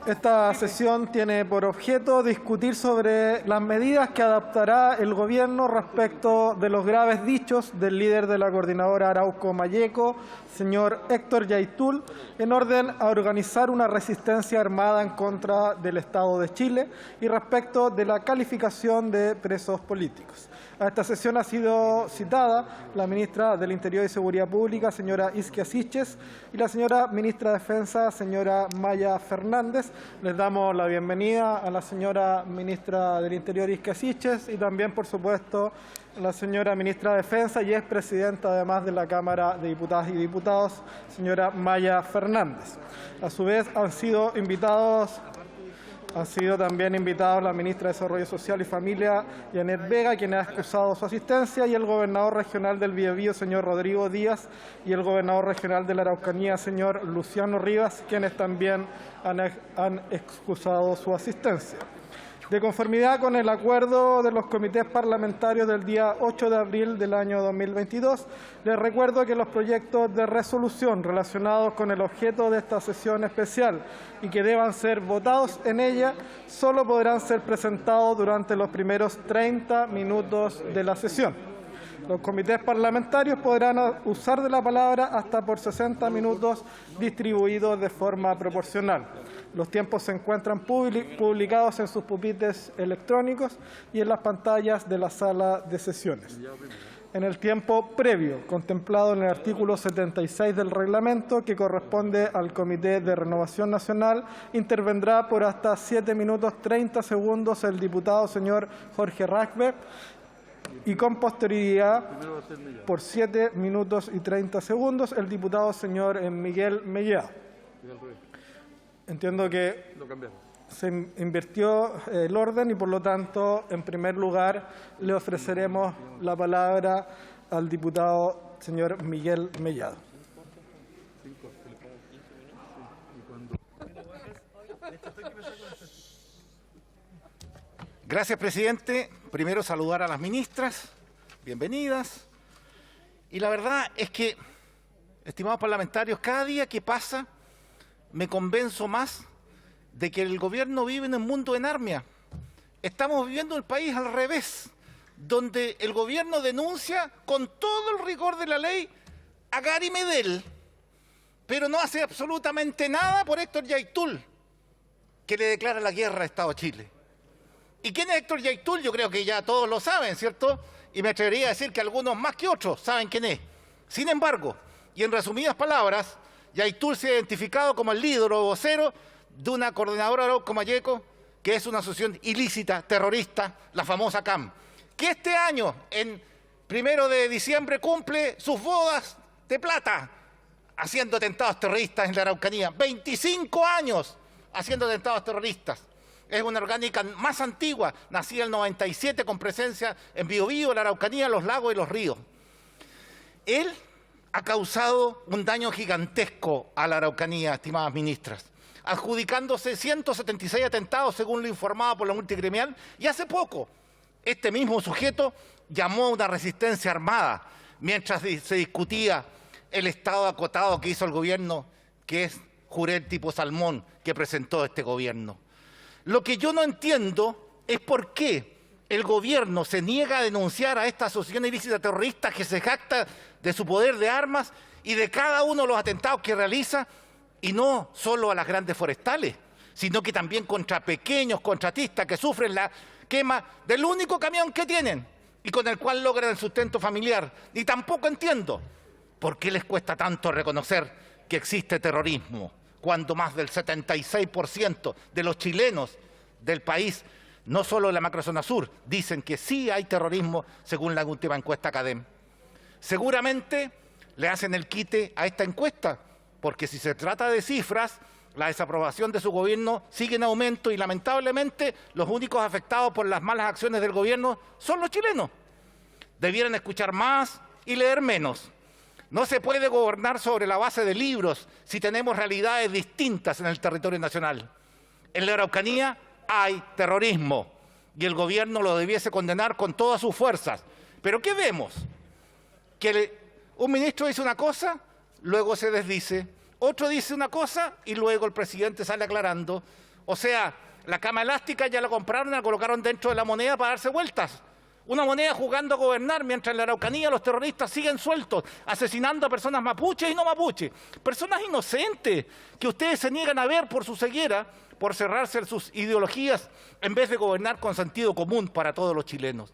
Esta sesión tiene por objeto discutir sobre las medidas que adoptará el Gobierno respecto de los graves dichos del líder de la Coordinadora Arauco Mayeco, señor Héctor Yaitul, en orden a organizar una resistencia armada en contra del Estado de Chile y respecto de la calificación de presos políticos. A esta sesión ha sido citada la ministra del Interior y Seguridad Pública, señora Isquia Siches, y la señora ministra de Defensa, señora Maya Fernández. Les damos la bienvenida a la señora ministra del Interior, Isquia Siches, y también, por supuesto, a la señora ministra de Defensa y expresidenta, además, de la Cámara de Diputadas y Diputados, señora Maya Fernández. A su vez, han sido también invitados la ministra de Desarrollo Social y Familia, Janet Vega, quien ha excusado su asistencia, y el gobernador regional del Biobío, señor Rodrigo Díaz, y el gobernador regional de la Araucanía, señor Luciano Rivas, quienes también han excusado su asistencia. De conformidad con el acuerdo de los comités parlamentarios del día 8 de abril del año 2022, les recuerdo que los proyectos de resolución relacionados con el objeto de esta sesión especial y que deban ser votados en ella solo podrán ser presentados durante los primeros 30 minutos de la sesión. Los comités parlamentarios podrán usar de la palabra hasta por 60 minutos distribuidos de forma proporcional. Los tiempos se encuentran publicados en sus pupitres electrónicos y en las pantallas de la sala de sesiones. En el tiempo previo, contemplado en el artículo 76 del reglamento, que corresponde al Comité de Renovación Nacional, intervendrá por hasta 7 minutos 30 segundos el diputado señor Jorge Ragbe, y con posterioridad por 7 minutos y 30 segundos el diputado señor Miguel Mellado. Entiendo que se invirtió el orden y, por lo tanto, en primer lugar, le ofreceremos la palabra al diputado señor Miguel Mellado. Gracias, presidente. Primero, saludar a las ministras. Bienvenidas. Y la verdad es que, estimados parlamentarios, cada día que pasa me convenzo más de que el gobierno vive en un mundo en armia. Estamos viviendo el país al revés, donde el gobierno denuncia con todo el rigor de la ley a Gary Medel, pero no hace absolutamente nada por Héctor Yaitul, que le declara la guerra al Estado de Chile. ¿Y quién es Héctor Yaitul? Yo creo que ya todos lo saben, ¿cierto? Y me atrevería a decir que algunos más que otros saben quién es. Sin embargo, y en resumidas palabras, Yaitul se ha identificado como el líder o vocero de una coordinadora Arauco Mayeco, que es una asociación ilícita, terrorista, la famosa CAM, que este año, en 1 de diciembre, cumple sus bodas de plata, haciendo atentados terroristas en la Araucanía. 25 años haciendo atentados terroristas. Es una orgánica más antigua, nacida en el 97, con presencia en Biobío, la Araucanía, los lagos y los ríos. Él ha causado un daño gigantesco a la Araucanía, estimadas ministras, adjudicándose 176 atentados, según lo informado por la multigremial, y hace poco este mismo sujeto llamó a una resistencia armada mientras se discutía el estado acotado que hizo el gobierno, que es Jurel tipo Salmón, que presentó este gobierno. Lo que yo no entiendo es por qué el gobierno se niega a denunciar a esta asociación ilícita terrorista que se jacta de su poder de armas y de cada uno de los atentados que realiza, y no solo a las grandes forestales, sino que también contra pequeños contratistas que sufren la quema del único camión que tienen y con el cual logran el sustento familiar. Y tampoco entiendo por qué les cuesta tanto reconocer que existe terrorismo, cuando más del 76% de los chilenos del país, no solo en la macrozona sur, dicen que sí hay terrorismo, según la última encuesta CADEM. Seguramente le hacen el quite a esta encuesta, porque si se trata de cifras, la desaprobación de su gobierno sigue en aumento y, lamentablemente, los únicos afectados por las malas acciones del gobierno son los chilenos. Debieran escuchar más y leer menos. No se puede gobernar sobre la base de libros si tenemos realidades distintas en el territorio nacional. En la Araucanía hay terrorismo y el gobierno lo debiese condenar con todas sus fuerzas. ¿Pero qué vemos? Que un ministro dice una cosa, luego se desdice, otro dice una cosa y luego el presidente sale aclarando O sea, la cama elástica ya la compraron y la colocaron dentro de la moneda para darse vueltas. Una moneda jugando a gobernar, mientras en la Araucanía los terroristas siguen sueltos, asesinando a personas mapuches y no mapuches. Personas inocentes que ustedes se niegan a ver por su ceguera, por cerrarse en sus ideologías, en vez de gobernar con sentido común para todos los chilenos.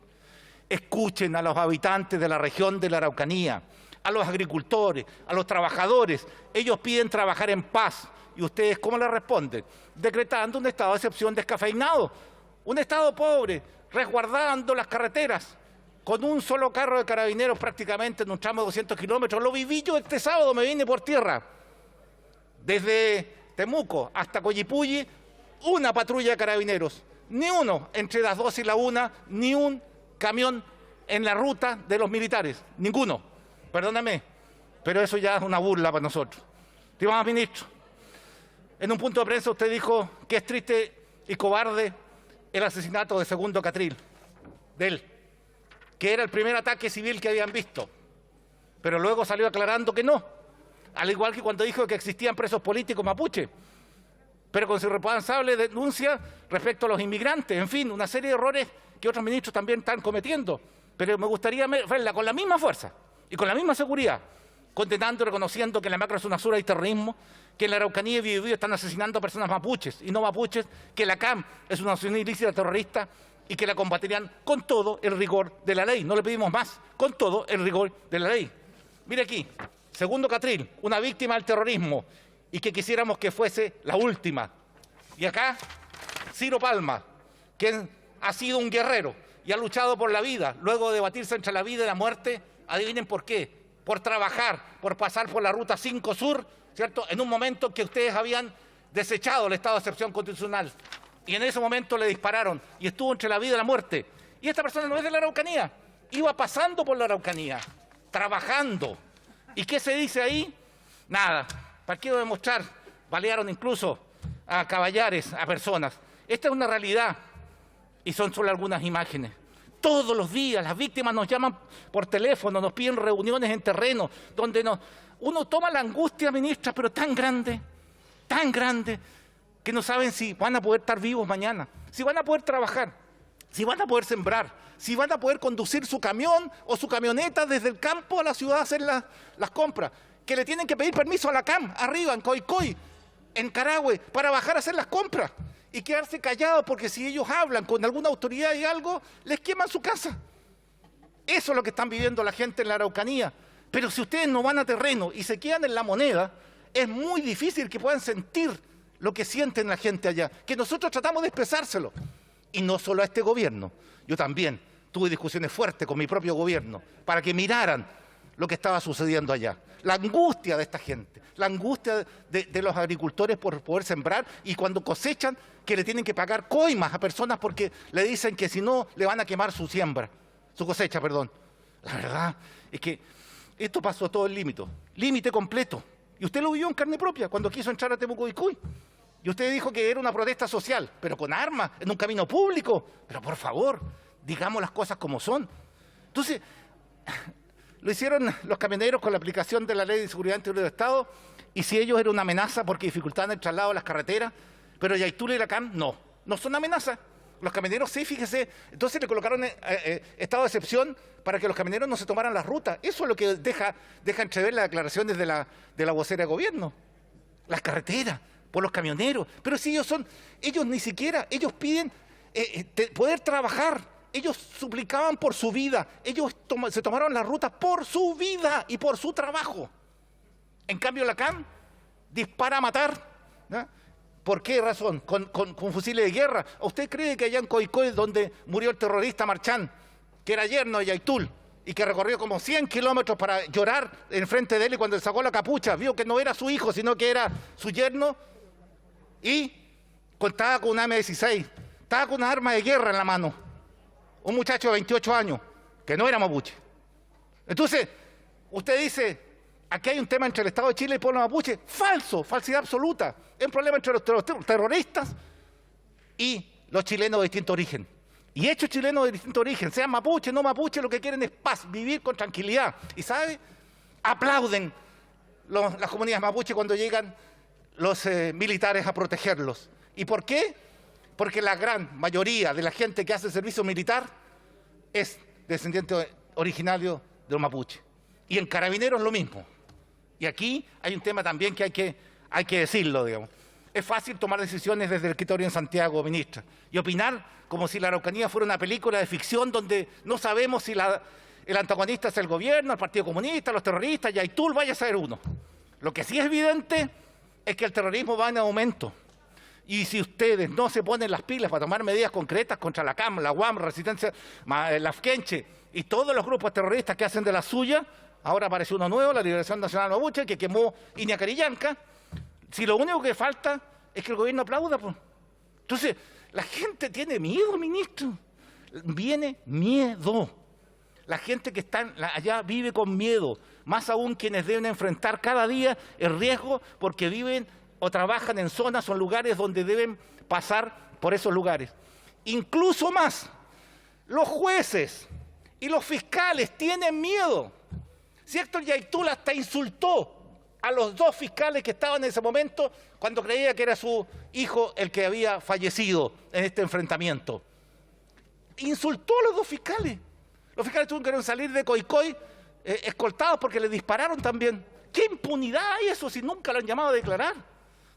Escuchen a los habitantes de la región de la Araucanía, a los agricultores, a los trabajadores. Ellos piden trabajar en paz. ¿Y ustedes cómo le responden? Decretando un estado de excepción descafeinado, un estado pobre, resguardando las carreteras, con un solo carro de carabineros prácticamente en un tramo de 200 kilómetros. Lo viví yo este sábado, me vine por tierra. Desde Temuco hasta Coyipulli, una patrulla de carabineros. Ni uno entre las 12 y la 1, ni un camión en la ruta de los militares. Ninguno. Perdóname, pero eso ya es una burla para nosotros. Estimado ministro, en un punto de prensa usted dijo que es triste y cobarde el asesinato de Segundo Catril, de él, que era el primer ataque civil que habían visto, pero luego salió aclarando que no, al igual que cuando dijo que existían presos políticos mapuche, pero con su responsable denuncia respecto a los inmigrantes, en fin, una serie de errores que otros ministros también están cometiendo, pero me gustaría verla con la misma fuerza y con la misma seguridad, condenando y reconociendo que en la macrozona sur hay terrorismo, que en la Araucanía y Biobío están asesinando a personas mapuches y no mapuches, que la CAM es una asociación ilícita terrorista y que la combatirían con todo el rigor de la ley. No le pedimos más, con todo el rigor de la ley. Mire aquí, Segundo Catril, una víctima del terrorismo y que quisiéramos que fuese la última. Y acá, Ciro Palma, quien ha sido un guerrero y ha luchado por la vida, luego de debatirse entre la vida y la muerte, adivinen por qué, por trabajar, por pasar por la Ruta 5 Sur, ¿cierto? En un momento que ustedes habían desechado el estado de excepción constitucional. Y en ese momento le dispararon y estuvo entre la vida y la muerte. Y esta persona no es de la Araucanía, iba pasando por la Araucanía, trabajando. ¿Y qué se dice ahí? Nada. ¿Para qué demostrar? Balearon incluso a caballares, a personas. Esta es una realidad y son solo algunas imágenes. Todos los días las víctimas nos llaman por teléfono, nos piden reuniones en terreno, donde uno toma la angustia, ministra, pero tan grande, que no saben si van a poder estar vivos mañana, si van a poder trabajar, si van a poder sembrar, si van a poder conducir su camión o su camioneta desde el campo a la ciudad a hacer las compras, que le tienen que pedir permiso a la CAM, arriba, en Coicoy, en Carahue, para bajar a hacer las compras y quedarse callados porque si ellos hablan con alguna autoridad y algo, les queman su casa. Eso es lo que están viviendo la gente en la Araucanía. Pero si ustedes no van a terreno y se quedan en la moneda, es muy difícil que puedan sentir lo que sienten la gente allá, que nosotros tratamos de expresárselo. Y no solo a este gobierno, yo también tuve discusiones fuertes con mi propio gobierno para que miraran lo que estaba sucediendo allá. La angustia de esta gente, la angustia de los agricultores por poder sembrar y cuando cosechan que le tienen que pagar coimas a personas porque le dicen que si no le van a quemar su cosecha, perdón. La verdad es que esto pasó todo el límite completo. Y usted lo vivió en carne propia cuando quiso entrar a Temuco y Cuy. Y usted dijo que era una protesta social, pero con armas, en un camino público. Pero por favor, digamos las cosas como son. Entonces, lo hicieron los camioneros con la aplicación de la Ley de Seguridad Interior del Estado, y si ellos eran una amenaza porque dificultaban el traslado de las carreteras, pero Yaitula y la CAM no son amenazas. Los camioneros sí, fíjese, entonces le colocaron estado de excepción para que los camioneros no se tomaran las rutas. Eso es lo que deja entrever las declaraciones de la vocera de gobierno. Las carreteras, por los camioneros. Pero si ellos ni siquiera, ellos piden poder trabajar. Ellos suplicaban por su vida. Ellos se tomaron las rutas por su vida y por su trabajo. En cambio la CAM dispara a matar, ¿no? ¿Por qué razón? Con fusiles de guerra. ¿Usted cree que allá en Coicoy, donde murió el terrorista Marchán, que era yerno de Yaitul, y que recorrió como 100 kilómetros para llorar enfrente de él y cuando le sacó la capucha, vio que no era su hijo, sino que era su yerno, y contaba con una M16, estaba con una arma de guerra en la mano, un muchacho de 28 años, que no era mapuche? Entonces, usted dice, aquí hay un tema entre el Estado de Chile y el pueblo mapuche. Falso, falsedad absoluta. Es un problema entre los terroristas y los chilenos de distinto origen. Y hechos chilenos de distinto origen, sean mapuche, no mapuche, lo que quieren es paz, vivir con tranquilidad. ¿Y sabe? Aplauden las comunidades mapuche cuando llegan los militares a protegerlos. ¿Y por qué? Porque la gran mayoría de la gente que hace servicio militar es descendiente originario de los mapuches. Y en Carabineros lo mismo. Y aquí hay un tema también que hay que decirlo, digamos. Es fácil tomar decisiones desde el escritorio en Santiago, ministra, y opinar como si la Araucanía fuera una película de ficción donde no sabemos si el antagonista es el gobierno, el Partido Comunista, los terroristas, y Yaitul vaya a ser uno. Lo que sí es evidente es que el terrorismo va en aumento. Y si ustedes no se ponen las pilas para tomar medidas concretas contra la CAM, la UAM, Resistencia, la FKenche y todos los grupos terroristas que hacen de la suya, ahora apareció uno nuevo, la Liberación Nacional Mapuche, que quemó Iñacarillanca, si lo único que falta es que el gobierno aplauda, pues. Entonces, la gente tiene miedo, ministro. Viene miedo. La gente que está allá vive con miedo, más aún quienes deben enfrentar cada día el riesgo porque viven o trabajan en zonas o en lugares donde deben pasar por esos lugares. Incluso más, los jueces y los fiscales tienen miedo. Si Héctor Yaitul hasta insultó a los dos fiscales que estaban en ese momento cuando creía que era su hijo el que había fallecido en este enfrentamiento. Insultó a los dos fiscales. Los fiscales tuvieron que salir de Coicoy escoltados porque le dispararon también. ¿Qué impunidad hay eso si nunca lo han llamado a declarar?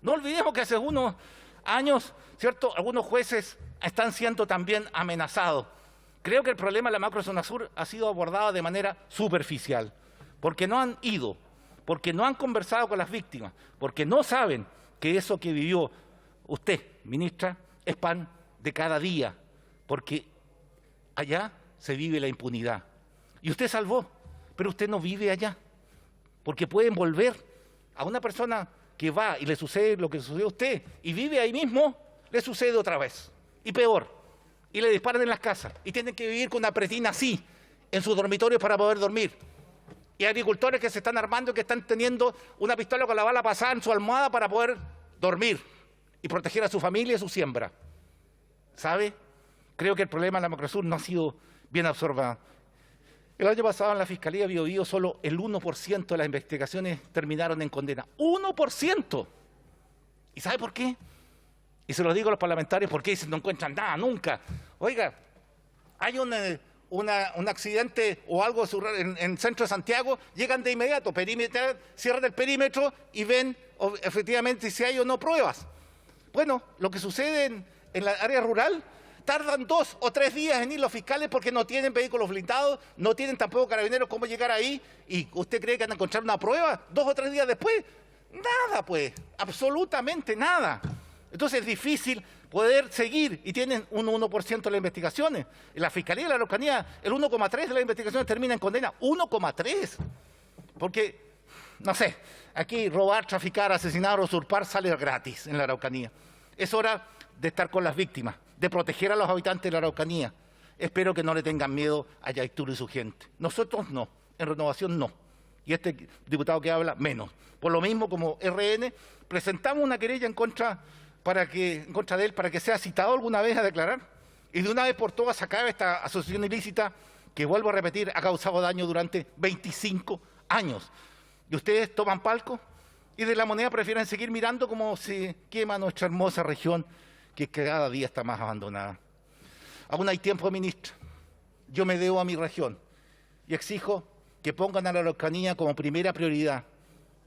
No olvidemos que hace unos años, ¿cierto?, algunos jueces están siendo también amenazados. Creo que el problema de la macrozona sur ha sido abordado de manera superficial, porque no han ido, porque no han conversado con las víctimas, porque no saben que eso que vivió usted, ministra, es pan de cada día, porque allá se vive la impunidad. Y usted salvó, pero usted no vive allá, porque pueden volver a una persona que va y le sucede lo que sucedió a usted y vive ahí mismo, le sucede otra vez, y peor, y le disparan en las casas, y tienen que vivir con una pretina así, en sus dormitorios para poder dormir. Y agricultores que se están armando y que están teniendo una pistola con la bala pasada en su almohada para poder dormir y proteger a su familia y su siembra. ¿Sabe? Creo que el problema de la Macrosur no ha sido bien absorbado. El año pasado en la Fiscalía de Biobío solo el 1% de las investigaciones terminaron en condena. ¡1%! ¿Y sabe por qué? Y se lo digo a los parlamentarios porque dicen no encuentran nada, nunca. Oiga, hay un accidente o algo en el centro de Santiago, llegan de inmediato, cierran el perímetro y ven efectivamente si hay o no pruebas. Bueno, lo que sucede en la área rural, tardan 2 o 3 días en ir los fiscales porque no tienen vehículos blindados, no tienen tampoco carabineros cómo llegar ahí, y usted cree que van a encontrar una prueba 2 o 3 días después. Nada, pues, absolutamente nada. Entonces es difícil poder seguir y tienen un 1% de las investigaciones. En la Fiscalía de la Araucanía, el 1,3% de las investigaciones termina en condena. 1,3%. Porque, no sé, aquí robar, traficar, asesinar o usurpar sale gratis en la Araucanía. Es hora de estar con las víctimas, de proteger a los habitantes de la Araucanía. Espero que no le tengan miedo a Yaitul y su gente. Nosotros no, en Renovación no. Y este diputado que habla, menos. Por lo mismo, como RN, presentamos una querella en contra de él para que sea citado alguna vez a declarar y de una vez por todas se acabe esta asociación ilícita que, vuelvo a repetir, ha causado daño durante 25 años. Y ustedes toman palco y de La Moneda prefieren seguir mirando cómo se quema nuestra hermosa región que cada día está más abandonada. Aún hay tiempo, ministra. Yo me debo a mi región y exijo que pongan a la Araucanía como primera prioridad,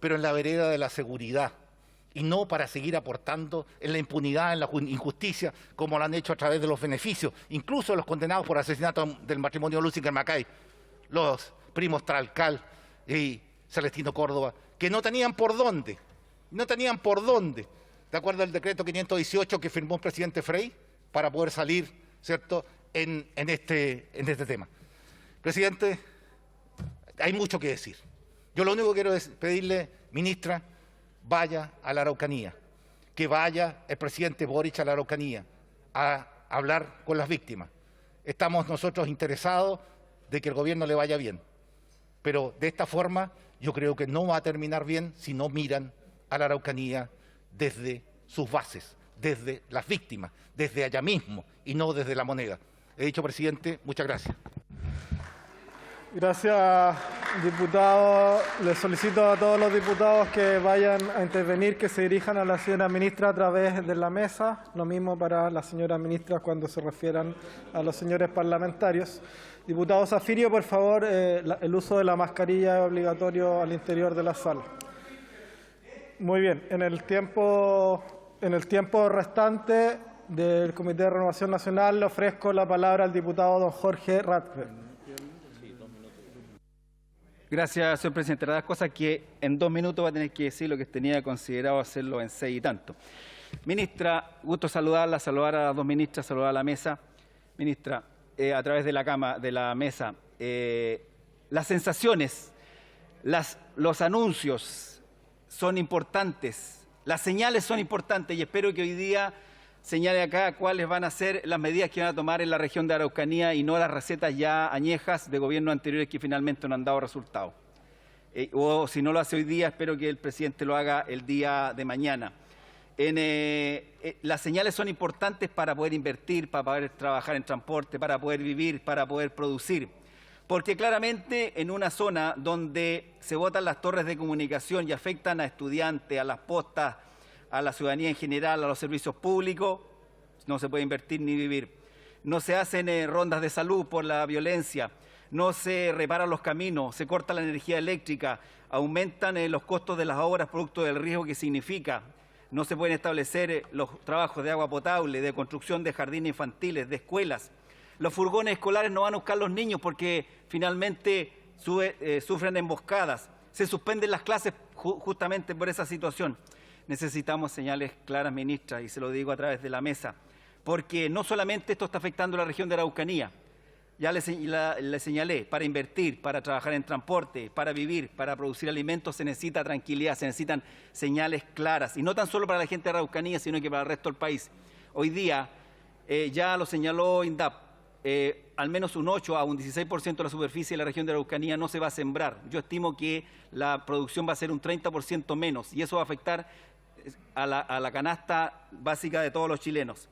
pero en la vereda de la seguridad, y no para seguir aportando en la impunidad, en la injusticia, como lo han hecho a través de los beneficios, incluso los condenados por asesinato del matrimonio Lusinger-Macay, los primos Tralcal y Celestino Córdoba, que no tenían por dónde, de acuerdo al decreto 518 que firmó el presidente Frey, para poder salir, ¿cierto?, en este tema. Presidente, hay mucho que decir. Yo lo único que quiero es pedirle, ministra, vaya a la Araucanía, que vaya el presidente Boric a la Araucanía a hablar con las víctimas. Estamos nosotros interesados de que el gobierno le vaya bien, pero de esta forma yo creo que no va a terminar bien si no miran a la Araucanía desde sus bases, desde las víctimas, desde allá mismo y no desde La Moneda. He dicho, presidente, muchas gracias. Gracias. Diputados, les solicito a todos los diputados que vayan a intervenir, que se dirijan a la señora ministra a través de la mesa. Lo mismo para la señora ministra cuando se refieran a los señores parlamentarios. Diputado Zafirio, por favor, el uso de la mascarilla es obligatorio al interior de la sala. Muy bien. En el tiempo restante del Comité de Renovación Nacional le ofrezco la palabra al diputado don Jorge Ratke. Gracias, señor presidente. La verdad es cosa que en 2 minutos va a tener que decir lo que tenía considerado hacerlo en 6 y tanto. Ministra, gusto saludarla, saludar a las dos ministras, saludar a la mesa. Ministra, a través de la mesa, las sensaciones, los anuncios son importantes, las señales son importantes y espero que hoy día señale acá cuáles van a ser las medidas que van a tomar en la región de Araucanía y no las recetas ya añejas de gobiernos anteriores que finalmente no han dado resultados. O si no lo hace hoy día, espero que el presidente lo haga el día de mañana. Las señales son importantes para poder invertir, para poder trabajar en transporte, para poder vivir, para poder producir. Porque claramente en una zona donde se botan las torres de comunicación y afectan a estudiantes, a las postas, a la ciudadanía en general, a los servicios públicos, no se puede invertir ni vivir. No se hacen rondas de salud por la violencia, no se reparan los caminos, se corta la energía eléctrica, aumentan los costos de las obras producto del riesgo que significa. No se pueden establecer los trabajos de agua potable, de construcción de jardines infantiles, de escuelas. Los furgones escolares no van a buscar los niños porque finalmente sufren emboscadas. Se suspenden las clases justamente por esa situación. Necesitamos señales claras, ministra, y se lo digo a través de la mesa, porque no solamente esto está afectando a la región de Araucanía, ya le señalé, para invertir, para trabajar en transporte, para vivir, para producir alimentos, se necesita tranquilidad, se necesitan señales claras, y no tan solo para la gente de Araucanía, sino que para el resto del país. Hoy día, ya lo señaló INDAP, al menos un 8 a un 16% de la superficie de la región de Araucanía no se va a sembrar. Yo estimo que la producción va a ser un 30% menos, y eso va a afectar a la canasta básica de todos los chilenos,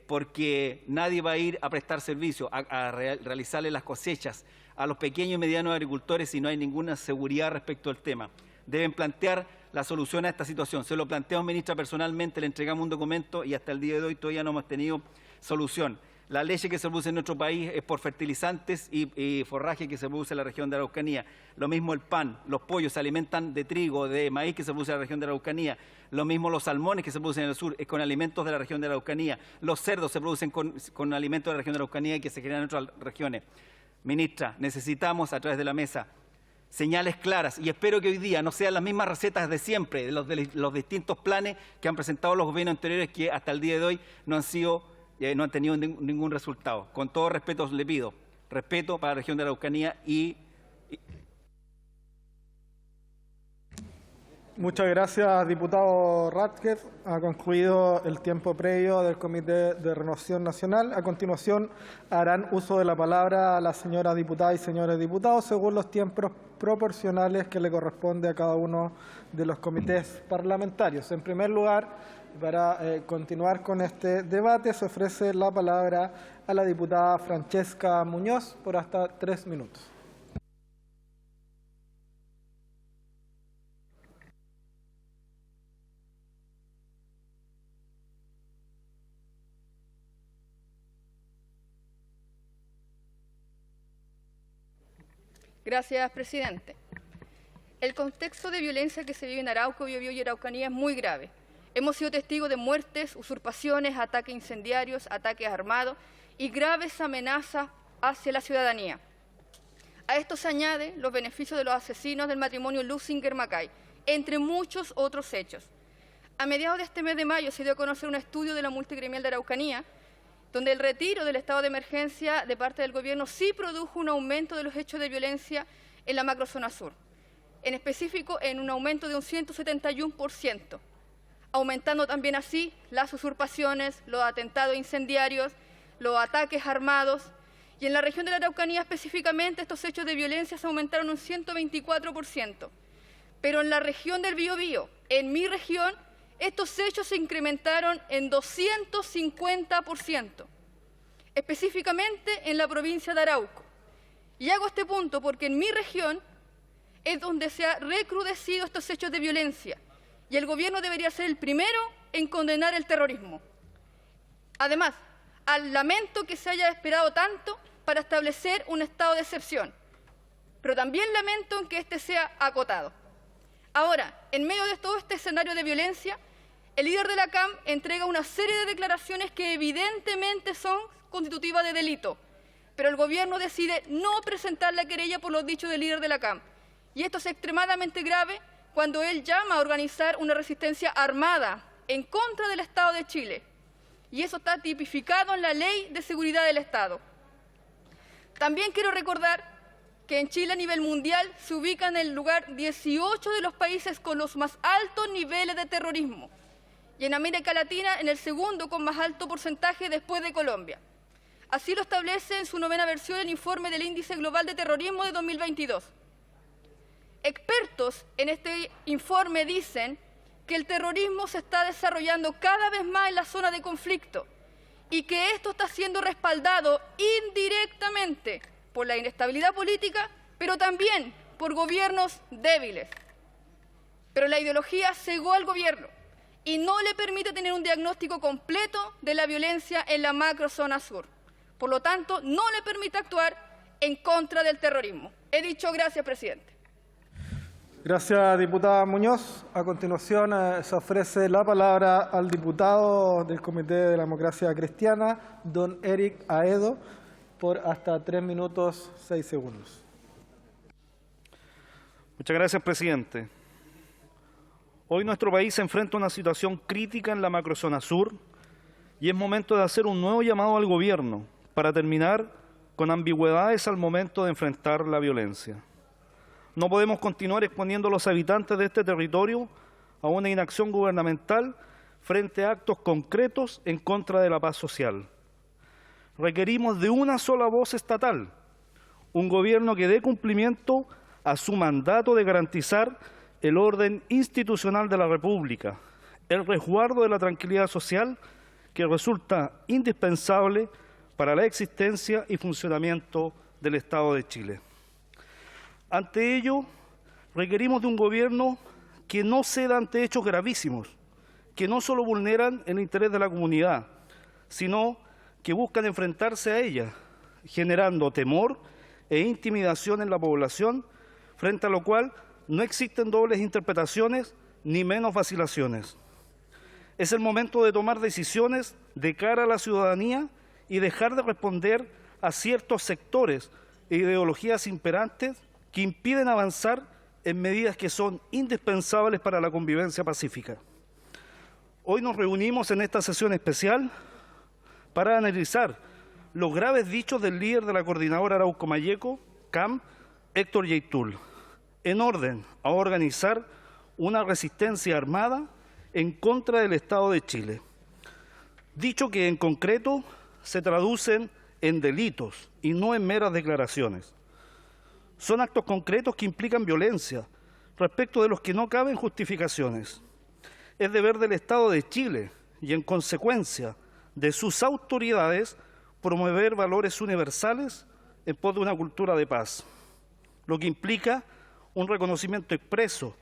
porque nadie va a ir a prestar servicio, a realizarle las cosechas a los pequeños y medianos agricultores si no hay ninguna seguridad respecto al tema. Deben plantear la solución a esta situación. Se lo planteamos, ministra, personalmente, le entregamos un documento y hasta el día de hoy todavía no hemos tenido solución. La leche que se produce en nuestro país es por fertilizantes y forraje que se produce en la región de Araucanía. Lo mismo el pan, los pollos se alimentan de trigo, de maíz que se produce en la región de Araucanía. Lo mismo los salmones que se producen en el sur, es con alimentos de la región de Araucanía. Los cerdos se producen con alimentos de la región de Araucanía y que se generan en otras regiones. Ministra, necesitamos a través de la mesa señales claras y espero que hoy día no sean las mismas recetas de siempre, de los distintos planes que han presentado los gobiernos anteriores que hasta el día de hoy no han tenido ningún resultado. Con todo respeto le pido, respeto para la región de la Araucanía y... Muchas gracias, diputado Ratke. Ha concluido el tiempo previo del Comité de Renovación Nacional. A continuación, harán uso de la palabra la señora diputada y señores diputados según los tiempos proporcionales que le corresponde a cada uno de los comités parlamentarios. En primer lugar, para continuar con este debate, se ofrece la palabra a la diputada Francesca Muñoz por hasta 3 minutos. Gracias, presidente. El contexto de violencia que se vive en Arauco, Biobío y Araucanía es muy grave. Hemos sido testigos de muertes, usurpaciones, ataques incendiarios, ataques armados y graves amenazas hacia la ciudadanía. A esto se añaden los beneficios de los asesinos del matrimonio Lusinger-Macay, entre muchos otros hechos. A mediados de este mes de mayo se dio a conocer un estudio de la multigremial de Araucanía, donde el retiro del estado de emergencia de parte del gobierno sí produjo un aumento de los hechos de violencia en la macrozona sur, en específico en un aumento de un 171%, aumentando también así las usurpaciones, los atentados incendiarios, los ataques armados, y en la región de la Araucanía específicamente estos hechos de violencia se aumentaron un 124%, pero en la región del Biobío, en mi región, estos hechos se incrementaron en 250%, específicamente en la provincia de Arauco. Y hago este punto porque en mi región es donde se han recrudecido estos hechos de violencia y el gobierno debería ser el primero en condenar el terrorismo. Además, lamento que se haya esperado tanto para establecer un estado de excepción, pero también lamento que este sea acotado. Ahora, en medio de todo este escenario de violencia, el líder de la CAM entrega una serie de declaraciones que evidentemente son constitutivas de delito, pero el gobierno decide no presentar la querella por los dichos del líder de la CAM. Y esto es extremadamente grave cuando él llama a organizar una resistencia armada en contra del Estado de Chile. Y eso está tipificado en la Ley de Seguridad del Estado. También quiero recordar que en Chile a nivel mundial se ubica en el lugar 18 de los países con los más altos niveles de terrorismo y en América Latina en el segundo con más alto porcentaje después de Colombia. Así lo establece en su 9ª versión el informe del Índice Global de Terrorismo de 2022. Expertos en este informe dicen que el terrorismo se está desarrollando cada vez más en la zona de conflicto y que esto está siendo respaldado indirectamente por la inestabilidad política, pero también por gobiernos débiles. Pero la ideología cegó al gobierno y no le permite tener un diagnóstico completo de la violencia en la macrozona sur. Por lo tanto, no le permite actuar en contra del terrorismo. He dicho gracias, presidente. Gracias, diputada Muñoz. A continuación, se ofrece la palabra al diputado del Comité de la Democracia Cristiana, don Eric Aedo, por hasta 3 minutos 6 segundos. Muchas gracias, presidente. Hoy nuestro país se enfrenta a una situación crítica en la macrozona sur y es momento de hacer un nuevo llamado al gobierno para terminar con ambigüedades al momento de enfrentar la violencia. No podemos continuar exponiendo a los habitantes de este territorio a una inacción gubernamental frente a actos concretos en contra de la paz social. Requerimos de una sola voz estatal, un gobierno que dé cumplimiento a su mandato de garantizar el orden institucional de la República, el resguardo de la tranquilidad social que resulta indispensable para la existencia y funcionamiento del Estado de Chile. Ante ello, requerimos de un gobierno que no ceda ante hechos gravísimos, que no solo vulneran el interés de la comunidad, sino que buscan enfrentarse a ella, generando temor e intimidación en la población, frente a lo cual no existen dobles interpretaciones ni menos vacilaciones. Es el momento de tomar decisiones de cara a la ciudadanía y dejar de responder a ciertos sectores e ideologías imperantes que impiden avanzar en medidas que son indispensables para la convivencia pacífica. Hoy nos reunimos en esta sesión especial para analizar los graves dichos del líder de la Coordinadora Arauco Mayeco, CAM, Héctor Yaitul, en orden a organizar una resistencia armada en contra del Estado de Chile. Dicho que en concreto se traducen en delitos y no en meras declaraciones. Son actos concretos que implican violencia, respecto de los que no caben justificaciones. Es deber del Estado de Chile y, en consecuencia, de sus autoridades, promover valores universales en pos de una cultura de paz, lo que implica un reconocimiento expreso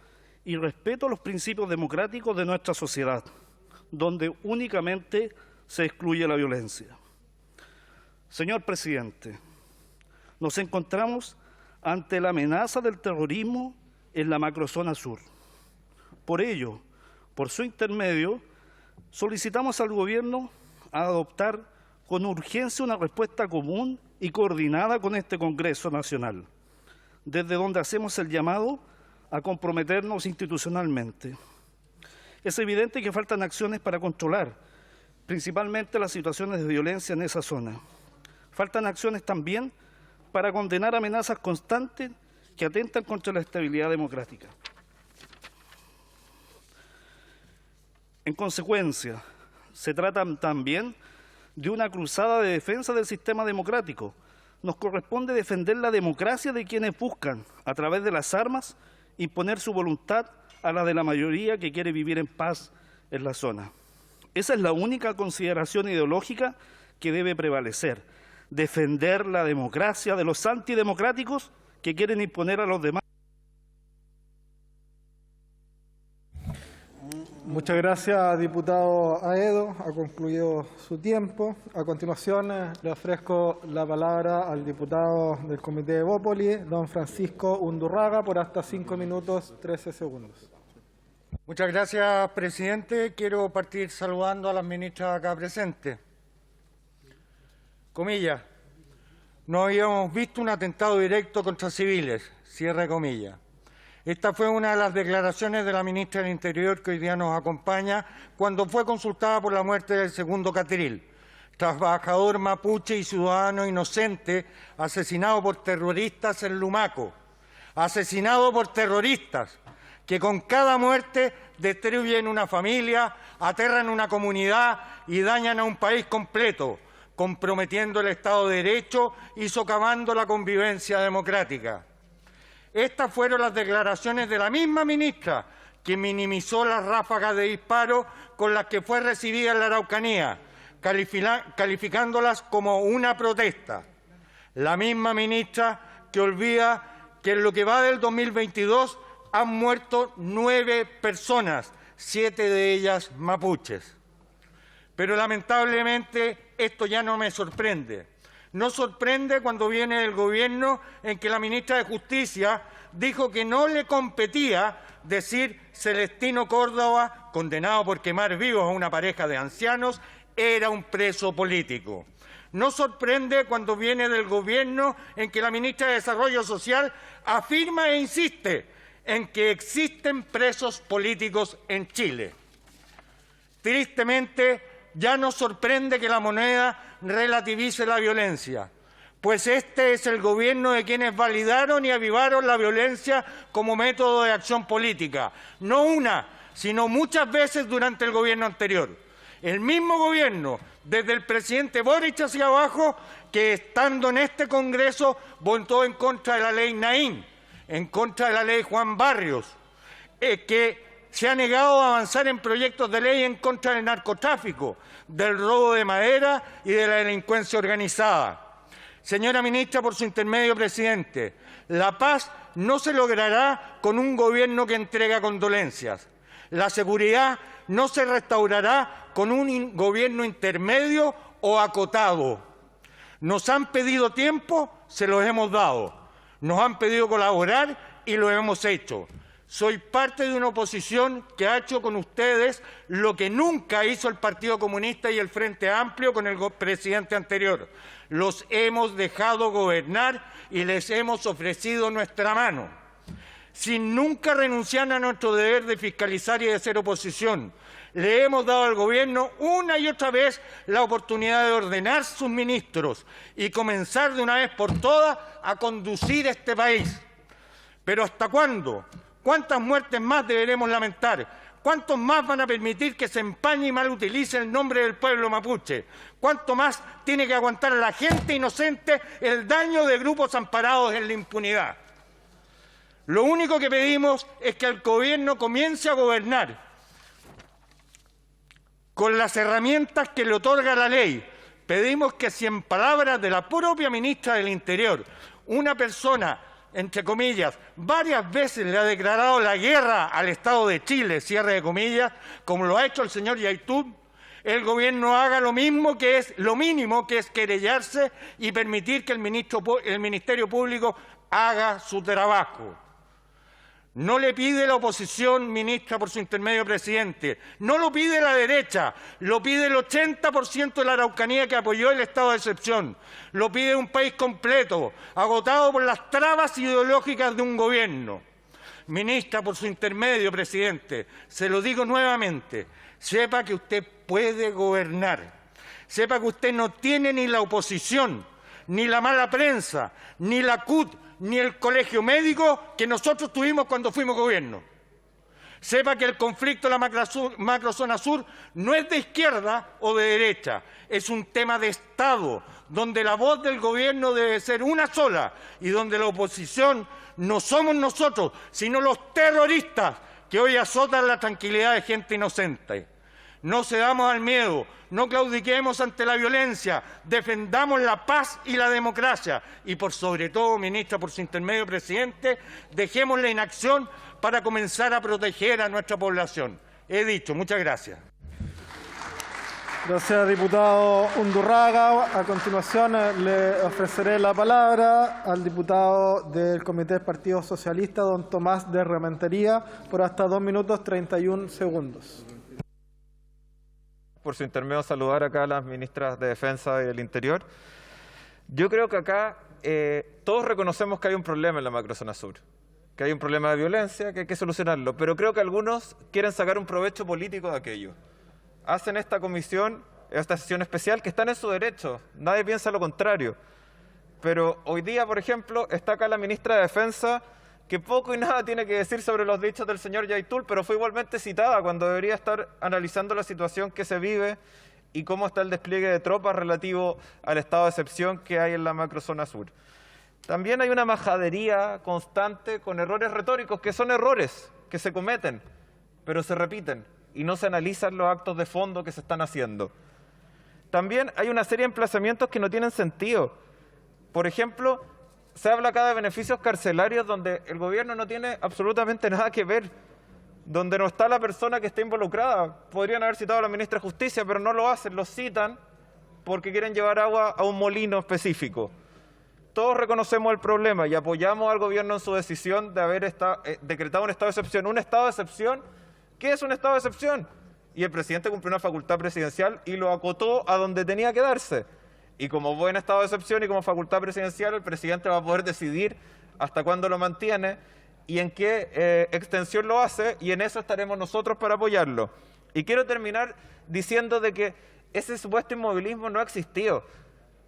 y respeto a los principios democráticos de nuestra sociedad, donde únicamente se excluye la violencia. Señor presidente, nos encontramos ante la amenaza del terrorismo en la macrozona sur. Por ello, por su intermedio, solicitamos al gobierno a adoptar con urgencia una respuesta común y coordinada con este Congreso Nacional, desde donde hacemos el llamado a comprometernos institucionalmente. Es evidente que faltan acciones para controlar, principalmente las situaciones de violencia en esa zona. Faltan acciones también para condenar amenazas constantes que atentan contra la estabilidad democrática. En consecuencia, se trata también de una cruzada de defensa del sistema democrático. Nos corresponde defender la democracia de quienes buscan, a través de las armas, imponer su voluntad a la de la mayoría que quiere vivir en paz en la zona. Esa es la única consideración ideológica que debe prevalecer. defender la democracia de los antidemocráticos que quieren imponer a los demás. Muchas gracias, diputado Aedo. Ha concluido su tiempo. A continuación, le ofrezco la palabra al diputado del Comité de Evópoli, don Francisco Undurraga, por hasta 5 minutos 13 segundos. Muchas gracias, presidente. Quiero partir saludando a las ministras acá presentes. Comillas. No habíamos visto un atentado directo contra civiles. Cierre comillas. Esta fue una de las declaraciones de la ministra del Interior que hoy día nos acompaña cuando fue consultada por la muerte del segundo Catril, trabajador mapuche y ciudadano inocente asesinado por terroristas en Lumaco. Asesinado por terroristas que con cada muerte destruyen una familia, aterran una comunidad y dañan a un país completo, comprometiendo el Estado de Derecho y socavando la convivencia democrática. Estas fueron las declaraciones de la misma ministra que minimizó las ráfagas de disparo con las que fue recibida en la Araucanía, calificándolas como una protesta. La misma ministra que olvida que en lo que va del 2022 han muerto 9 personas, 7 de ellas mapuches. Pero lamentablemente esto ya no me sorprende. No sorprende cuando viene el gobierno en que la ministra de Justicia dijo que no le competía decir Celestino Córdoba, condenado por quemar vivos a una pareja de ancianos, era un preso político. No sorprende cuando viene del gobierno en que la ministra de Desarrollo Social afirma e insiste en que existen presos políticos en Chile. Tristemente, ya nos sorprende que la moneda relativice la violencia, pues este es el gobierno de quienes validaron y avivaron la violencia como método de acción política, no una, sino muchas veces durante el gobierno anterior. El mismo gobierno, desde el presidente Boric hacia abajo, que estando en este Congreso votó en contra de la ley Naín, en contra de la ley Juan Barrios, que se ha negado a avanzar en proyectos de ley en contra del narcotráfico, del robo de madera y de la delincuencia organizada. Señora ministra, por su intermedio, presidente, la paz no se logrará con un gobierno que entrega condolencias. La seguridad no se restaurará con un gobierno intermedio o acotado. Nos han pedido tiempo, se los hemos dado. Nos han pedido colaborar y lo hemos hecho. Soy parte de una oposición que ha hecho con ustedes lo que nunca hizo el Partido Comunista y el Frente Amplio con el presidente anterior. Los hemos dejado gobernar y les hemos ofrecido nuestra mano, sin nunca renunciar a nuestro deber de fiscalizar y de ser oposición. Le hemos dado al gobierno una y otra vez la oportunidad de ordenar sus ministros y comenzar de una vez por todas a conducir este país. ¿Pero hasta cuándo? ¿Cuántas muertes más deberemos lamentar? ¿Cuántos más van a permitir que se empañe y mal utilice el nombre del pueblo mapuche? ¿Cuánto más tiene que aguantar a la gente inocente el daño de grupos amparados en la impunidad? Lo único que pedimos es que el gobierno comience a gobernar con las herramientas que le otorga la ley. Pedimos que si en palabras de la propia ministra del Interior, una persona, entre comillas, varias veces le ha declarado la guerra al Estado de Chile, cierre de comillas, como lo ha hecho el señor Yaitún, el gobierno haga lo mismo, que es lo mínimo, que es querellarse y permitir que el Ministerio Público haga su trabajo. No le pide la oposición, ministra, por su intermedio, presidente. No lo pide la derecha, lo pide el 80% de la Araucanía que apoyó el estado de excepción. Lo pide un país completo, agotado por las trabas ideológicas de un gobierno. Ministra, por su intermedio, presidente, se lo digo nuevamente, sepa que usted puede gobernar. Sepa que usted no tiene ni la oposición, ni la mala prensa, ni la CUT, ni el colegio médico que nosotros tuvimos cuando fuimos gobierno. Sepa que el conflicto de la macrozona sur no es de izquierda o de derecha, es un tema de Estado, donde la voz del gobierno debe ser una sola y donde la oposición no somos nosotros, sino los terroristas que hoy azotan la tranquilidad de gente inocente. No cedamos al miedo, no claudiquemos ante la violencia, defendamos la paz y la democracia. Y por sobre todo, ministra, por su intermedio, presidente, dejemos la inacción para comenzar a proteger a nuestra población. He dicho, muchas gracias. Gracias, diputado Undurraga. A continuación, le ofreceré la palabra al diputado del Comité del Partido Socialista, don Tomás de Rementería, por hasta 2 minutos 31 segundos. Por su intermedio, saludar acá a las ministras de Defensa y del Interior. Yo creo que acá todos reconocemos que hay un problema en la macrozona sur, que hay un problema de violencia, que hay que solucionarlo, pero creo que algunos quieren sacar un provecho político de aquello. Hacen esta comisión, esta sesión especial, que están en su derecho, nadie piensa lo contrario. Pero hoy día, por ejemplo, está acá la ministra de Defensa, que poco y nada tiene que decir sobre los dichos del señor Yaitul, pero fue igualmente citada cuando debería estar analizando la situación que se vive y cómo está el despliegue de tropas relativo al estado de excepción que hay en la macrozona sur. También hay una majadería constante con errores retóricos, que son errores que se cometen, pero se repiten y no se analizan los actos de fondo que se están haciendo. También hay una serie de emplazamientos que no tienen sentido. Por ejemplo, se habla acá de beneficios carcelarios donde el gobierno no tiene absolutamente nada que ver, donde no está la persona que está involucrada. Podrían haber citado a la ministra de Justicia, pero no lo hacen, lo citan porque quieren llevar agua a un molino específico. Todos reconocemos el problema y apoyamos al gobierno en su decisión de haber decretado un estado de excepción. ¿Un estado de excepción? ¿Qué es un estado de excepción? Y el presidente cumplió una facultad presidencial y lo acotó a donde tenía que darse. Y como buen estado de excepción y como facultad presidencial, el presidente va a poder decidir hasta cuándo lo mantiene y en qué extensión lo hace, y en eso estaremos nosotros para apoyarlo. Y quiero terminar diciendo de que ese supuesto inmovilismo no ha existido.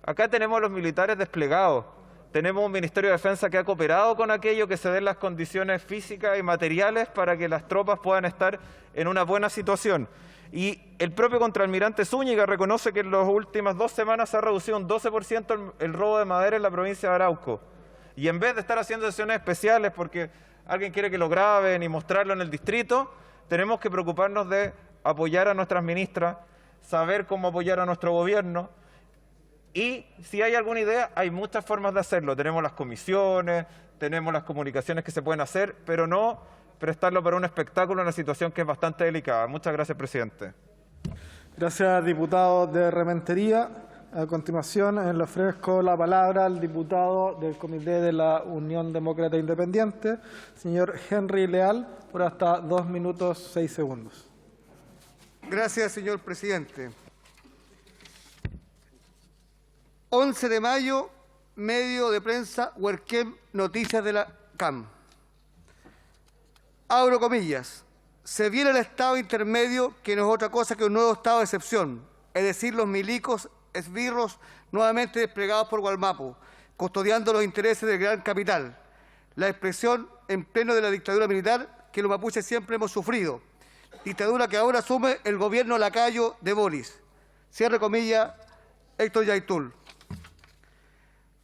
Acá tenemos a los militares desplegados, tenemos un Ministerio de Defensa que ha cooperado con aquello, que se den las condiciones físicas y materiales para que las tropas puedan estar en una buena situación. Y el propio contraalmirante Zúñiga reconoce que en las últimas 2 semanas se ha reducido un 12% el robo de madera en la provincia de Arauco. Y en vez de estar haciendo sesiones especiales porque alguien quiere que lo graben y mostrarlo en el distrito, tenemos que preocuparnos de apoyar a nuestras ministras, saber cómo apoyar a nuestro gobierno. Y si hay alguna idea, hay muchas formas de hacerlo. Tenemos las comisiones, tenemos las comunicaciones que se pueden hacer, pero no prestarlo para un espectáculo en una situación que es bastante delicada. Muchas gracias, presidente. Gracias, diputado de Rementería. A continuación, le ofrezco la palabra al diputado del Comité de la Unión Demócrata Independiente, señor Henry Leal, por hasta 2 minutos 6 segundos. Gracias, señor presidente. 11 de mayo, medio de prensa, Huerquén, noticias de la CAM. Abro comillas. Se viene el estado intermedio, que no es otra cosa que un nuevo estado de excepción, es decir, los milicos, esbirros, nuevamente desplegados por Gualmapu, custodiando los intereses del gran capital. La expresión en pleno de la dictadura militar que los mapuches siempre hemos sufrido. Dictadura que ahora asume el gobierno lacayo de Boris. Cierre comillas, Héctor Yaitul.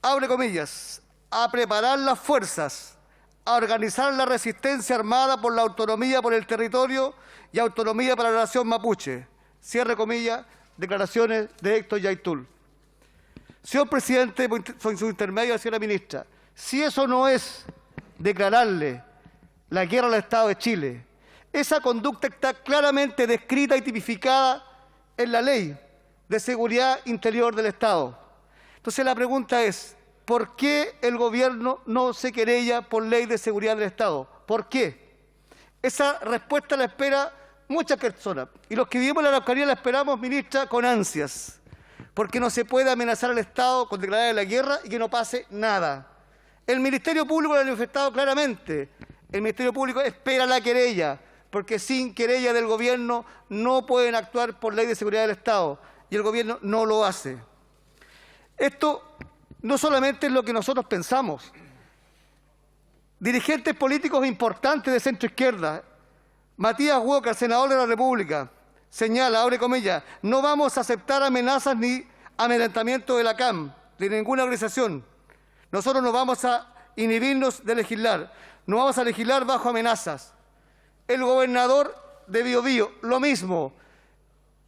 Abre comillas. A preparar las fuerzas, a organizar la resistencia armada por la autonomía por el territorio y autonomía para la nación mapuche. Cierre comillas, declaraciones de Héctor Yaitul. Señor presidente, soy su intermedio, señora ministra, si eso no es declararle la guerra al Estado de Chile, esa conducta está claramente descrita y tipificada en la Ley de Seguridad Interior del Estado. Entonces la pregunta es, ¿por qué el gobierno no se querella por Ley de Seguridad del Estado? ¿Por qué? Esa respuesta la espera muchas personas. Y los que vivimos en la Araucanía la esperamos, ministra, con ansias. Porque no se puede amenazar al Estado con declarar la guerra y que no pase nada. El Ministerio Público lo ha manifestado claramente. El Ministerio Público espera la querella, porque sin querella del gobierno no pueden actuar por Ley de Seguridad del Estado. Y el gobierno no lo hace. Esto no solamente es lo que nosotros pensamos. Dirigentes políticos importantes de centro-izquierda, Matías Walker, senador de la República, señala, abre comillas, no vamos a aceptar amenazas ni amedrentamiento de la CAM, de ninguna organización. Nosotros no vamos a inhibirnos de legislar, no vamos a legislar bajo amenazas. El gobernador de Biobío, lo mismo.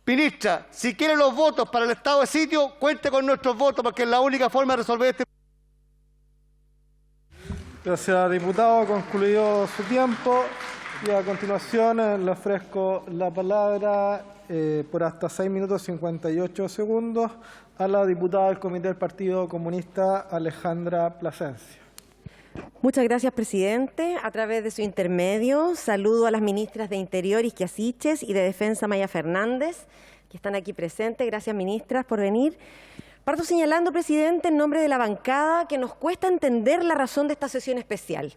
Ministra, si quiere los votos para el estado de sitio, cuente con nuestros votos, porque es la única forma de resolver este. Gracias, diputado. Concluido su tiempo. Y a continuación le ofrezco la palabra por hasta 6 minutos 58 segundos a la diputada del Comité del Partido Comunista, Alejandra Plasencia. Muchas gracias, presidente. A través de su intermedio, saludo a las ministras de Interior, Isquia Siches, y de Defensa, Maya Fernández, que están aquí presentes. Gracias, ministras, por venir. Parto señalando, presidente, en nombre de la bancada, que nos cuesta entender la razón de esta sesión especial.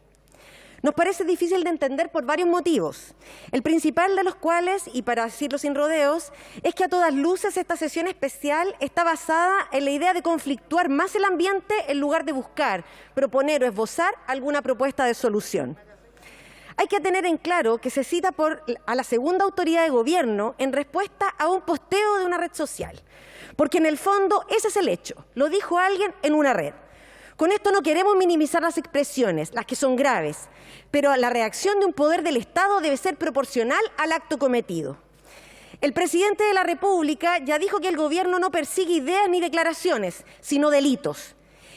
Nos parece difícil de entender por varios motivos, el principal de los cuales, y para decirlo sin rodeos, es que a todas luces esta sesión especial está basada en la idea de conflictuar más el ambiente en lugar de buscar, proponer o esbozar alguna propuesta de solución. Hay que tener en claro que se cita a la segunda autoridad de gobierno en respuesta a un posteo de una red social, porque en el fondo ese es el hecho, lo dijo alguien en una red. Con esto no queremos minimizar las expresiones, las que son graves, pero la reacción de un poder del Estado debe ser proporcional al acto cometido. El presidente de la República ya dijo que el gobierno no persigue ideas ni declaraciones, sino delitos.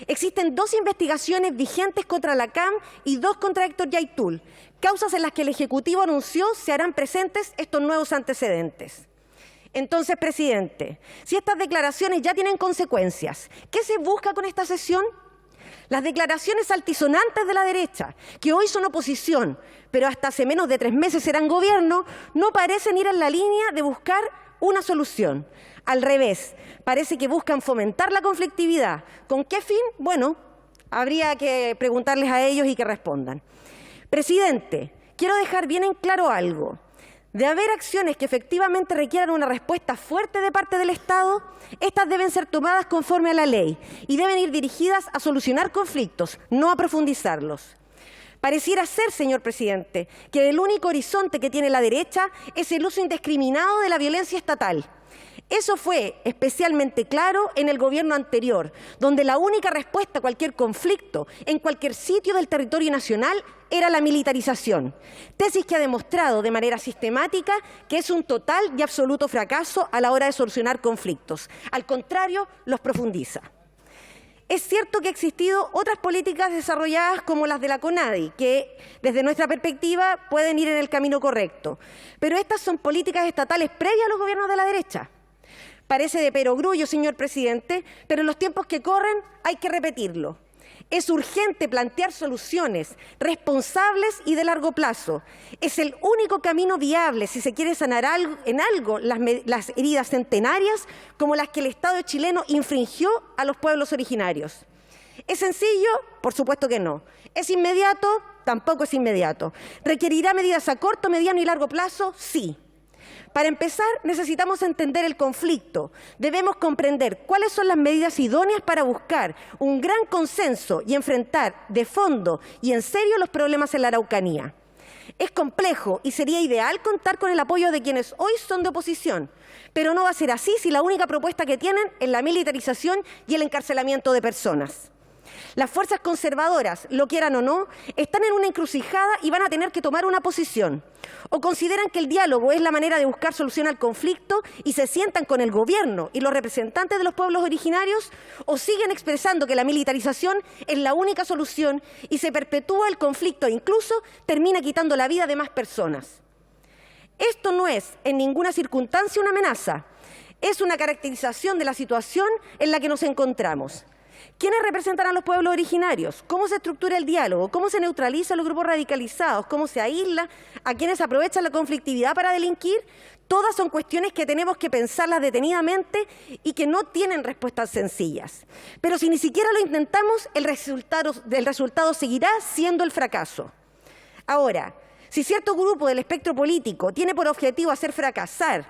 Existen 2 investigaciones vigentes contra la CAM y 2 contra Héctor Yaitul, causas en las que el Ejecutivo anunció se harán presentes estos nuevos antecedentes. Entonces, presidente, si estas declaraciones ya tienen consecuencias, ¿qué se busca con esta sesión? Las declaraciones altisonantes de la derecha, que hoy son oposición, pero hasta hace menos de 3 meses eran gobierno, no parecen ir en la línea de buscar una solución. Al revés, parece que buscan fomentar la conflictividad. ¿Con qué fin? Bueno, habría que preguntarles a ellos y que respondan. Presidente, quiero dejar bien en claro algo. De haber acciones que efectivamente requieran una respuesta fuerte de parte del Estado, estas deben ser tomadas conforme a la ley y deben ir dirigidas a solucionar conflictos, no a profundizarlos. Pareciera ser, señor presidente, que el único horizonte que tiene la derecha es el uso indiscriminado de la violencia estatal. Eso fue especialmente claro en el gobierno anterior, donde la única respuesta a cualquier conflicto en cualquier sitio del territorio nacional era la militarización, tesis que ha demostrado de manera sistemática que es un total y absoluto fracaso a la hora de solucionar conflictos. Al contrario, los profundiza. Es cierto que han existido otras políticas desarrolladas como las de la CONADI, que desde nuestra perspectiva pueden ir en el camino correcto, pero estas son políticas estatales previas a los gobiernos de la derecha. Parece de perogrullo, señor presidente, pero en los tiempos que corren hay que repetirlo. Es urgente plantear soluciones responsables y de largo plazo. Es el único camino viable si se quiere sanar en algo las heridas centenarias como las que el Estado chileno infringió a los pueblos originarios. ¿Es sencillo? Por supuesto que no. ¿Es inmediato? Tampoco es inmediato. ¿Requerirá medidas a corto, mediano y largo plazo? Sí. Para empezar, necesitamos entender el conflicto. Debemos comprender cuáles son las medidas idóneas para buscar un gran consenso y enfrentar de fondo y en serio los problemas en la Araucanía. Es complejo y sería ideal contar con el apoyo de quienes hoy son de oposición, pero no va a ser así si la única propuesta que tienen es la militarización y el encarcelamiento de personas. Las fuerzas conservadoras, lo quieran o no, están en una encrucijada y van a tener que tomar una posición. O consideran que el diálogo es la manera de buscar solución al conflicto y se sientan con el gobierno y los representantes de los pueblos originarios, o siguen expresando que la militarización es la única solución y se perpetúa el conflicto e incluso termina quitando la vida de más personas. Esto no es en ninguna circunstancia una amenaza, es una caracterización de la situación en la que nos encontramos. ¿Quiénes representan a los pueblos originarios? ¿Cómo se estructura el diálogo? ¿Cómo se neutraliza a los grupos radicalizados? ¿Cómo se aísla a quienes aprovechan la conflictividad para delinquir? Todas son cuestiones que tenemos que pensarlas detenidamente y que no tienen respuestas sencillas. Pero si ni siquiera lo intentamos, el resultado seguirá siendo el fracaso. Ahora, si cierto grupo del espectro político tiene por objetivo hacer fracasar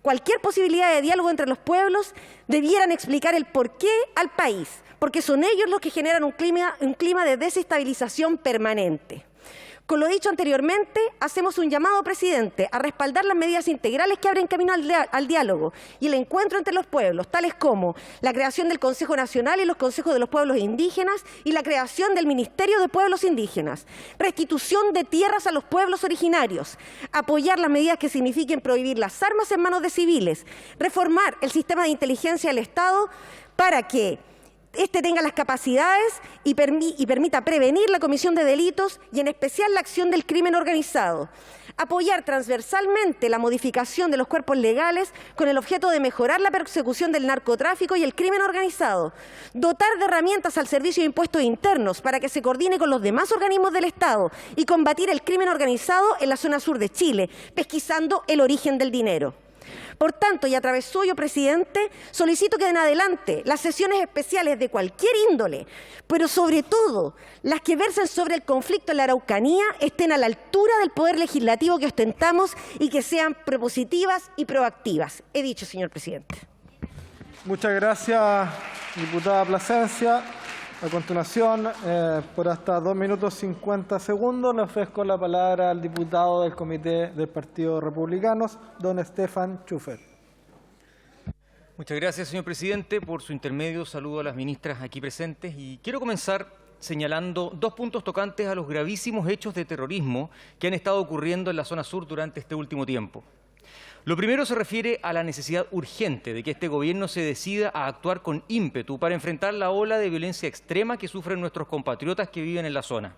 cualquier posibilidad de diálogo entre los pueblos, debieran explicar el porqué al país, porque son ellos los que generan un clima de desestabilización permanente. Con lo dicho anteriormente, hacemos un llamado, presidente, a respaldar las medidas integrales que abren camino al diálogo y el encuentro entre los pueblos, tales como la creación del Consejo Nacional y los Consejos de los Pueblos Indígenas y la creación del Ministerio de Pueblos Indígenas, restitución de tierras a los pueblos originarios, apoyar las medidas que signifiquen prohibir las armas en manos de civiles, reformar el sistema de inteligencia del Estado para que este tenga las capacidades y permita prevenir la comisión de delitos y en especial la acción del crimen organizado. Apoyar transversalmente la modificación de los cuerpos legales con el objeto de mejorar la persecución del narcotráfico y el crimen organizado. Dotar de herramientas al Servicio de Impuestos Internos para que se coordine con los demás organismos del Estado y combatir el crimen organizado en la zona sur de Chile, pesquisando el origen del dinero. Por tanto, y a través suyo, presidente, solicito que en adelante las sesiones especiales de cualquier índole, pero sobre todo las que versen sobre el conflicto en la Araucanía, estén a la altura del poder legislativo que ostentamos y que sean propositivas y proactivas. He dicho, señor presidente. Muchas gracias, diputada Plasencia. A continuación, por hasta 2 minutos 50 segundos, le ofrezco la palabra al diputado del Comité del Partido Republicanos, don Stefan Schuffer. Muchas gracias, señor presidente. Por su intermedio, saludo a las ministras aquí presentes y quiero comenzar señalando 2 puntos tocantes a los gravísimos hechos de terrorismo que han estado ocurriendo en la zona sur durante este último tiempo. Lo primero se refiere a la necesidad urgente de que este gobierno se decida a actuar con ímpetu para enfrentar la ola de violencia extrema que sufren nuestros compatriotas que viven en la zona.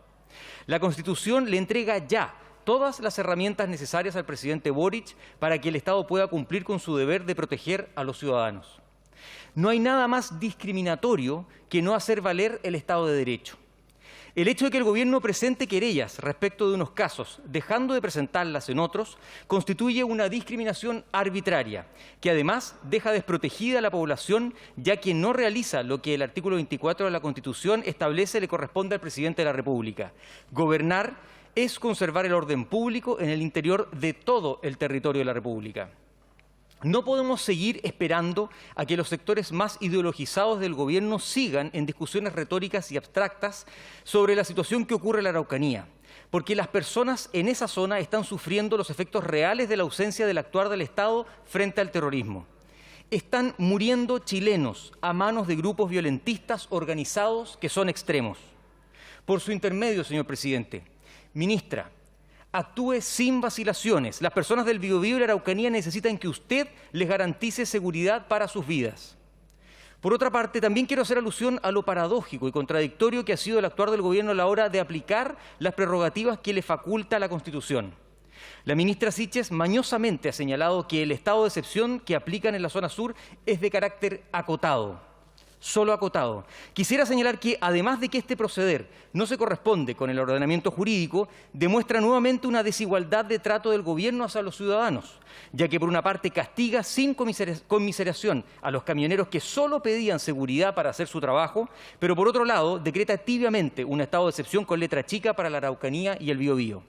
La Constitución le entrega ya todas las herramientas necesarias al presidente Boric para que el Estado pueda cumplir con su deber de proteger a los ciudadanos. No hay nada más discriminatorio que no hacer valer el Estado de Derecho. El hecho de que el gobierno presente querellas respecto de unos casos, dejando de presentarlas en otros, constituye una discriminación arbitraria, que además deja desprotegida a la población, ya que no realiza lo que el artículo 24 de la Constitución establece le corresponde al presidente de la República. Gobernar es conservar el orden público en el interior de todo el territorio de la República. No podemos seguir esperando a que los sectores más ideologizados del gobierno sigan en discusiones retóricas y abstractas sobre la situación que ocurre en la Araucanía, porque las personas en esa zona están sufriendo los efectos reales de la ausencia del actuar del Estado frente al terrorismo. Están muriendo chilenos a manos de grupos violentistas organizados que son extremos. Por su intermedio, señor presidente, ministra, actúe sin vacilaciones. Las personas del Biobío y la Araucanía necesitan que usted les garantice seguridad para sus vidas. Por otra parte, también quiero hacer alusión a lo paradójico y contradictorio que ha sido el actuar del gobierno a la hora de aplicar las prerrogativas que le faculta la Constitución. La ministra Siches mañosamente ha señalado que el estado de excepción que aplican en la zona sur es de carácter acotado. Solo acotado. Quisiera señalar que, además de que este proceder no se corresponde con el ordenamiento jurídico, demuestra nuevamente una desigualdad de trato del gobierno hacia los ciudadanos, ya que por una parte castiga sin conmiseración a los camioneros que solo pedían seguridad para hacer su trabajo, pero por otro lado decreta tibiamente un estado de excepción con letra chica para la Araucanía y el Biobío.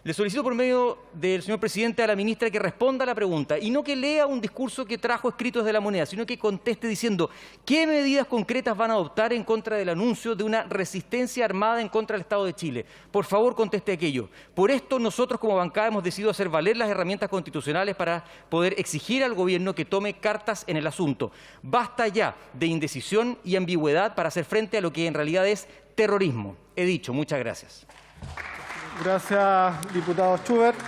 Le solicito por medio del señor presidente a la ministra que responda a la pregunta y no que lea un discurso que trajo escrito desde La Moneda, sino que conteste diciendo qué medidas concretas van a adoptar en contra del anuncio de una resistencia armada en contra del Estado de Chile. Por favor, conteste aquello. Por esto nosotros como bancada hemos decidido hacer valer las herramientas constitucionales para poder exigir al gobierno que tome cartas en el asunto. Basta ya de indecisión y ambigüedad para hacer frente a lo que en realidad es terrorismo. He dicho, muchas gracias. Gracias, diputado Schubert.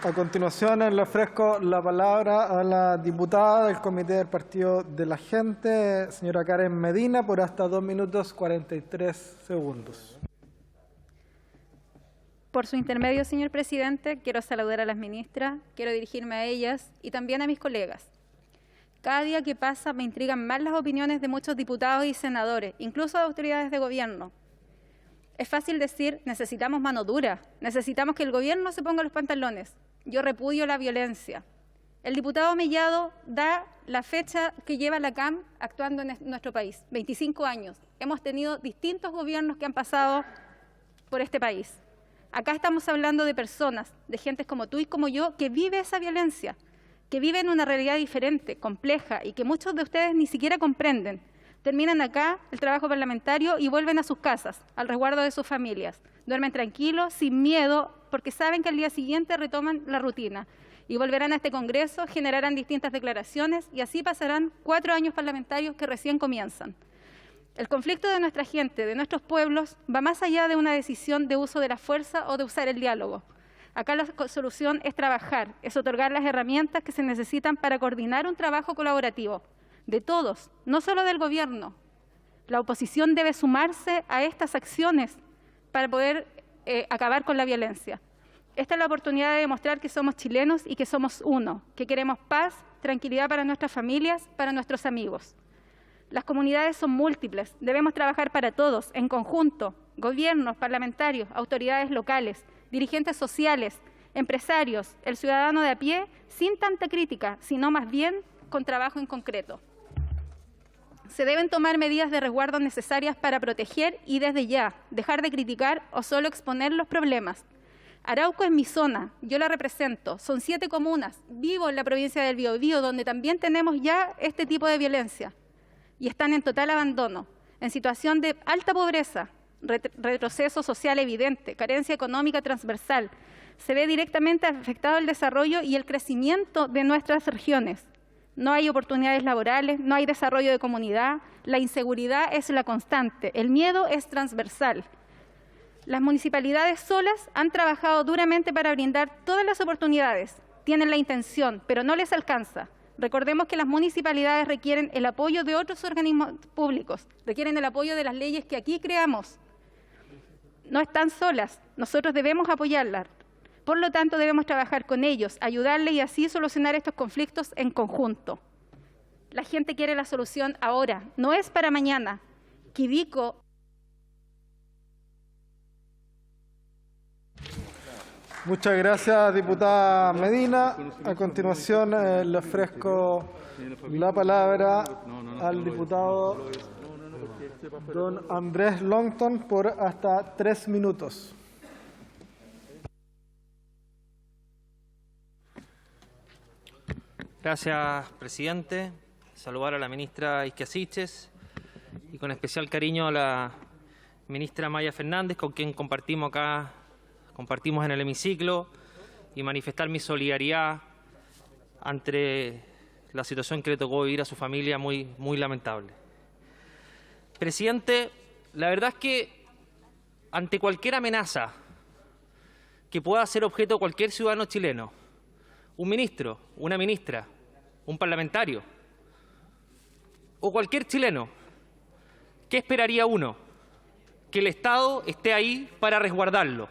A continuación, le ofrezco la palabra a la diputada del Comité del Partido de la Gente, señora Karen Medina, por hasta 2 minutos 43 segundos. Por su intermedio, señor presidente, quiero saludar a las ministras, quiero dirigirme a ellas y también a mis colegas. Cada día que pasa me intrigan más las opiniones de muchos diputados y senadores, incluso de autoridades de gobierno. Es fácil decir, necesitamos mano dura, necesitamos que el gobierno se ponga los pantalones. Yo repudio la violencia. El diputado Mellado da la fecha que lleva la CAM actuando en nuestro país, 25 años. Hemos tenido distintos gobiernos que han pasado por este país. Acá estamos hablando de personas, de gentes como tú y como yo, que vive esa violencia, que viven una realidad diferente, compleja y que muchos de ustedes ni siquiera comprenden. terminan acá el trabajo parlamentario y vuelven a sus casas, al resguardo de sus familias. Duermen tranquilos, sin miedo, porque saben que al día siguiente retoman la rutina y volverán a este Congreso, generarán distintas declaraciones y así pasarán 4 años parlamentarios que recién comienzan. El conflicto de nuestra gente, de nuestros pueblos, va más allá de una decisión de uso de la fuerza o de usar el diálogo. Acá la solución es trabajar, es otorgar las herramientas que se necesitan para coordinar un trabajo colaborativo, de todos, no solo del gobierno. La oposición debe sumarse a estas acciones para poder acabar con la violencia. Esta es la oportunidad de demostrar que somos chilenos y que somos uno, que queremos paz, tranquilidad para nuestras familias, para nuestros amigos. Las comunidades son múltiples, debemos trabajar para todos, en conjunto, gobiernos, parlamentarios, autoridades locales, dirigentes sociales, empresarios, el ciudadano de a pie, sin tanta crítica, sino más bien con trabajo en concreto. Se deben tomar medidas de resguardo necesarias para proteger y desde ya dejar de criticar o solo exponer los problemas. Arauco es mi zona, yo la represento, son 7 comunas, vivo en la provincia del Biobío, donde también tenemos ya este tipo de violencia y están en total abandono, en situación de alta pobreza, retroceso social evidente, carencia económica transversal. Se ve directamente afectado el desarrollo y el crecimiento de nuestras regiones. No hay oportunidades laborales, no hay desarrollo de comunidad, la inseguridad es la constante, el miedo es transversal. Las municipalidades solas han trabajado duramente para brindar todas las oportunidades, tienen la intención, pero no les alcanza. Recordemos que las municipalidades requieren el apoyo de otros organismos públicos, requieren el apoyo de las leyes que aquí creamos. No están solas, nosotros debemos apoyarlas. Por lo tanto, debemos trabajar con ellos, ayudarles y así solucionar estos conflictos en conjunto. La gente quiere la solución ahora, no es para mañana. Quidico. Muchas gracias, diputada Medina. A continuación, le ofrezco la palabra al diputado don Andrés Longton por hasta 3 minutos. Gracias, presidente. Saludar a la ministra Isquia Siches y con especial cariño a la ministra Maya Fernández, con quien compartimos en el hemiciclo, y manifestar mi solidaridad ante la situación que le tocó vivir a su familia, muy lamentable. Presidente, la verdad es que ante cualquier amenaza que pueda ser objeto de cualquier ciudadano chileno, un ministro, una ministra, un parlamentario o cualquier chileno, ¿qué esperaría uno? Que el Estado esté ahí para resguardarlo,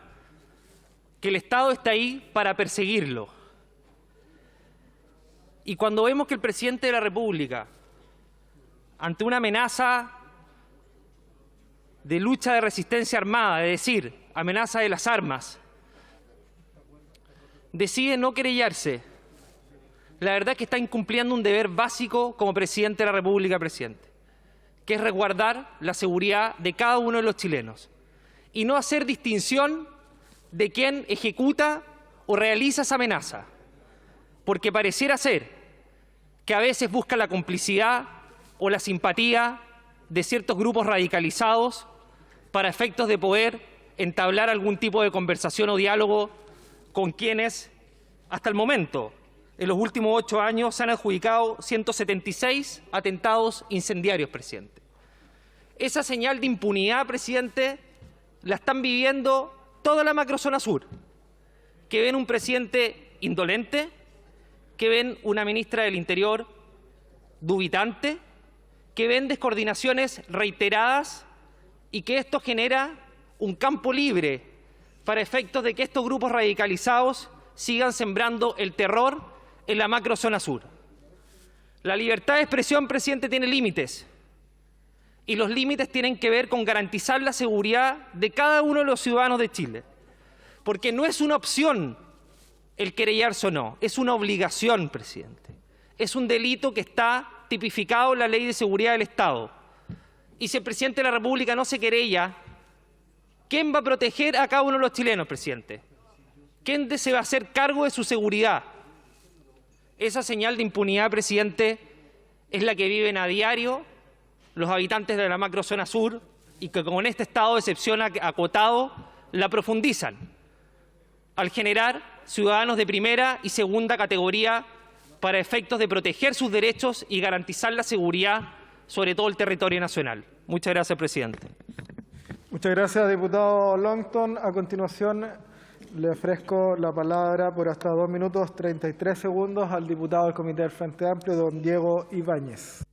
que el Estado esté ahí para perseguirlo. Y cuando vemos que el presidente de la República, ante una amenaza de lucha de resistencia armada, es decir, amenaza de las armas, decide no querellarse, la verdad es que está incumpliendo un deber básico como presidente de la República, presidente, que es resguardar la seguridad de cada uno de los chilenos y no hacer distinción de quién ejecuta o realiza esa amenaza, porque pareciera ser que a veces busca la complicidad o la simpatía de ciertos grupos radicalizados para efectos de poder entablar algún tipo de conversación o diálogo con quienes, hasta el momento, en los últimos 8 años, se han adjudicado 176 atentados incendiarios, presidente. Esa señal de impunidad, presidente, la están viviendo toda la macrozona sur, que ven un presidente indolente, que ven una ministra del Interior dubitante, que ven descoordinaciones reiteradas y que esto genera un campo libre para efectos de que estos grupos radicalizados sigan sembrando el terror en la macrozona sur. La libertad de expresión, presidente, tiene límites y los límites tienen que ver con garantizar la seguridad de cada uno de los ciudadanos de Chile, porque no es una opción el querellarse o no, es una obligación, presidente. Es un delito que está tipificado en la Ley de Seguridad del Estado. Y si el presidente de la República no se querella, ¿quién va a proteger a cada uno de los chilenos, presidente? ¿Quién se va a hacer cargo de su seguridad? Esa señal de impunidad, presidente, es la que viven a diario los habitantes de la macrozona sur y que con este estado de excepción acotado la profundizan al generar ciudadanos de primera y segunda categoría para efectos de proteger sus derechos y garantizar la seguridad sobre todo el territorio nacional. Muchas gracias, presidente. Muchas gracias, diputado Longton. A continuación, le ofrezco la palabra por hasta 2 minutos 33 segundos al diputado del Comité del Frente Amplio, don Diego Ibáñez.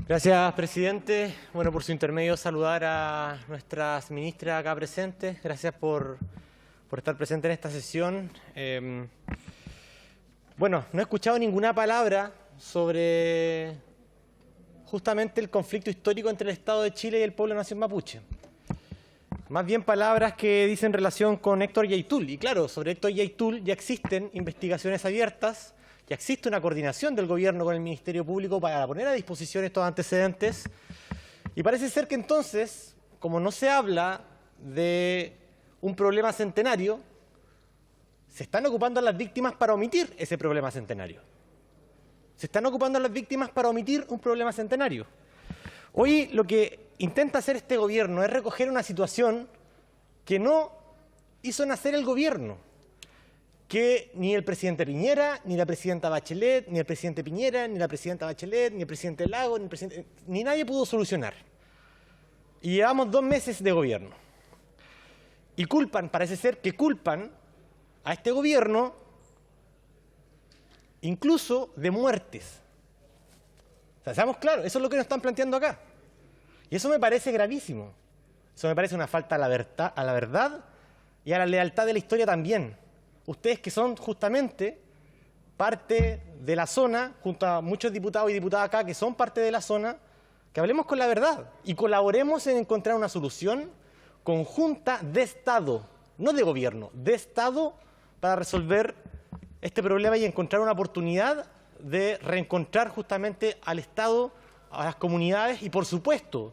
Gracias, presidente. Bueno, por su intermedio saludar a nuestras ministras acá presentes. Gracias por estar presente en esta sesión. Bueno, no he escuchado ninguna palabra sobre justamente el conflicto histórico entre el Estado de Chile y el pueblo nación mapuche. Más bien palabras que dicen relación con Héctor Yaitul. Y claro, sobre Héctor Yaitul ya existen investigaciones abiertas, ya existe una coordinación del gobierno con el Ministerio Público para poner a disposición estos antecedentes. Y parece ser que entonces, como no se habla de un problema centenario, se están ocupando a las víctimas para omitir ese problema centenario. Se están ocupando a las víctimas para omitir un problema centenario. Hoy lo que intenta hacer este gobierno es recoger una situación que no hizo nacer el gobierno, que ni el presidente Piñera, ni la presidenta Bachelet, ni el presidente Piñera, ni la presidenta Bachelet, ni el presidente Lagos, ni nadie pudo solucionar. Y llevamos 2 meses de gobierno. Y culpan, parece ser que culpan a este gobierno incluso de muertes. O sea, seamos claros, eso es lo que nos están planteando acá. Y eso me parece gravísimo. Eso me parece una falta a la verdad y a la lealtad de la historia también. Ustedes que son justamente parte de la zona, junto a muchos diputados y diputadas acá que son parte de la zona, que hablemos con la verdad y colaboremos en encontrar una solución conjunta de Estado, no de gobierno, de Estado, para resolver este problema y encontrar una oportunidad de reencontrar justamente al Estado, a las comunidades y, por supuesto,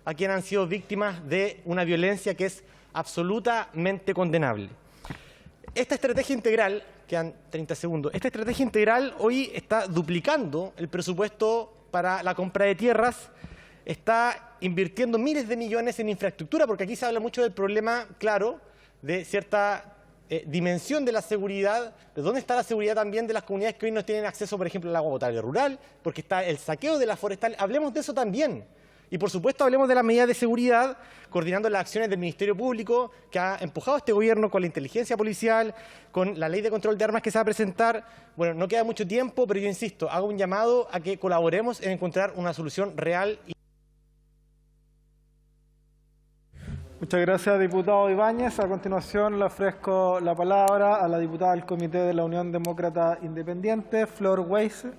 a quienes han sido víctimas de una violencia que es absolutamente condenable. Esta estrategia integral, quedan 30 segundos, esta estrategia integral hoy está duplicando el presupuesto para la compra de tierras, está invirtiendo miles de millones en infraestructura, porque aquí se habla mucho del problema, claro, de cierta dimensión de la seguridad, de dónde está la seguridad también de las comunidades que hoy no tienen acceso, por ejemplo, al agua potable rural, porque está el saqueo de la forestal. Hablemos de eso también. Y, por supuesto, hablemos de las medidas de seguridad, coordinando las acciones del Ministerio Público, que ha empujado a este gobierno con la inteligencia policial, con la ley de control de armas que se va a presentar. Bueno, no queda mucho tiempo, pero yo insisto, hago un llamado a que colaboremos en encontrar una solución real. Muchas gracias, diputado Ibáñez. A continuación le ofrezco la palabra a la diputada del Comité de la Unión Demócrata Independiente, Flor Weise,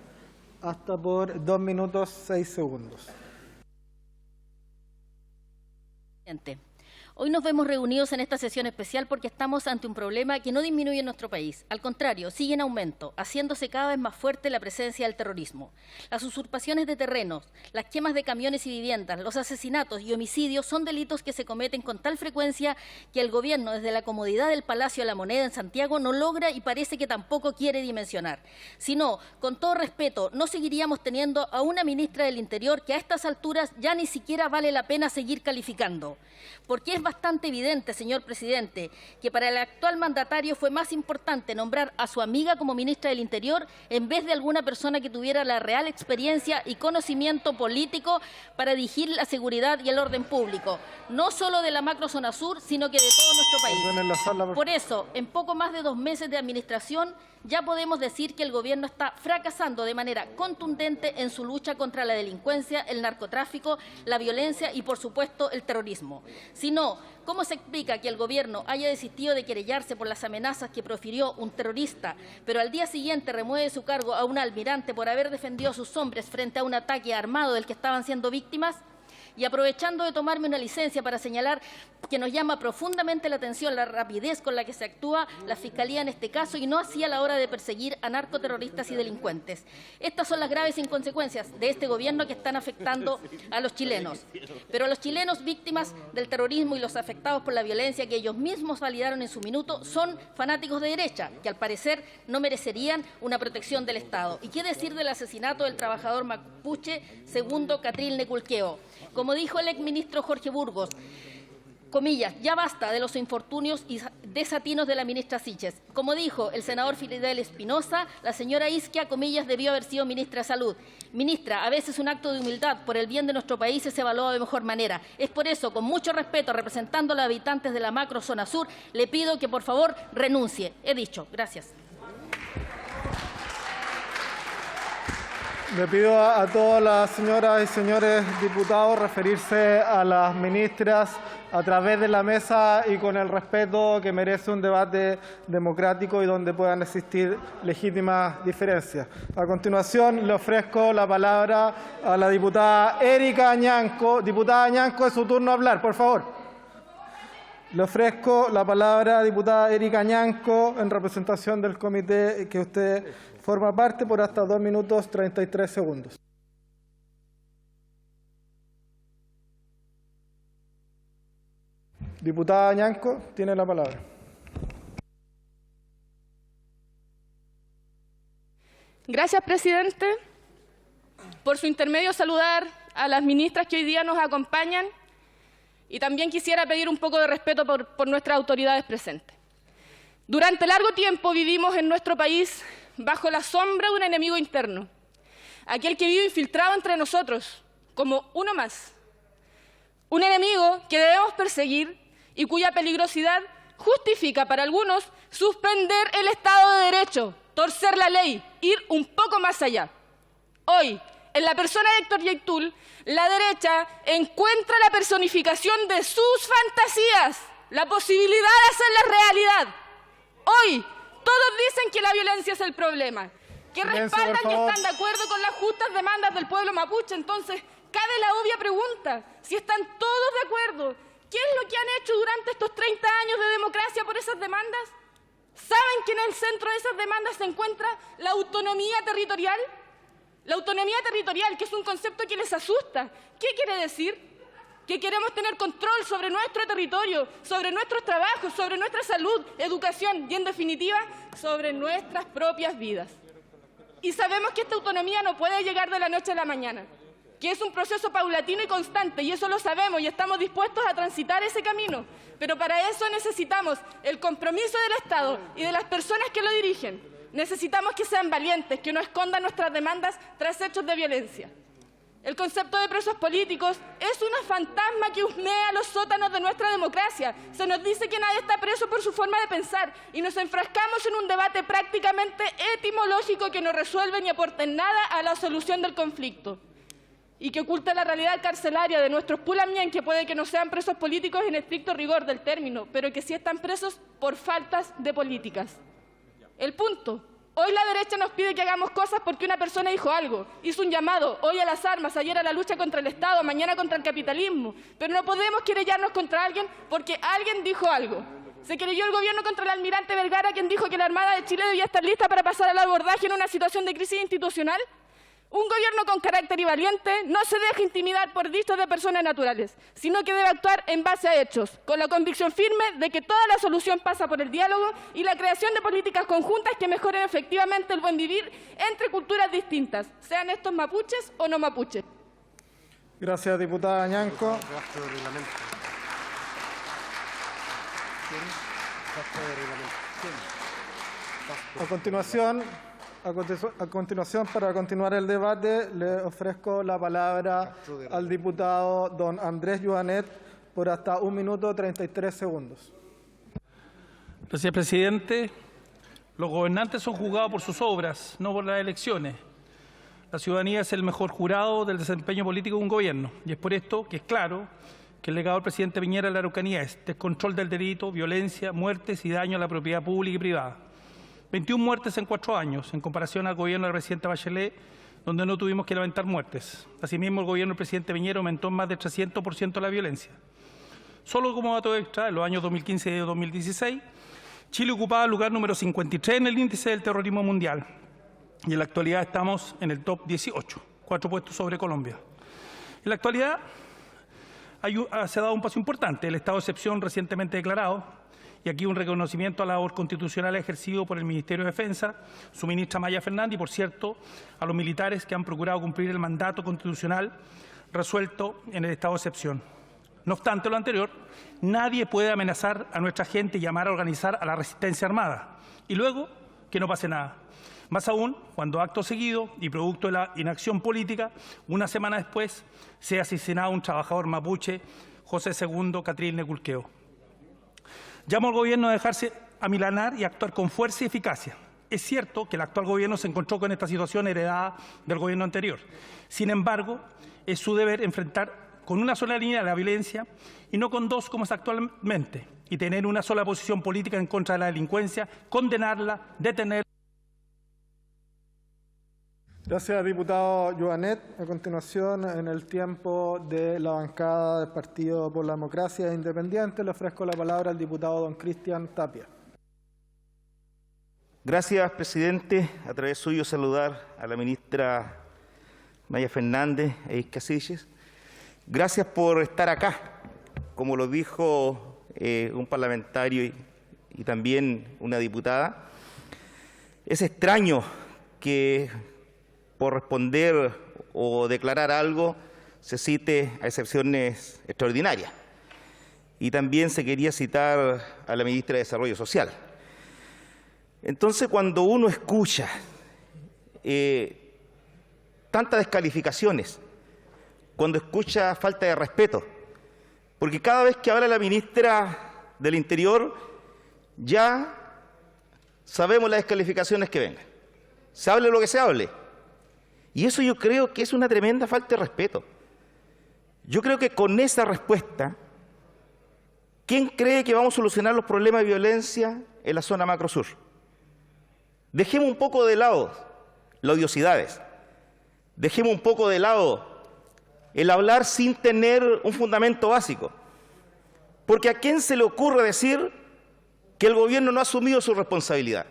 hasta por 2 minutos 6 segundos. Hoy nos vemos reunidos en esta sesión especial porque estamos ante un problema que no disminuye en nuestro país. Al contrario, sigue en aumento, haciéndose cada vez más fuerte la presencia del terrorismo. Las usurpaciones de terrenos, las quemas de camiones y viviendas, los asesinatos y homicidios son delitos que se cometen con tal frecuencia que el gobierno, desde la comodidad del Palacio de la Moneda en Santiago, no logra y parece que tampoco quiere dimensionar. Si no, con todo respeto, no seguiríamos teniendo a una ministra del Interior que a estas alturas ya ni siquiera vale la pena seguir calificando. Porque es bastante evidente, señor presidente, que para el actual mandatario fue más importante nombrar a su amiga como ministra del Interior en vez de alguna persona que tuviera la real experiencia y conocimiento político para dirigir la seguridad y el orden público, no solo de la macrozona sur, sino que de todo nuestro país. Por eso, en poco más de 2 meses de administración, ya podemos decir que el gobierno está fracasando de manera contundente en su lucha contra la delincuencia, el narcotráfico, la violencia y, por supuesto, el terrorismo. Si no, ¿cómo se explica que el gobierno haya desistido de querellarse por las amenazas que profirió un terrorista, pero al día siguiente remueve de su cargo a un almirante por haber defendido a sus hombres frente a un ataque armado del que estaban siendo víctimas? Y aprovechando de tomarme una licencia para señalar que nos llama profundamente la atención la rapidez con la que se actúa la Fiscalía en este caso y no así a la hora de perseguir a narcoterroristas y delincuentes. Estas son las graves inconsecuencias de este gobierno que están afectando a los chilenos. Pero a los chilenos víctimas del terrorismo y los afectados por la violencia que ellos mismos validaron en su minuto son fanáticos de derecha, que al parecer no merecerían una protección del Estado. ¿Y qué decir del asesinato del trabajador mapuche segundo Catril Neculqueo? Como dijo el exministro Jorge Burgos, comillas, ya basta de los infortunios y desatinos de la ministra Siches. Como dijo el senador Fidel Espinosa, la señora Isquia, comillas, debió haber sido ministra de Salud. Ministra, a veces un acto de humildad por el bien de nuestro país se evalúa de mejor manera. Es por eso, con mucho respeto, representando a los habitantes de la macrozona sur, le pido que por favor renuncie. He dicho. Gracias. Le pido a todas las señoras y señores diputados referirse a las ministras a través de la mesa y con el respeto que merece un debate democrático y donde puedan existir legítimas diferencias. A continuación, le ofrezco la palabra a la diputada Erika Ñanco. Diputada Ñanco, es su turno a hablar, por favor. Le ofrezco la palabra a diputada Erika Ñanco en representación del comité que usted forma parte por hasta 2 minutos 33 segundos. Diputada Ñanco, tiene la palabra. Gracias, presidente. Por su intermedio, saludar a las ministras que hoy día nos acompañan y también quisiera pedir un poco de respeto por nuestras autoridades presentes. Durante largo tiempo vivimos en nuestro país bajo la sombra de un enemigo interno, aquel que vive infiltrado entre nosotros, como uno más. Un enemigo que debemos perseguir y cuya peligrosidad justifica para algunos suspender el Estado de Derecho, torcer la ley, ir un poco más allá. Hoy, en la persona de Héctor Yaitul, la derecha encuentra la personificación de sus fantasías, la posibilidad de hacerlas realidad. Hoy, todos dicen que la violencia es el problema, que respaldan y están de acuerdo con las justas demandas del pueblo mapuche. Entonces, cabe la obvia pregunta, si están todos de acuerdo, ¿qué es lo que han hecho durante estos 30 años de democracia por esas demandas? ¿Saben que en el centro de esas demandas se encuentra la autonomía territorial? La autonomía territorial, que es un concepto que les asusta. ¿Qué quiere decir? Que queremos tener control sobre nuestro territorio, sobre nuestros trabajos, sobre nuestra salud, educación y, en definitiva, sobre nuestras propias vidas. Y sabemos que esta autonomía no puede llegar de la noche a la mañana, que es un proceso paulatino y constante, y eso lo sabemos y estamos dispuestos a transitar ese camino. Pero para eso necesitamos el compromiso del Estado y de las personas que lo dirigen. Necesitamos que sean valientes, que no escondan nuestras demandas tras hechos de violencia. El concepto de presos políticos es una fantasma que husmea los sótanos de nuestra democracia. Se nos dice que nadie está preso por su forma de pensar y nos enfrascamos en un debate prácticamente etimológico que no resuelve ni aporta en nada a la solución del conflicto y que oculta la realidad carcelaria de nuestros pulamien, que puede que no sean presos políticos en estricto rigor del término, pero que sí están presos por faltas de políticas. El punto: hoy la derecha nos pide que hagamos cosas porque una persona dijo algo, hizo un llamado, hoy a las armas, ayer a la lucha contra el Estado, mañana contra el capitalismo, pero no podemos querellarnos contra alguien porque alguien dijo algo. Se querelló el gobierno contra el almirante Vergara, quien dijo que la Armada de Chile debía estar lista para pasar al abordaje en una situación de crisis institucional. Un gobierno con carácter y valiente no se deja intimidar por dichos de personas naturales, sino que debe actuar en base a hechos, con la convicción firme de que toda la solución pasa por el diálogo y la creación de políticas conjuntas que mejoren efectivamente el buen vivir entre culturas distintas, sean estos mapuches o no mapuches. Gracias, diputada Ñanco. A continuación, para continuar el debate, le ofrezco la palabra al diputado don Andrés Joanet por hasta 1 minuto 33 segundos. Gracias, presidente. Los gobernantes son juzgados por sus obras, no por las elecciones. La ciudadanía es el mejor jurado del desempeño político de un gobierno, y es por esto que es claro que el legado del presidente Piñera en la Araucanía es descontrol del delito, violencia, muertes y daño a la propiedad pública y privada. 21 muertes en 4 años, en comparación al gobierno del presidente Bachelet, donde no tuvimos que lamentar muertes. Asimismo, el gobierno del presidente Piñera aumentó en más de 300% la violencia. Solo como dato extra, en los años 2015 y 2016, Chile ocupaba el lugar número 53 en el índice del terrorismo mundial y en la actualidad estamos en el top 18, 4 puestos sobre Colombia. En la actualidad se ha dado un paso importante, el estado de excepción recientemente declarado, y aquí un reconocimiento a la labor constitucional ejercido por el Ministerio de Defensa, su ministra Maya Fernández y, por cierto, a los militares que han procurado cumplir el mandato constitucional resuelto en el estado de excepción. No obstante lo anterior, nadie puede amenazar a nuestra gente y llamar a organizar a la resistencia armada y luego que no pase nada. Más aún, cuando acto seguido y producto de la inacción política, una semana después, se ha asesinado a un trabajador mapuche, José II Catril Neculqueo. Llamo al gobierno a dejarse amilanar y actuar con fuerza y eficacia. Es cierto que el actual gobierno se encontró con esta situación heredada del gobierno anterior. Sin embargo, es su deber enfrentar con una sola línea la violencia y no con dos como es actualmente, y tener una sola posición política en contra de la delincuencia, condenarla, detenerla. Gracias, diputado Joanet. A continuación, en el tiempo de la bancada del Partido por la Democracia Independiente, le ofrezco la palabra al diputado don Cristian Tapia. Gracias, presidente. A través suyo saludar a la ministra Maya Fernández e Isca Siches. Gracias por estar acá. Como lo dijo un parlamentario y también una diputada, es extraño que por responder o declarar algo se cite a excepciones extraordinarias. Y también se quería citar a la ministra de Desarrollo Social. Entonces, cuando uno escucha tantas descalificaciones, cuando escucha falta de respeto, porque cada vez que habla la ministra del Interior ya sabemos las descalificaciones que vengan. Se hable lo que se hable. Y eso yo creo que es una tremenda falta de respeto. Yo creo que con esa respuesta, ¿quién cree que vamos a solucionar los problemas de violencia en la zona macro sur? Dejemos un poco de lado las odiosidades. Dejemos un poco de lado el hablar sin tener un fundamento básico. Porque ¿a quién se le ocurre decir que el gobierno no ha asumido su responsabilidad?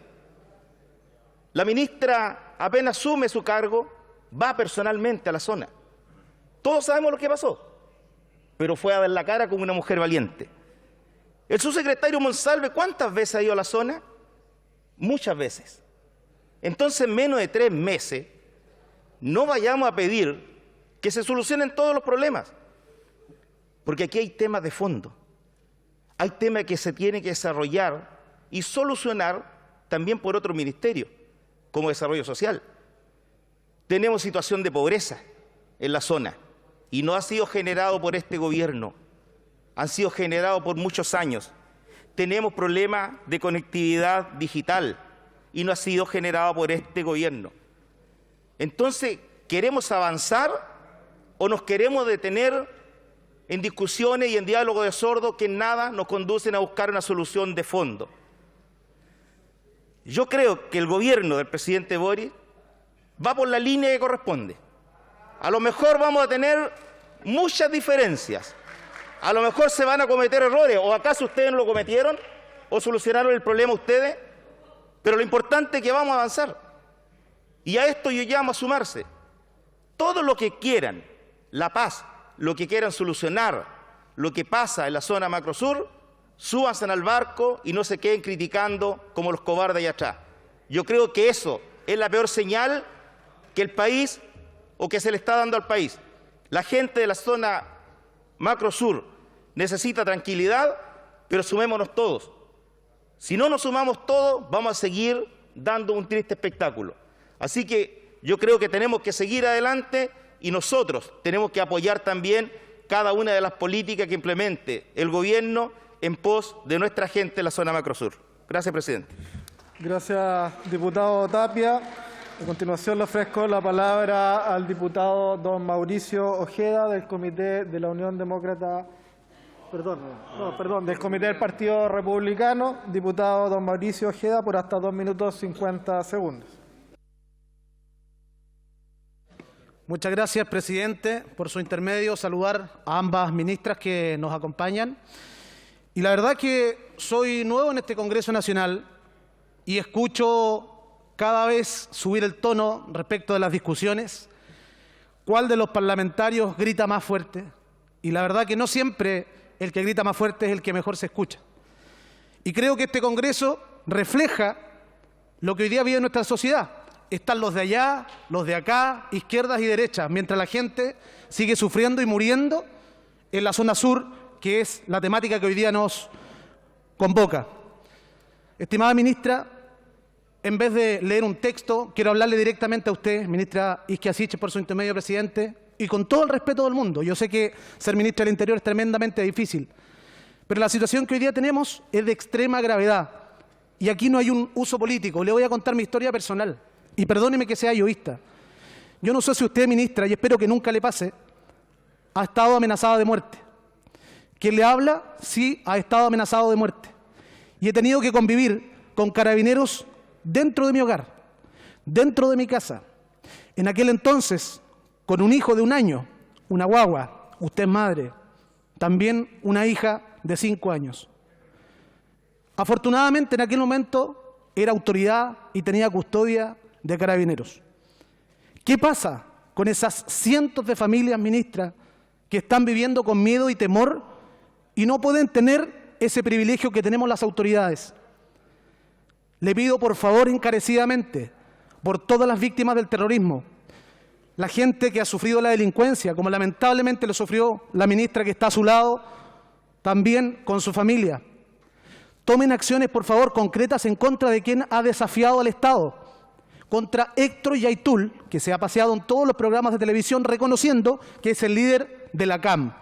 La ministra apenas asume su cargo, va personalmente a la zona. Todos sabemos lo que pasó, pero fue a dar la cara como una mujer valiente. El subsecretario Monsalve, ¿cuántas veces ha ido a la zona? Muchas veces. Entonces, en menos de 3 meses, no vayamos a pedir que se solucionen todos los problemas, porque aquí hay temas de fondo, hay temas que se tienen que desarrollar y solucionar también por otro ministerio, como Desarrollo Social. Tenemos situación de pobreza en la zona y no ha sido generado por este gobierno, han sido generados por muchos años. Tenemos problemas de conectividad digital y no ha sido generado por este gobierno. Entonces, ¿queremos avanzar o nos queremos detener en discusiones y en diálogo de sordos que en nada nos conducen a buscar una solución de fondo? Yo creo que el gobierno del presidente Boric va por la línea que corresponde. A lo mejor vamos a tener muchas diferencias, a lo mejor se van a cometer errores, o acaso ustedes no lo cometieron, o solucionaron el problema ustedes, pero lo importante es que vamos a avanzar. Y a esto yo llamo a sumarse. Todo lo que quieran, la paz, lo que quieran solucionar, lo que pasa en la zona macro sur, súbanse al barco y no se queden criticando como los cobardes allá atrás. Yo creo que eso es la peor señal que el país o que se le está dando al país. La gente de la zona macro sur necesita tranquilidad, pero sumémonos todos. Si no nos sumamos todos, vamos a seguir dando un triste espectáculo. Así que yo creo que tenemos que seguir adelante y nosotros tenemos que apoyar también cada una de las políticas que implemente el gobierno en pos de nuestra gente en la zona macro sur. Gracias, presidente. Gracias, diputado Tapia. A continuación le ofrezco la palabra al diputado don Mauricio Ojeda del Comité de la Unión Demócrata, del Comité del Partido Republicano. Diputado don Mauricio Ojeda por hasta 2 minutos 50 segundos. Muchas gracias, presidente. Por su intermedio, saludar a ambas ministras que nos acompañan. Y la verdad que soy nuevo en este Congreso Nacional y escucho cada vez subir el tono respecto de las discusiones, cuál de los parlamentarios grita más fuerte. Y la verdad que no siempre el que grita más fuerte es el que mejor se escucha. Y creo que este Congreso refleja lo que hoy día vive nuestra sociedad. Están los de allá, los de acá, izquierdas y derechas, mientras la gente sigue sufriendo y muriendo en la zona sur, que es la temática que hoy día nos convoca. Estimada ministra, en vez de leer un texto, quiero hablarle directamente a usted, ministra Isquia Siches, por su intermedio, presidente, y con todo el respeto del mundo. Yo sé que ser ministra del Interior es tremendamente difícil, pero la situación que hoy día tenemos es de extrema gravedad. Y aquí no hay un uso político. Le voy a contar mi historia personal. Y perdóneme que sea egoísta. Yo no sé si usted, ministra, y espero que nunca le pase, ha estado amenazada de muerte. Quien le habla, sí, ha estado amenazado de muerte. Y he tenido que convivir con carabineros dentro de mi hogar, dentro de mi casa. En aquel entonces, con un hijo de 1 año, una guagua, usted es madre, también una hija de 5 años. Afortunadamente, en aquel momento era autoridad y tenía custodia de carabineros. ¿Qué pasa con esas cientos de familias, ministra, que están viviendo con miedo y temor y no pueden tener ese privilegio que tenemos las autoridades? Le pido, por favor, encarecidamente, por todas las víctimas del terrorismo, la gente que ha sufrido la delincuencia, como lamentablemente lo sufrió la ministra que está a su lado, también con su familia. Tomen acciones, por favor, concretas en contra de quien ha desafiado al Estado, contra Héctor Yaitul, que se ha paseado en todos los programas de televisión reconociendo que es el líder de la CAM,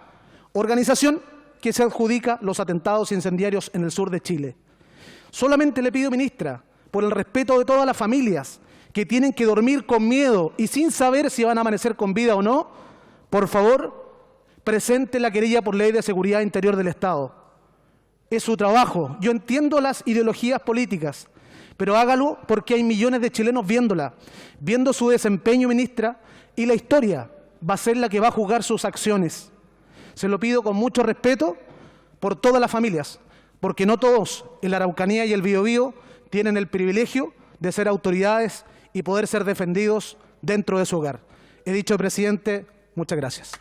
organización que se adjudica los atentados incendiarios en el sur de Chile. Solamente le pido, ministra, por el respeto de todas las familias que tienen que dormir con miedo y sin saber si van a amanecer con vida o no, por favor, presente la querella por ley de seguridad interior del Estado. Es su trabajo. Yo entiendo las ideologías políticas, pero hágalo porque hay millones de chilenos viéndola, viendo su desempeño, ministra, y la historia va a ser la que va a juzgar sus acciones. Se lo pido con mucho respeto por todas las familias, porque no todos en la Araucanía y el Biobío tienen el privilegio de ser autoridades y poder ser defendidos dentro de su hogar. He dicho, presidente, muchas gracias.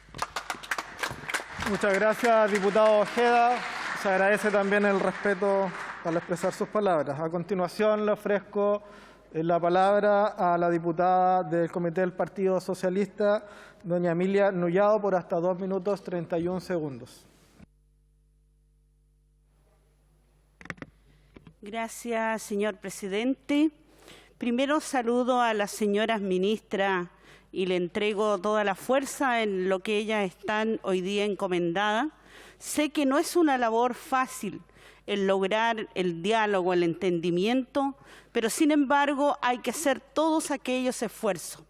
Muchas gracias, diputado Ojeda. Se agradece también el respeto al expresar sus palabras. A continuación, le ofrezco la palabra a la diputada del Comité del Partido Socialista, doña Emilia Nullado, por hasta 2 minutos 31 segundos. Gracias, señor presidente. Primero saludo a las señoras ministras y le entrego toda la fuerza en lo que ellas están hoy día encomendadas. Sé que no es una labor fácil el lograr el diálogo, el entendimiento, pero sin embargo hay que hacer todos aquellos esfuerzos.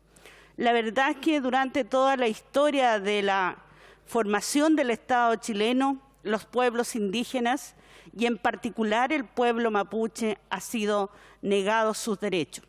La verdad es que durante toda la historia de la formación del Estado chileno, los pueblos indígenas y en particular el pueblo mapuche ha sido negado sus derechos.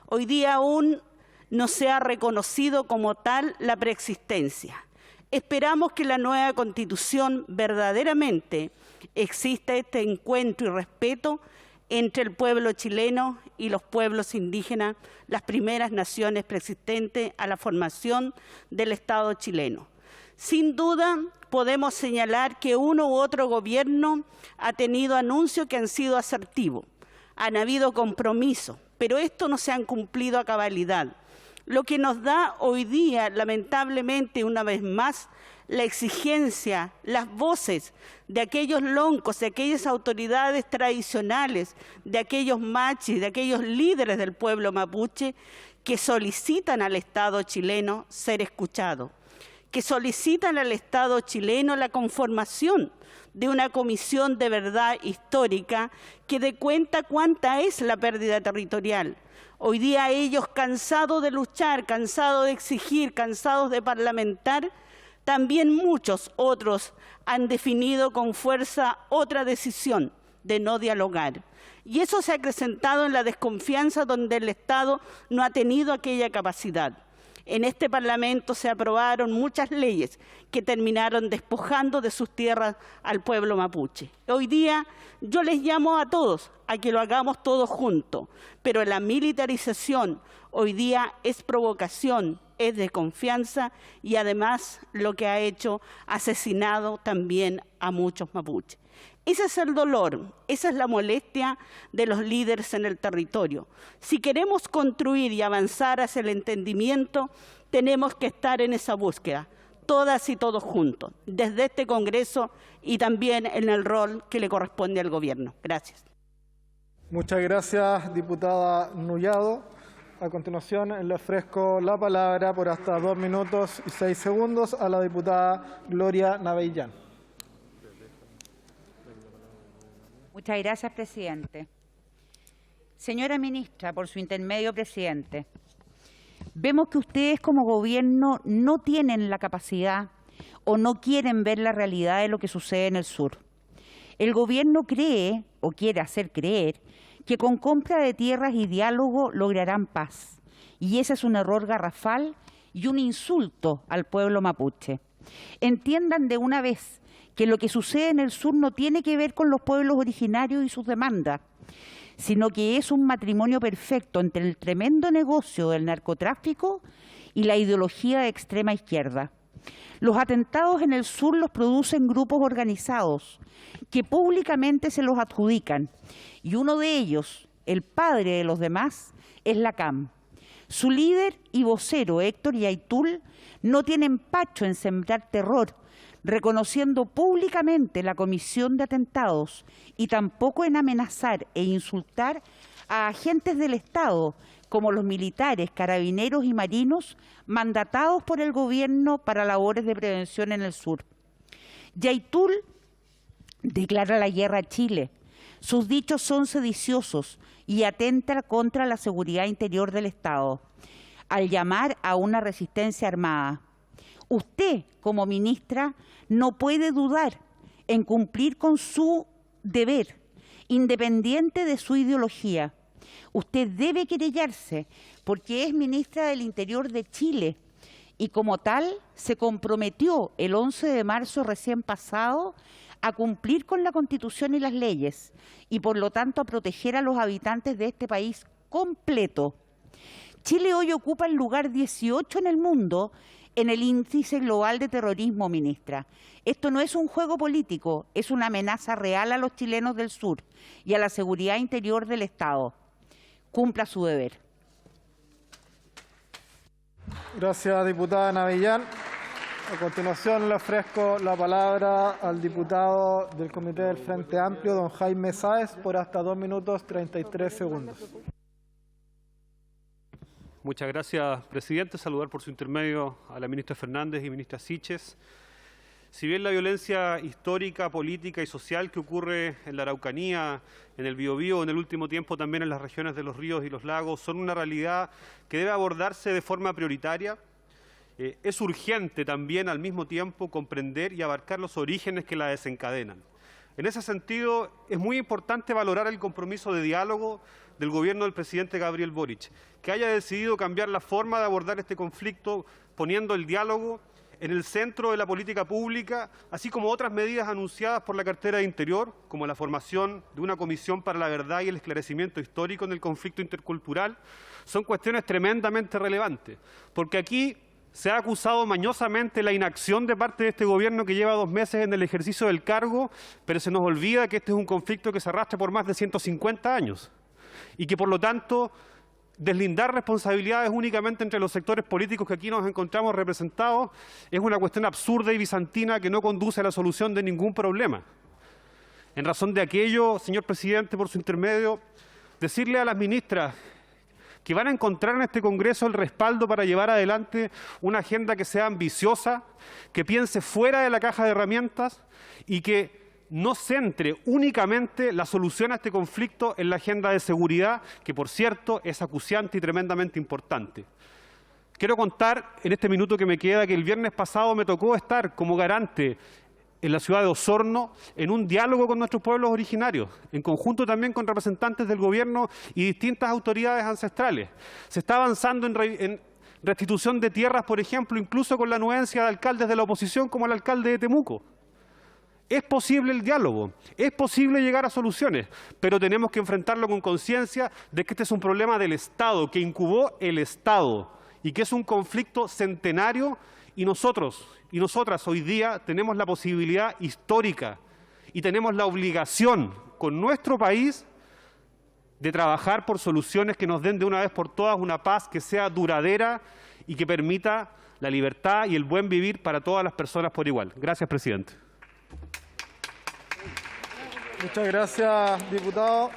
Hoy día aún no se ha reconocido como tal la preexistencia. Esperamos que la nueva Constitución verdaderamente exista este encuentro y respeto entre el pueblo chileno y los pueblos indígenas, las primeras naciones preexistentes a la formación del Estado chileno. Sin duda, podemos señalar que uno u otro gobierno ha tenido anuncios que han sido asertivos, han habido compromisos, pero estos no se han cumplido a cabalidad. Lo que nos da hoy día, lamentablemente, una vez más, la exigencia, las voces de aquellos loncos, de aquellas autoridades tradicionales, de aquellos machis, de aquellos líderes del pueblo mapuche que solicitan al Estado chileno ser escuchado, que solicitan al Estado chileno la conformación de una comisión de verdad histórica que dé cuenta cuánta es la pérdida territorial. Hoy día ellos, cansados de luchar, cansados de exigir, cansados de parlamentar, también muchos otros han definido con fuerza otra decisión de no dialogar. Y eso se ha acrecentado en la desconfianza donde el Estado no ha tenido aquella capacidad. En este Parlamento se aprobaron muchas leyes que terminaron despojando de sus tierras al pueblo mapuche. Hoy día yo les llamo a todos a que lo hagamos todos juntos, pero la militarización hoy día es provocación, es desconfianza y además lo que ha hecho asesinado también a muchos mapuches. Ese es el dolor, esa es la molestia de los líderes en el territorio. Si queremos construir y avanzar hacia el entendimiento, tenemos que estar en esa búsqueda, todas y todos juntos, desde este Congreso y también en el rol que le corresponde al Gobierno. Gracias. Muchas gracias, diputada Nullado. A continuación, le ofrezco la palabra por hasta 2 minutos y 6 segundos a la diputada Gloria Navellán. Muchas gracias, presidente. Señora ministra, por su intermedio, presidente, vemos que ustedes como gobierno no tienen la capacidad o no quieren ver la realidad de lo que sucede en el sur. El gobierno cree o quiere hacer creer que con compra de tierras y diálogo lograrán paz. Y ese es un error garrafal y un insulto al pueblo mapuche. Entiendan de una vez que lo que sucede en el sur no tiene que ver con los pueblos originarios y sus demandas, sino que es un matrimonio perfecto entre el tremendo negocio del narcotráfico y la ideología de extrema izquierda. Los atentados en el sur los producen grupos organizados que públicamente se los adjudican, y uno de ellos, el padre de los demás, es la CAM. Su líder y vocero, Héctor Yaitul, no tiene empacho en sembrar terror, reconociendo públicamente la comisión de atentados y tampoco en amenazar e insultar a agentes del Estado como los militares, carabineros y marinos mandatados por el gobierno para labores de prevención en el sur. Yaitul declara la guerra a Chile. Sus dichos son sediciosos y atentan contra la seguridad interior del Estado al llamar a una resistencia armada. Usted, como ministra, no puede dudar en cumplir con su deber, independiente de su ideología. Usted debe querellarse porque es ministra del Interior de Chile y como tal se comprometió el 11 de marzo recién pasado a cumplir con la Constitución y las leyes y por lo tanto a proteger a los habitantes de este país completo. Chile hoy ocupa el lugar 18 en el mundo en el índice global de terrorismo, ministra. Esto no es un juego político, es una amenaza real a los chilenos del sur y a la seguridad interior del Estado. Cumpla su deber. Gracias, diputada Navellán. A continuación le ofrezco la palabra al diputado del Comité del Frente Amplio, don Jaime Sáez, por hasta 2 minutos 33 segundos. Muchas gracias, presidente. Saludar por su intermedio a la ministra Fernández y ministra Siches. Si bien la violencia histórica, política y social que ocurre en la Araucanía, en el Biobío, en el último tiempo también en las regiones de los ríos y los lagos, son una realidad que debe abordarse de forma prioritaria, es urgente también al mismo tiempo comprender y abarcar los orígenes que la desencadenan. En ese sentido, es muy importante valorar el compromiso de diálogo del gobierno del presidente Gabriel Boric, que haya decidido cambiar la forma de abordar este conflicto, poniendo el diálogo en el centro de la política pública, así como otras medidas anunciadas por la cartera de Interior, como la formación de una comisión para la verdad y el esclarecimiento histórico en el conflicto intercultural, son cuestiones tremendamente relevantes, porque aquí se ha acusado mañosamente la inacción de parte de este gobierno que lleva 2 meses en el ejercicio del cargo, pero se nos olvida que este es un conflicto que se arrastra por más de 150 años y que, por lo tanto, deslindar responsabilidades únicamente entre los sectores políticos que aquí nos encontramos representados es una cuestión absurda y bizantina que no conduce a la solución de ningún problema. En razón de aquello, señor presidente, por su intermedio, decirle a las ministras que van a encontrar en este Congreso el respaldo para llevar adelante una agenda que sea ambiciosa, que piense fuera de la caja de herramientas y que no centre únicamente la solución a este conflicto en la agenda de seguridad, que por cierto es acuciante y tremendamente importante. Quiero contar en este minuto que me queda que el viernes pasado me tocó estar como garante en la ciudad de Osorno en un diálogo con nuestros pueblos originarios, en conjunto también con representantes del gobierno y distintas autoridades ancestrales. Se está avanzando en Restitución de tierras, por ejemplo, incluso con la anuencia de alcaldes de la oposición como el alcalde de Temuco. Es posible el diálogo, es posible llegar a soluciones, pero tenemos que enfrentarlo con conciencia de que este es un problema del Estado, que incubó el Estado y que es un conflicto centenario, y nosotros y nosotras hoy día tenemos la posibilidad histórica y tenemos la obligación con nuestro país de trabajar por soluciones que nos den de una vez por todas una paz que sea duradera y que permita la libertad y el buen vivir para todas las personas por igual. Gracias, presidente. Muchas gracias, diputado.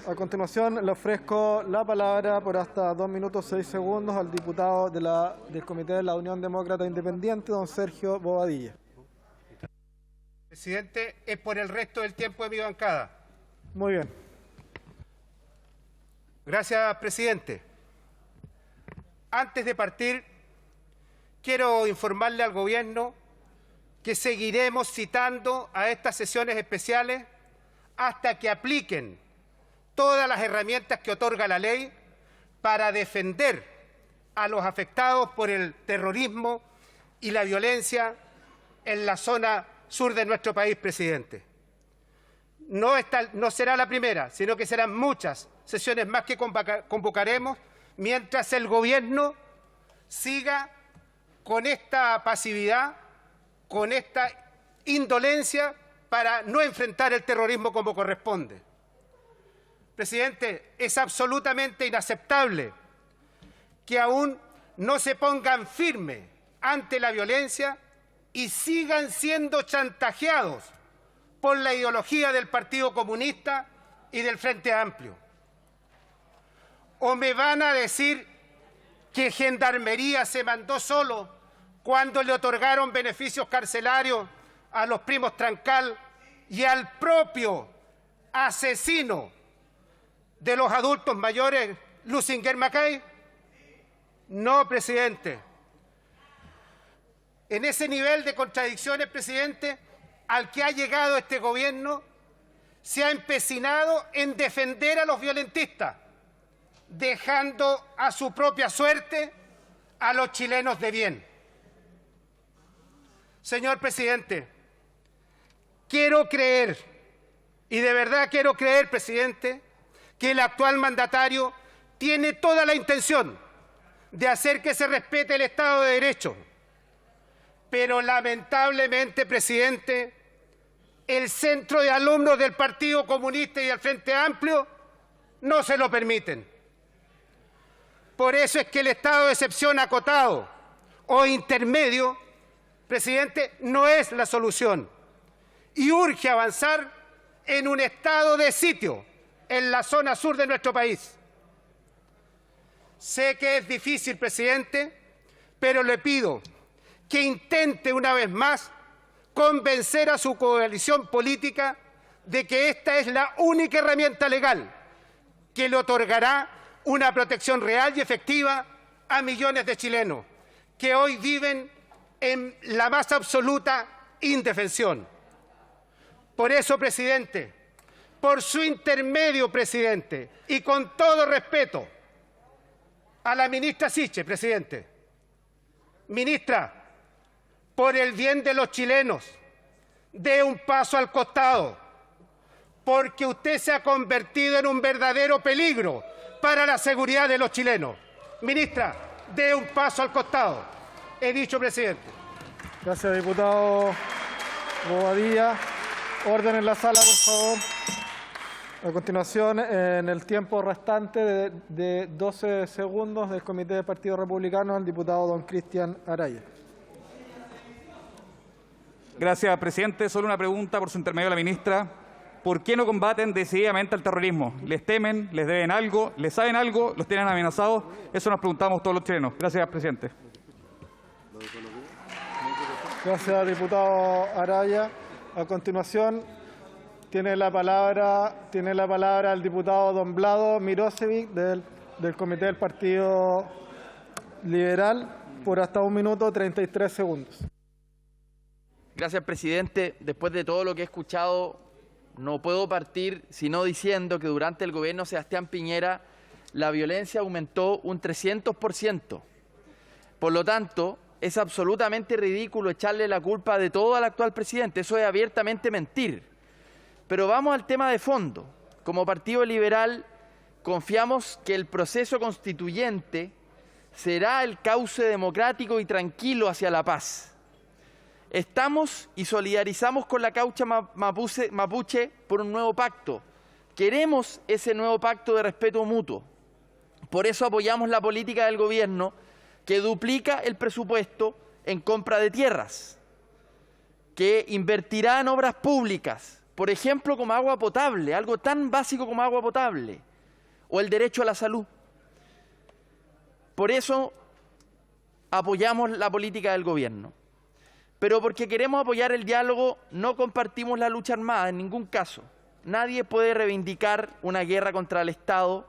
A continuación, le ofrezco la palabra por hasta 2 minutos 6 segundos al diputado del Comité de la Unión Demócrata Independiente, don Sergio Bobadilla. Presidente, es por el resto del tiempo de mi bancada. Muy bien. Gracias, presidente. Antes de partir, quiero informarle al Gobierno que seguiremos citando a estas sesiones especiales hasta que apliquen todas las herramientas que otorga la ley para defender a los afectados por el terrorismo y la violencia en la zona sur de nuestro país, presidente. No será la primera, sino que serán muchas sesiones más que convocaremos mientras el Gobierno siga con esta pasividad, con esta indolencia para no enfrentar el terrorismo como corresponde. Presidente, es absolutamente inaceptable que aún no se pongan firmes ante la violencia y sigan siendo chantajeados por la ideología del Partido Comunista y del Frente Amplio. ¿O me van a decir que Gendarmería se mandó solo cuando le otorgaron beneficios carcelarios a los primos Trancal y al propio asesino de los adultos mayores, Lusinger Macay? No, presidente. En ese nivel de contradicciones, presidente, al que ha llegado este Gobierno, se ha empecinado en defender a los violentistas, dejando a su propia suerte a los chilenos de bien. Señor presidente, quiero creer, y de verdad quiero creer, presidente, que el actual mandatario tiene toda la intención de hacer que se respete el Estado de Derecho. Pero lamentablemente, presidente, el centro de alumnos del Partido Comunista y del Frente Amplio no se lo permiten. Por eso es que el estado de excepción acotado o intermedio, presidente, no es la solución. Y urge avanzar en un estado de sitio en la zona sur de nuestro país. Sé que es difícil, presidente, pero le pido que intente una vez más convencer a su coalición política de que esta es la única herramienta legal que le otorgará una protección real y efectiva a millones de chilenos que hoy viven en la más absoluta indefensión. Por eso, presidente, por su intermedio, presidente, y con todo respeto a la ministra Siches, presidente, ministra, por el bien de los chilenos, dé un paso al costado, porque usted se ha convertido en un verdadero peligro para la seguridad de los chilenos. Ministra, dé un paso al costado. He dicho, presidente. Gracias, diputado Bobadilla. Orden en la sala, por favor. A continuación, en el tiempo restante de 12 segundos del Comité del Partido Republicano, el diputado don Cristian Araya. Gracias, presidente. Solo una pregunta por su intermedio a la ministra. ¿Por qué no combaten decididamente al terrorismo? ¿Les temen? ¿Les deben algo? ¿Les saben algo? ¿Los tienen amenazados? Eso nos preguntamos todos los chilenos. Gracias, presidente. Gracias, diputado Araya. A continuación, tiene la palabra el diputado don Vlado Mirosevic del Comité del Partido Liberal por hasta 1 minuto 33 segundos. Gracias, presidente. Después de todo lo que he escuchado, no puedo partir sino diciendo que durante el gobierno de Sebastián Piñera la violencia aumentó un 300%. Por lo tanto, es absolutamente ridículo echarle la culpa de todo al actual presidente. Eso es abiertamente mentir. Pero vamos al tema de fondo. Como Partido Liberal, confiamos que el proceso constituyente será el cauce democrático y tranquilo hacia la paz. Estamos y solidarizamos con la causa mapuche por un nuevo pacto. Queremos ese nuevo pacto de respeto mutuo. Por eso apoyamos la política del gobierno que duplica el presupuesto en compra de tierras, que invertirá en obras públicas, por ejemplo, como agua potable, algo tan básico como agua potable, o el derecho a la salud. Por eso apoyamos la política del gobierno. Pero porque queremos apoyar el diálogo, no compartimos la lucha armada en ningún caso. Nadie puede reivindicar una guerra contra el Estado,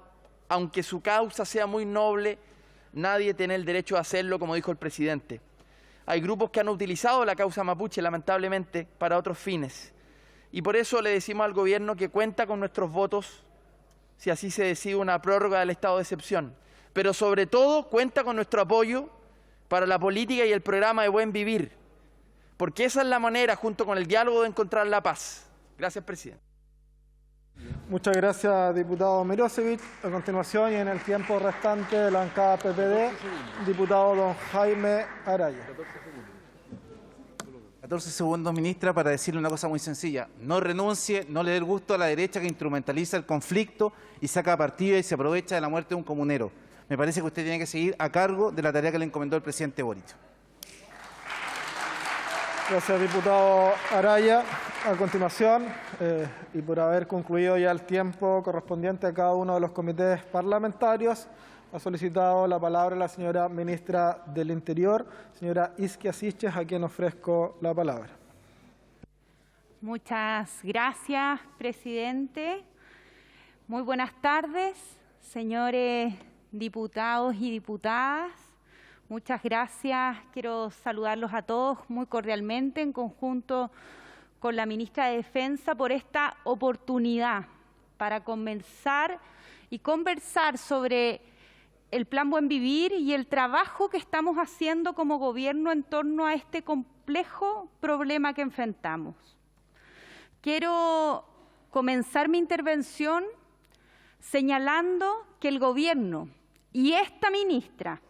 aunque su causa sea muy noble. Nadie tiene el derecho a hacerlo, como dijo el presidente. Hay grupos que han utilizado la causa mapuche, lamentablemente, para otros fines. Y por eso le decimos al gobierno que cuenta con nuestros votos, si así se decide una prórroga del estado de excepción. Pero sobre todo cuenta con nuestro apoyo para la política y el programa de Buen Vivir, porque esa es la manera, junto con el diálogo, de encontrar la paz. Gracias, presidente. Muchas gracias, diputado Mirosevic. A continuación y en el tiempo restante de la bancada PPD, diputado don Jaime Araya. 14 segundos, ministra, para decirle una cosa muy sencilla. No renuncie, no le dé el gusto a la derecha que instrumentaliza el conflicto y saca partido y se aprovecha de la muerte de un comunero. Me parece que usted tiene que seguir a cargo de la tarea que le encomendó el presidente Boric. Gracias, diputado Araya. A continuación, y por haber concluido ya el tiempo correspondiente a cada uno de los comités parlamentarios, ha solicitado la palabra la señora ministra del Interior, señora Isquia Siches, a quien ofrezco la palabra. Muchas gracias, presidente. Muy buenas tardes, señores diputados y diputadas. Muchas gracias. Quiero saludarlos a todos muy cordialmente en conjunto con la ministra de Defensa por esta oportunidad para comenzar y conversar sobre el Plan Buen Vivir y el trabajo que estamos haciendo como gobierno en torno a este complejo problema que enfrentamos. Quiero comenzar mi intervención señalando que el gobierno y esta ministra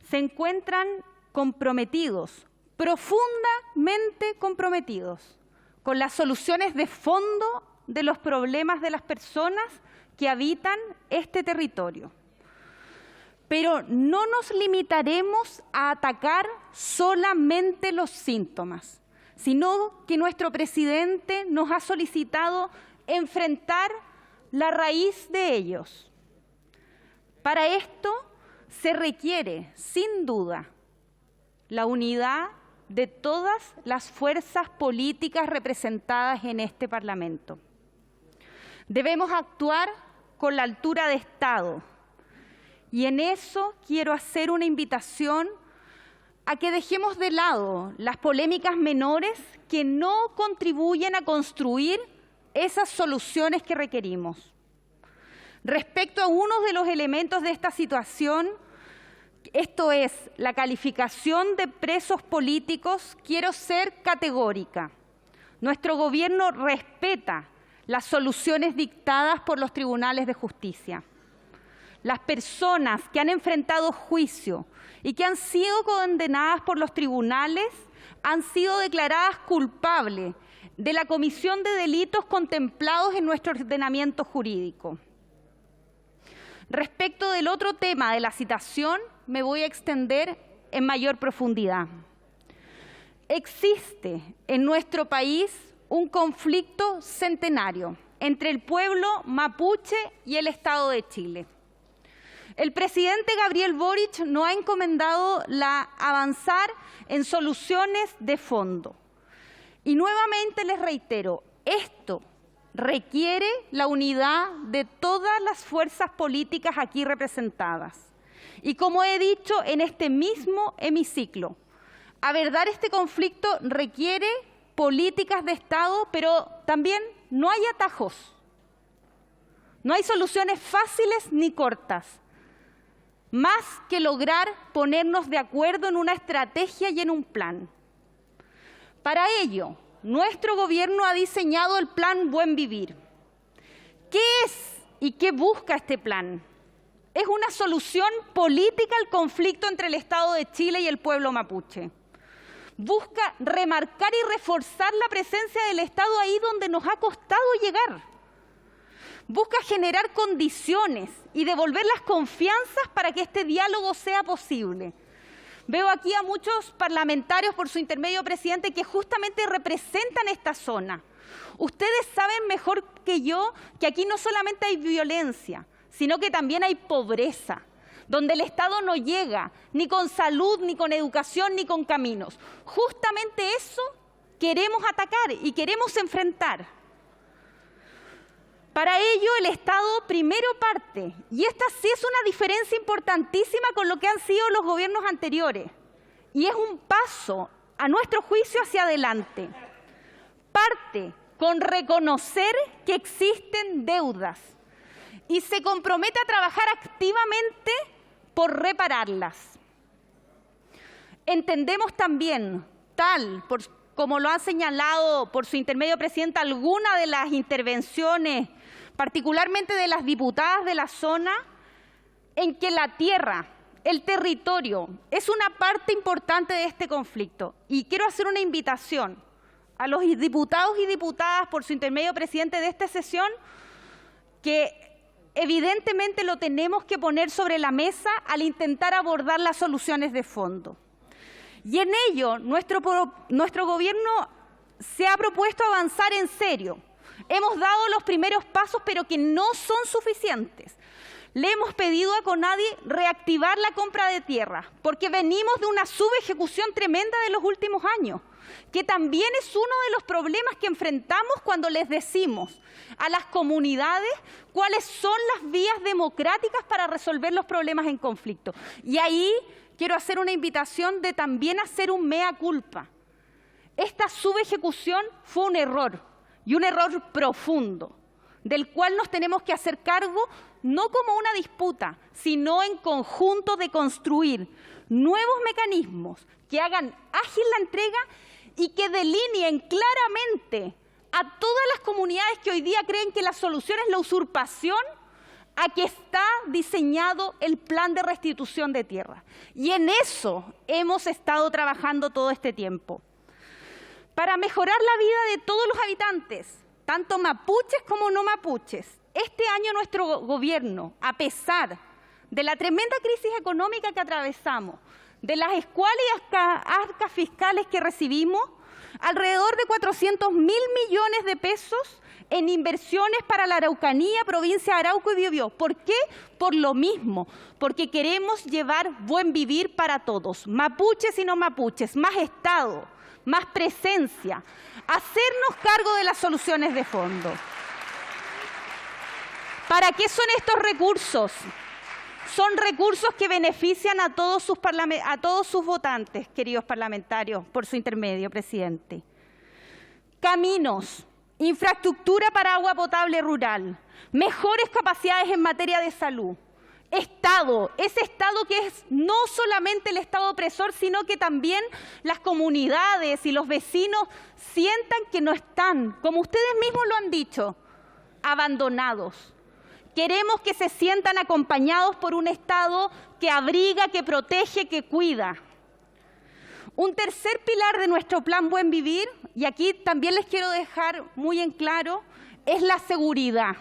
se encuentran comprometidos, profundamente comprometidos, con las soluciones de fondo de los problemas de las personas que habitan este territorio. Pero no nos limitaremos a atacar solamente los síntomas, sino que nuestro presidente nos ha solicitado enfrentar la raíz de ellos. Para esto se requiere, sin duda, la unidad de todas las fuerzas políticas representadas en este Parlamento. Debemos actuar con la altura de Estado. Y en eso quiero hacer una invitación a que dejemos de lado las polémicas menores que no contribuyen a construir esas soluciones que requerimos. Respecto a uno de los elementos de esta situación, esto es la calificación de presos políticos, quiero ser categórica. Nuestro gobierno respeta las soluciones dictadas por los tribunales de justicia. Las personas que han enfrentado juicio y que han sido condenadas por los tribunales han sido declaradas culpables de la comisión de delitos contemplados en nuestro ordenamiento jurídico. Respecto del otro tema de la citación, me voy a extender en mayor profundidad. Existe en nuestro país un conflicto centenario entre el pueblo mapuche y el Estado de Chile. El presidente Gabriel Boric nos ha encomendado avanzar en soluciones de fondo. Y nuevamente les reitero, esto requiere la unidad de todas las fuerzas políticas aquí representadas. Y como he dicho en este mismo hemiciclo, abordar este conflicto requiere políticas de Estado, pero también no hay atajos. No hay soluciones fáciles ni cortas. más que lograr ponernos de acuerdo en una estrategia y en un plan. Para ello, nuestro gobierno ha diseñado el Plan Buen Vivir. ¿Qué es y qué busca este plan? Es una solución política al conflicto entre el Estado de Chile y el pueblo mapuche. Busca remarcar y reforzar la presencia del Estado ahí donde nos ha costado llegar. Busca generar condiciones y devolver las confianzas para que este diálogo sea posible. Veo aquí a muchos parlamentarios, por su intermedio, presidente, que justamente representan esta zona. Ustedes saben mejor que yo que aquí no solamente hay violencia, sino que también hay pobreza, donde el Estado no llega ni con salud, ni con educación, ni con caminos. Justamente eso queremos atacar y queremos enfrentar. Para ello, el Estado primero parte, y esta sí es una diferencia importantísima con lo que han sido los gobiernos anteriores, y es un paso, a nuestro juicio, hacia adelante. Parte con reconocer que existen deudas y se compromete a trabajar activamente por repararlas. Entendemos también, como lo han señalado por su intermedio, presidenta, algunas de las intervenciones, particularmente de las diputadas de la zona, en que la tierra, el territorio, es una parte importante de este conflicto. Y quiero hacer una invitación a los diputados y diputadas, por su intermedio, presidente, de esta sesión, que evidentemente lo tenemos que poner sobre la mesa al intentar abordar las soluciones de fondo. Y en ello, nuestro gobierno se ha propuesto avanzar en serio. Hemos dado los primeros pasos, pero que no son suficientes. Le hemos pedido a CONADI reactivar la compra de tierra, porque venimos de una subejecución tremenda de los últimos años, que también es uno de los problemas que enfrentamos cuando les decimos a las comunidades cuáles son las vías democráticas para resolver los problemas en conflicto. Y ahí quiero hacer una invitación de también hacer un mea culpa. Esta subejecución fue un error, y un error profundo, del cual nos tenemos que hacer cargo no como una disputa, sino en conjunto de construir nuevos mecanismos que hagan ágil la entrega y que delineen claramente a todas las comunidades que hoy día creen que la solución es la usurpación, a que está diseñado el plan de restitución de tierra. Y en eso hemos estado trabajando todo este tiempo. Para mejorar la vida de todos los habitantes, tanto mapuches como no mapuches, este año nuestro gobierno, a pesar de la tremenda crisis económica que atravesamos, de las escuálidas arcas fiscales que recibimos, alrededor de 400.000 millones de pesos en inversiones para la Araucanía, provincia de Arauco y Biobío. ¿Por qué? Por lo mismo, porque queremos llevar buen vivir para todos, mapuches y no mapuches, más Estado, más presencia, hacernos cargo de las soluciones de fondo. ¿Para qué son estos recursos? Son recursos que benefician a todos sus votantes, queridos parlamentarios, por su intermedio, presidente. Caminos, infraestructura para agua potable rural, mejores capacidades en materia de salud. Estado, ese Estado que es no solamente el Estado opresor, sino que también las comunidades y los vecinos sientan que no están, como ustedes mismos lo han dicho, abandonados. Queremos que se sientan acompañados por un Estado que abriga, que protege, que cuida. Un tercer pilar de nuestro plan Buen Vivir, y aquí también les quiero dejar muy en claro, es la seguridad.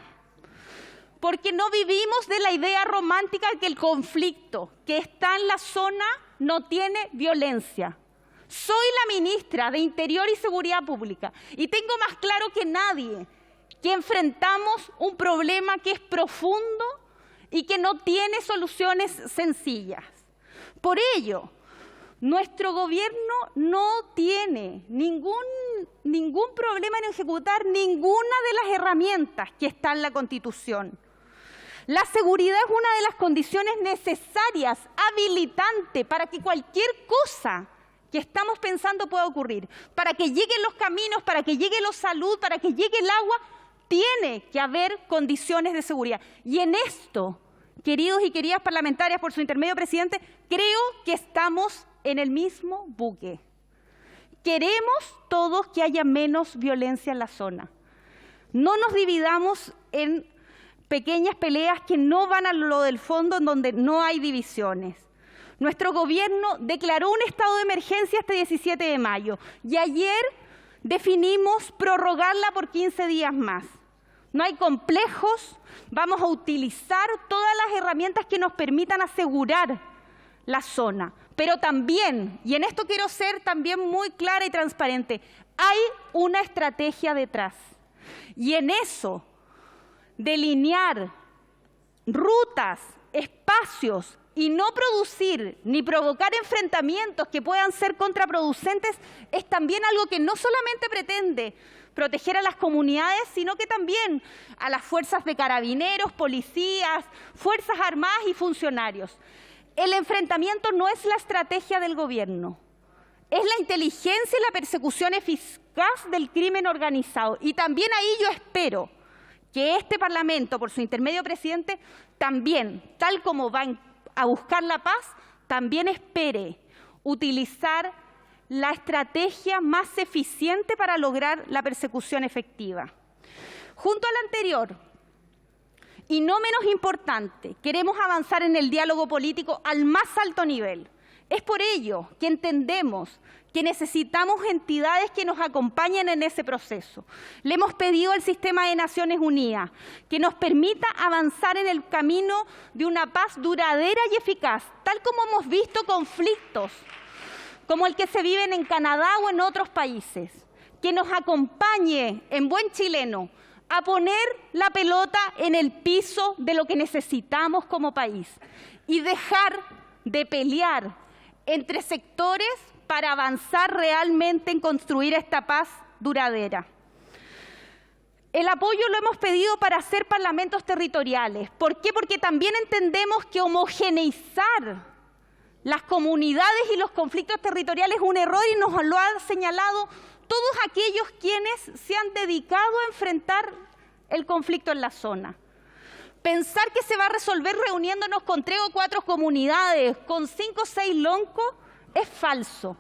Porque no vivimos de la idea romántica que el conflicto que está en la zona no tiene violencia. Soy la ministra de Interior y Seguridad Pública y tengo más claro que nadie que enfrentamos un problema que es profundo y que no tiene soluciones sencillas. Por ello, nuestro gobierno no tiene ningún problema en ejecutar ninguna de las herramientas que están en la Constitución. La seguridad es una de las condiciones necesarias, habilitante, para que cualquier cosa que estamos pensando pueda ocurrir. Para que lleguen los caminos, para que llegue la salud, para que llegue el agua, tiene que haber condiciones de seguridad. Y en esto queridos y queridas parlamentarias, por su intermedio, presidente, creo que estamos en el mismo buque. Queremos todos que haya menos violencia en la zona. No nos dividamos en pequeñas peleas que no van a lo del fondo, en donde no hay divisiones. Nuestro gobierno declaró un estado de emergencia este 17 de mayo y ayer definimos prorrogarla por 15 días más. No hay complejos, vamos a utilizar todas las herramientas que nos permitan asegurar la zona. Pero también, y en esto quiero ser también muy clara y transparente, hay una estrategia detrás. Y en eso, delinear rutas, espacios y no producir ni provocar enfrentamientos que puedan ser contraproducentes es también algo que no solamente pretende proteger a las comunidades, sino que también a las fuerzas de carabineros, policías, fuerzas armadas y funcionarios. El enfrentamiento no es la estrategia del gobierno, es la inteligencia y la persecución eficaz del crimen organizado. Y también ahí yo espero que este Parlamento, por su intermedio, presidente, también, tal como va a buscar la paz, también espere utilizar la estrategia más eficiente para lograr la persecución efectiva. Junto a lo anterior, y no menos importante, queremos avanzar en el diálogo político al más alto nivel. Es por ello que entendemos que necesitamos entidades que nos acompañen en ese proceso. Le hemos pedido al Sistema de Naciones Unidas que nos permita avanzar en el camino de una paz duradera y eficaz, tal como hemos visto conflictos como el que se viven en Canadá o en otros países, que nos acompañe en buen chileno a poner la pelota en el piso de lo que necesitamos como país y dejar de pelear entre sectores para avanzar realmente en construir esta paz duradera. El apoyo lo hemos pedido para hacer parlamentos territoriales. ¿Por qué? Porque también entendemos que homogeneizar las comunidades y los conflictos territoriales es un error y nos lo han señalado todos aquellos quienes se han dedicado a enfrentar el conflicto en la zona. Pensar que se va a resolver reuniéndonos con 3 o 4 comunidades, con 5 o 6 loncos, es falso.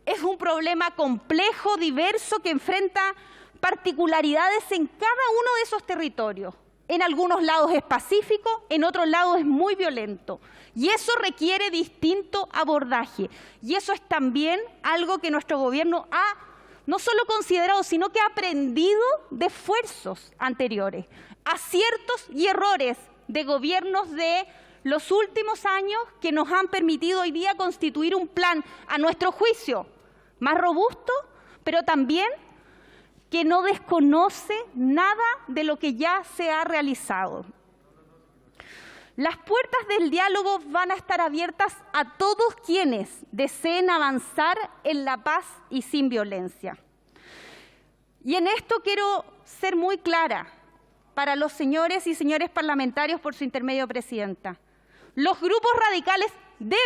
Es un problema complejo, diverso, que enfrenta particularidades en cada uno de esos territorios. En algunos lados es pacífico, en otros lados es muy violento. Y eso requiere distinto abordaje. Y eso es también algo que nuestro gobierno ha no solo considerado, sino que ha aprendido de esfuerzos anteriores, aciertos y errores de gobiernos de los últimos años que nos han permitido hoy día constituir un plan, a nuestro juicio, más robusto, pero también que no desconoce nada de lo que ya se ha realizado. Las puertas del diálogo van a estar abiertas a todos quienes deseen avanzar en la paz y sin violencia. Y en esto quiero ser muy clara para los señores y señores parlamentarios, por su intermedio, presidenta. Los grupos radicales deben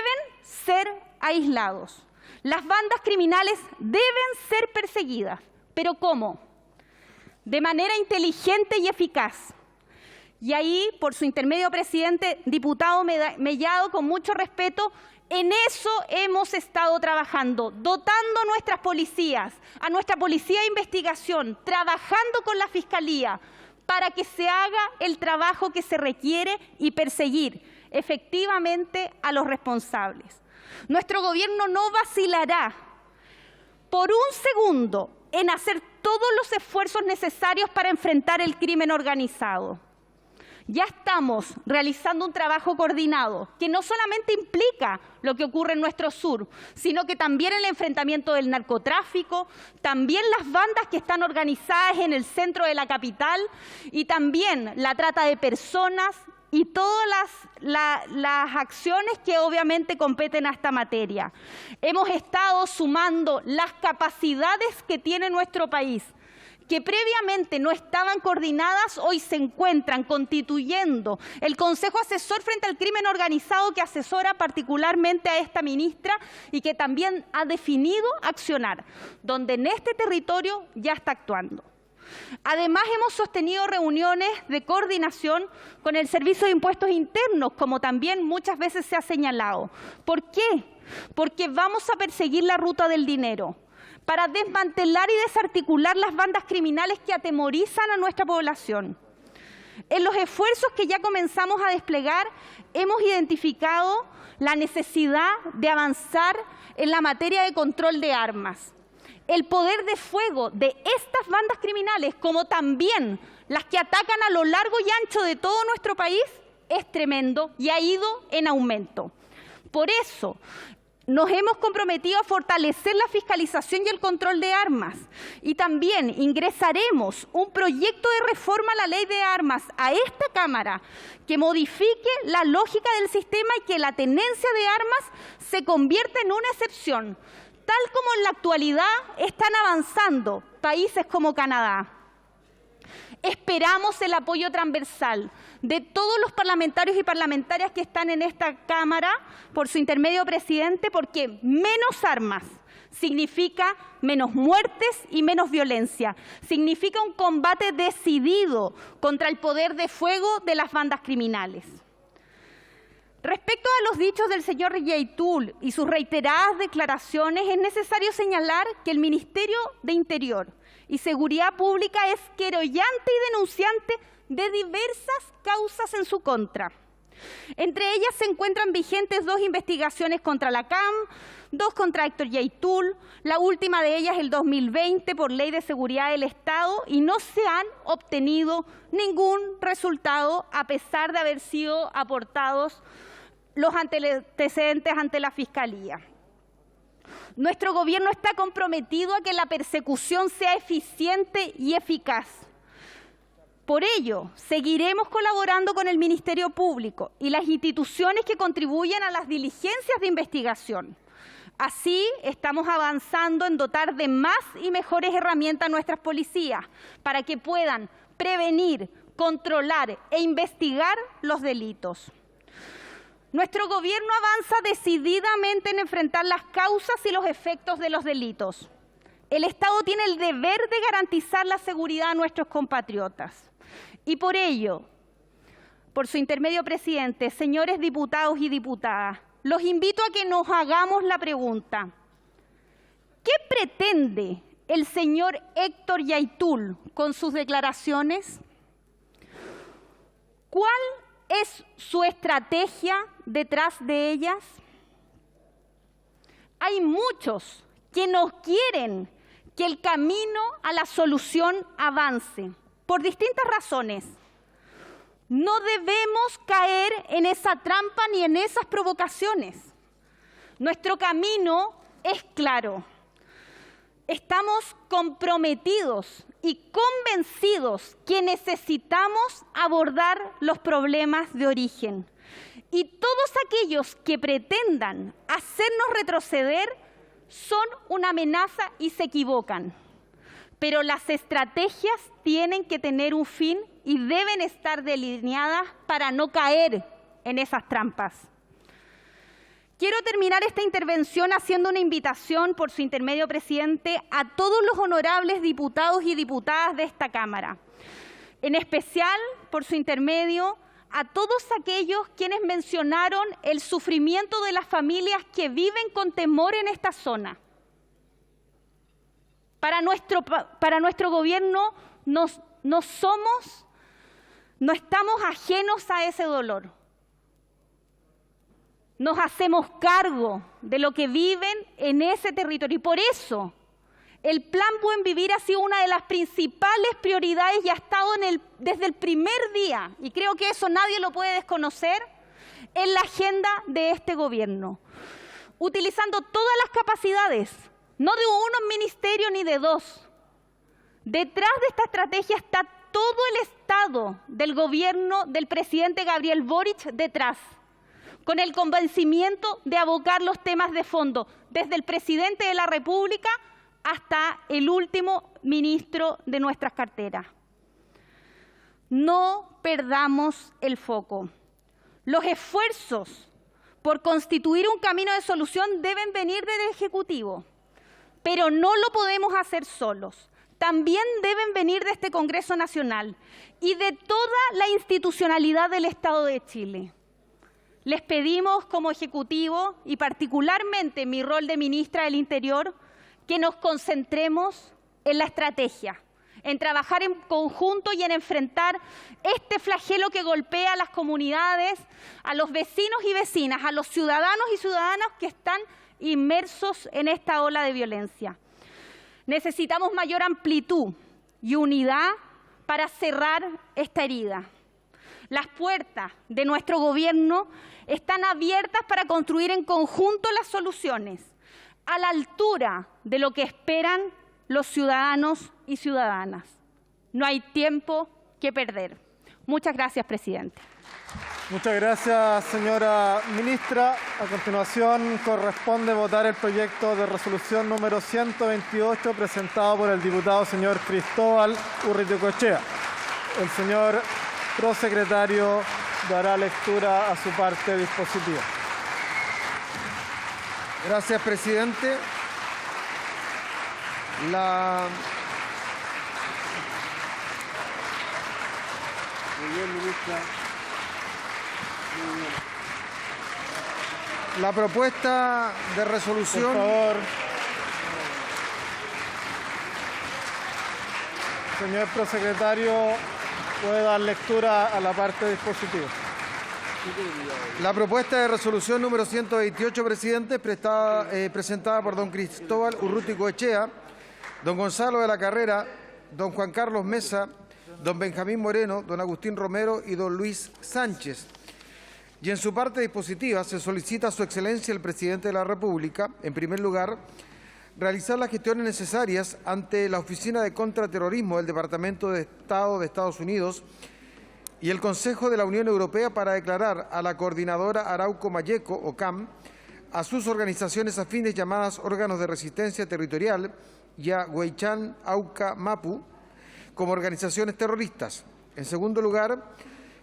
ser aislados. Las bandas criminales deben ser perseguidas. ¿Pero cómo? De manera inteligente y eficaz. Y ahí, por su intermedio, presidente, diputado Mellado, con mucho respeto, en eso hemos estado trabajando, dotando a nuestras policías, a nuestra policía de investigación, trabajando con la Fiscalía para que se haga el trabajo que se requiere y perseguir efectivamente a los responsables. Nuestro gobierno no vacilará por un segundo en hacer todos los esfuerzos necesarios para enfrentar el crimen organizado. Ya estamos realizando un trabajo coordinado que no solamente implica lo que ocurre en nuestro sur, sino que también el enfrentamiento del narcotráfico, también las bandas que están organizadas en el centro de la capital y también la trata de personas y todas las acciones que obviamente competen a esta materia. Hemos estado sumando las capacidades que tiene nuestro país, que previamente no estaban coordinadas, hoy se encuentran constituyendo el Consejo Asesor frente al Crimen Organizado, que asesora particularmente a esta ministra y que también ha definido accionar, donde en este territorio ya está actuando. Además, hemos sostenido reuniones de coordinación con el Servicio de Impuestos Internos, como también muchas veces se ha señalado. ¿Por qué? Porque vamos a perseguir la ruta del dinero, para desmantelar y desarticular las bandas criminales que atemorizan a nuestra población. En los esfuerzos que ya comenzamos a desplegar, hemos identificado la necesidad de avanzar en la materia de control de armas. El poder de fuego de estas bandas criminales, como también las que atacan a lo largo y ancho de todo nuestro país, es tremendo y ha ido en aumento. Por eso, nos hemos comprometido a fortalecer la fiscalización y el control de armas, y también ingresaremos un proyecto de reforma a la ley de armas a esta Cámara que modifique la lógica del sistema y que la tenencia de armas se convierta en una excepción, tal como en la actualidad están avanzando países como Canadá. Esperamos el apoyo transversal de todos los parlamentarios y parlamentarias que están en esta Cámara, por su intermedio, presidente, porque menos armas significa menos muertes y menos violencia. Significa un combate decidido contra el poder de fuego de las bandas criminales. Respecto a los dichos del señor Yaitul y sus reiteradas declaraciones, es necesario señalar que el Ministerio de Interior y Seguridad Pública es querellante y denunciante de diversas causas en su contra. Entre ellas se encuentran vigentes 2 investigaciones contra la CAM, 2 contra Héctor Yaitul, la última de ellas el 2020 por Ley de Seguridad del Estado, y no se han obtenido ningún resultado a pesar de haber sido aportados los antecedentes ante la Fiscalía. Nuestro gobierno está comprometido a que la persecución sea eficiente y eficaz. Por ello, seguiremos colaborando con el Ministerio Público y las instituciones que contribuyen a las diligencias de investigación. Así, estamos avanzando en dotar de más y mejores herramientas a nuestras policías para que puedan prevenir, controlar e investigar los delitos. Nuestro gobierno avanza decididamente en enfrentar las causas y los efectos de los delitos. El Estado tiene el deber de garantizar la seguridad a nuestros compatriotas. Y por ello, por su intermedio, presidente, señores diputados y diputadas, los invito a que nos hagamos la pregunta: ¿qué pretende el señor Héctor Yaitul con sus declaraciones? ¿Cuál es su estrategia detrás de ellas? Hay muchos que no quieren que el camino a la solución avance, por distintas razones. No debemos caer en esa trampa ni en esas provocaciones. Nuestro camino es claro. Estamos comprometidos y convencidos que necesitamos abordar los problemas de origen. Y todos aquellos que pretendan hacernos retroceder son una amenaza y se equivocan. Pero las estrategias tienen que tener un fin y deben estar delineadas para no caer en esas trampas. Quiero terminar esta intervención haciendo una invitación, por su intermedio, presidente, a todos los honorables diputados y diputadas de esta Cámara. En especial, por su intermedio, a todos aquellos quienes mencionaron el sufrimiento de las familias que viven con temor en esta zona. Para nuestro gobierno no estamos ajenos a ese dolor. Nos hacemos cargo de lo que viven en ese territorio. Y por eso, el Plan Buen Vivir ha sido una de las principales prioridades y ha estado desde el primer día, y creo que eso nadie lo puede desconocer, en la agenda de este gobierno. Utilizando todas las capacidades, no de un ministerio ni de 2. Detrás de esta estrategia está todo el Estado del gobierno del presidente Gabriel Boric detrás, con el convencimiento de abocar los temas de fondo, desde el presidente de la República hasta el último ministro de nuestras carteras. No perdamos el foco. Los esfuerzos por constituir un camino de solución deben venir del Ejecutivo, pero no lo podemos hacer solos. también deben venir de este Congreso Nacional y de toda la institucionalidad del Estado de Chile. Les pedimos como Ejecutivo, y particularmente en mi rol de ministra del Interior, que nos concentremos en la estrategia, en trabajar en conjunto y en enfrentar este flagelo que golpea a las comunidades, a los vecinos y vecinas, a los ciudadanos y ciudadanas que están inmersos en esta ola de violencia. Necesitamos mayor amplitud y unidad para cerrar esta herida. Las puertas de nuestro gobierno están abiertas para construir en conjunto las soluciones, a la altura de lo que esperan los ciudadanos y ciudadanas. No hay tiempo que perder. Muchas gracias, presidente. Muchas gracias, señora ministra. A continuación, corresponde votar el proyecto de resolución número 128 presentado por el diputado señor Cristóbal Urruticoechea. El señor prosecretario dará lectura a su parte dispositiva. Gracias, presidente. Muy bien, ministra. La propuesta de resolución. Por favor. Señor prosecretario, puede dar lectura a la parte dispositiva. La propuesta de resolución número 128, presidente, presentada por don Cristóbal Urruticoechea, don Gonzalo de la Carrera, don Juan Carlos Mesa, don Benjamín Moreno, don Agustín Romero y don Luis Sánchez. Y en su parte dispositiva se solicita a su excelencia el presidente de la República, en primer lugar, realizar las gestiones necesarias ante la Oficina de Contraterrorismo del Departamento de Estado de Estados Unidos y el Consejo de la Unión Europea para declarar a la Coordinadora Arauco Mayeco, OCAM, a sus organizaciones afines llamadas órganos de resistencia territorial y a Huaychán Auca Mapu como organizaciones terroristas. En segundo lugar,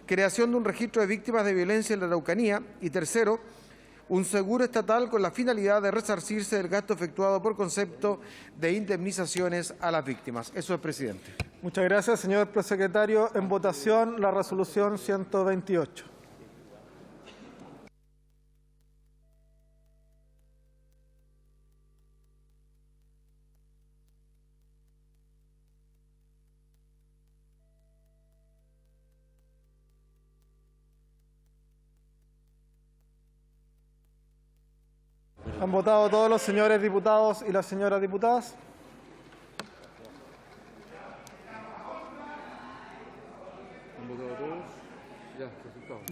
creación de un registro de víctimas de violencia en la Araucanía. Y tercero, un seguro estatal con la finalidad de resarcirse del gasto efectuado por concepto de indemnizaciones a las víctimas. Eso es, presidente. Muchas gracias, señor prosecretario. En votación, la resolución 128. ¿Han votado todos los señores diputados y las señoras diputadas?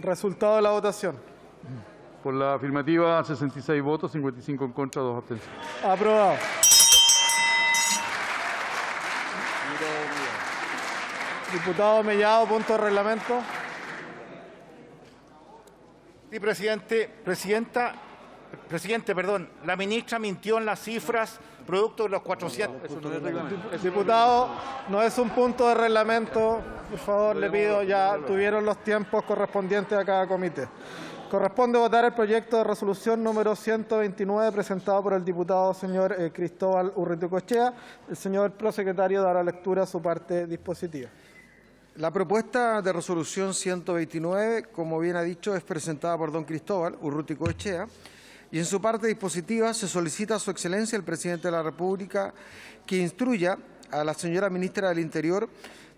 Resultado de la votación. Por la afirmativa, 66 votos, 55 en contra, 2 abstenciones. Aprobado. Diputado Mellado, punto de reglamento. Sí, Presidente, perdón, la ministra mintió en las cifras producto de los 400. Diputado, no es un punto de reglamento. Por favor, le pido, ya tuvieron los tiempos correspondientes a cada comité. Corresponde votar el proyecto de resolución número 129 presentado por el diputado señor Cristóbal Urruticoechea. El señor prosecretario dará lectura a su parte dispositiva. La propuesta de resolución 129, como bien ha dicho, es presentada por don Cristóbal Urruticoechea y en su parte dispositiva se solicita a su excelencia el presidente de la República que instruya a la señora ministra del Interior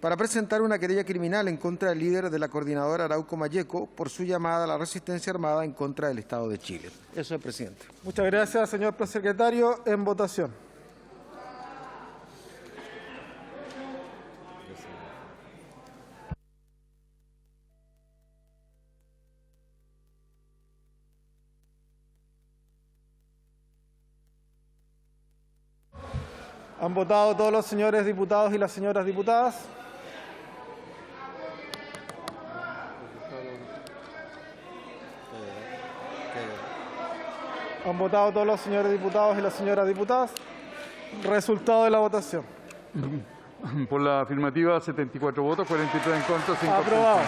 para presentar una querella criminal en contra del líder de la Coordinadora Arauco Mayeco por su llamada a la resistencia armada en contra del Estado de Chile. Eso es, presidente. Muchas gracias, señor prosecretario. En votación. ¿Han votado todos los señores diputados y las señoras diputadas? ¿Han votado todos los señores diputados y las señoras diputadas? Resultado de la votación. Por la afirmativa, 74 votos, 43 en contra, 5 aprobado.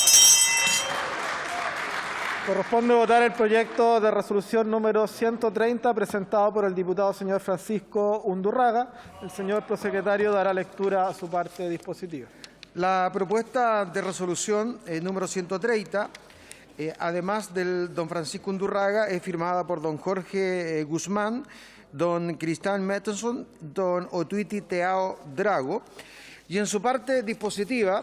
Corresponde votar el proyecto de resolución número 130 presentado por el diputado señor Francisco Undurraga. El señor prosecretario dará lectura a su parte dispositiva. La propuesta de resolución número 130, además del don Francisco Undurraga, es firmada por don Jorge Guzmán, don Cristian Mettenson, don Otuiti Teao Drago. Y en su parte dispositiva,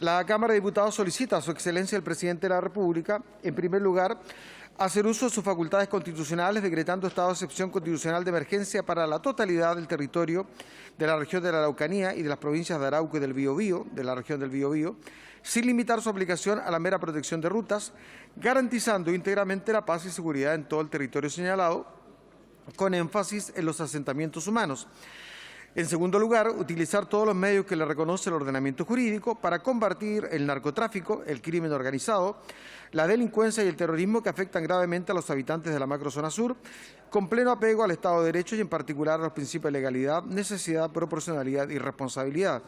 la Cámara de Diputados solicita a su excelencia el presidente de la República, en primer lugar, hacer uso de sus facultades constitucionales, decretando estado de excepción constitucional de emergencia para la totalidad del territorio de la región de la Araucanía y de las provincias de Arauco y del Biobío, de la región del Biobío, sin limitar su aplicación a la mera protección de rutas, garantizando íntegramente la paz y seguridad en todo el territorio señalado, con énfasis en los asentamientos humanos. En segundo lugar, utilizar todos los medios que le reconoce el ordenamiento jurídico para combatir el narcotráfico, el crimen organizado, la delincuencia y el terrorismo que afectan gravemente a los habitantes de la macrozona sur, con pleno apego al Estado de Derecho y en particular a los principios de legalidad, necesidad, proporcionalidad y responsabilidad.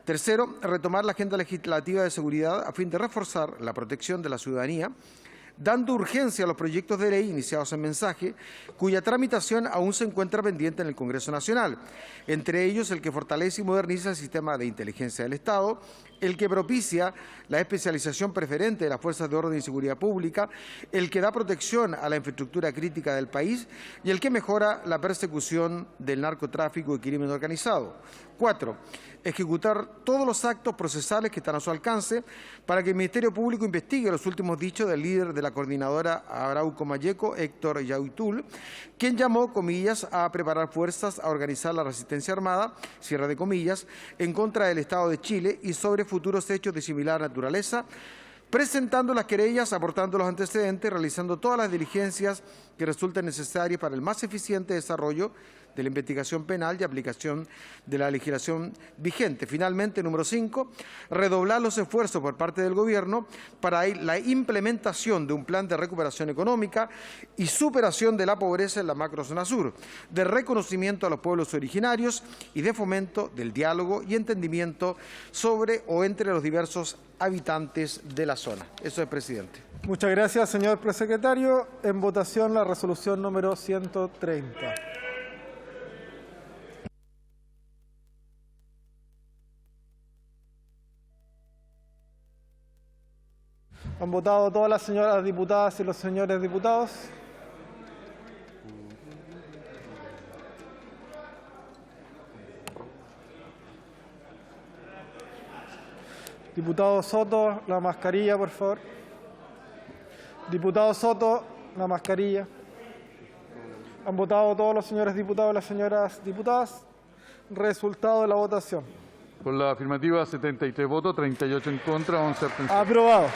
Tercero, retomar la agenda legislativa de seguridad a fin de reforzar la protección de la ciudadanía, dando urgencia a los proyectos de ley iniciados en mensaje, cuya tramitación aún se encuentra pendiente en el Congreso Nacional, entre ellos el que fortalece y moderniza el sistema de inteligencia del Estado, el que propicia la especialización preferente de las fuerzas de orden y seguridad pública, el que da protección a la infraestructura crítica del país y el que mejora la persecución del narcotráfico y crimen organizado. 4. Ejecutar todos los actos procesales que están a su alcance para que el Ministerio Público investigue los últimos dichos del líder de la coordinadora Arauco Mayeco, Héctor Yauitul, quien llamó, comillas, a preparar fuerzas a organizar la resistencia armada, cierre de comillas, en contra del Estado de Chile y sobre futuros hechos de similar naturaleza, presentando las querellas, aportando los antecedentes, realizando todas las diligencias que resulten necesarias para el más eficiente desarrollo de la investigación penal y aplicación de la legislación vigente. Finalmente, número 5, redoblar los esfuerzos por parte del Gobierno para la implementación de un plan de recuperación económica y superación de la pobreza en la macrozona sur, de reconocimiento a los pueblos originarios y de fomento del diálogo y entendimiento sobre o entre los diversos habitantes de la zona. Eso es, presidente. Muchas gracias, señor presecretario. En votación la resolución número 130. ¿Han votado todas las señoras diputadas y los señores diputados? Diputado Soto, la mascarilla, por favor. Diputado Soto, la mascarilla. ¿Han votado todos los señores diputados y las señoras diputadas? Resultado de la votación. Por la afirmativa, 73 votos, 38 en contra, 11 abstenciones. Aprobado.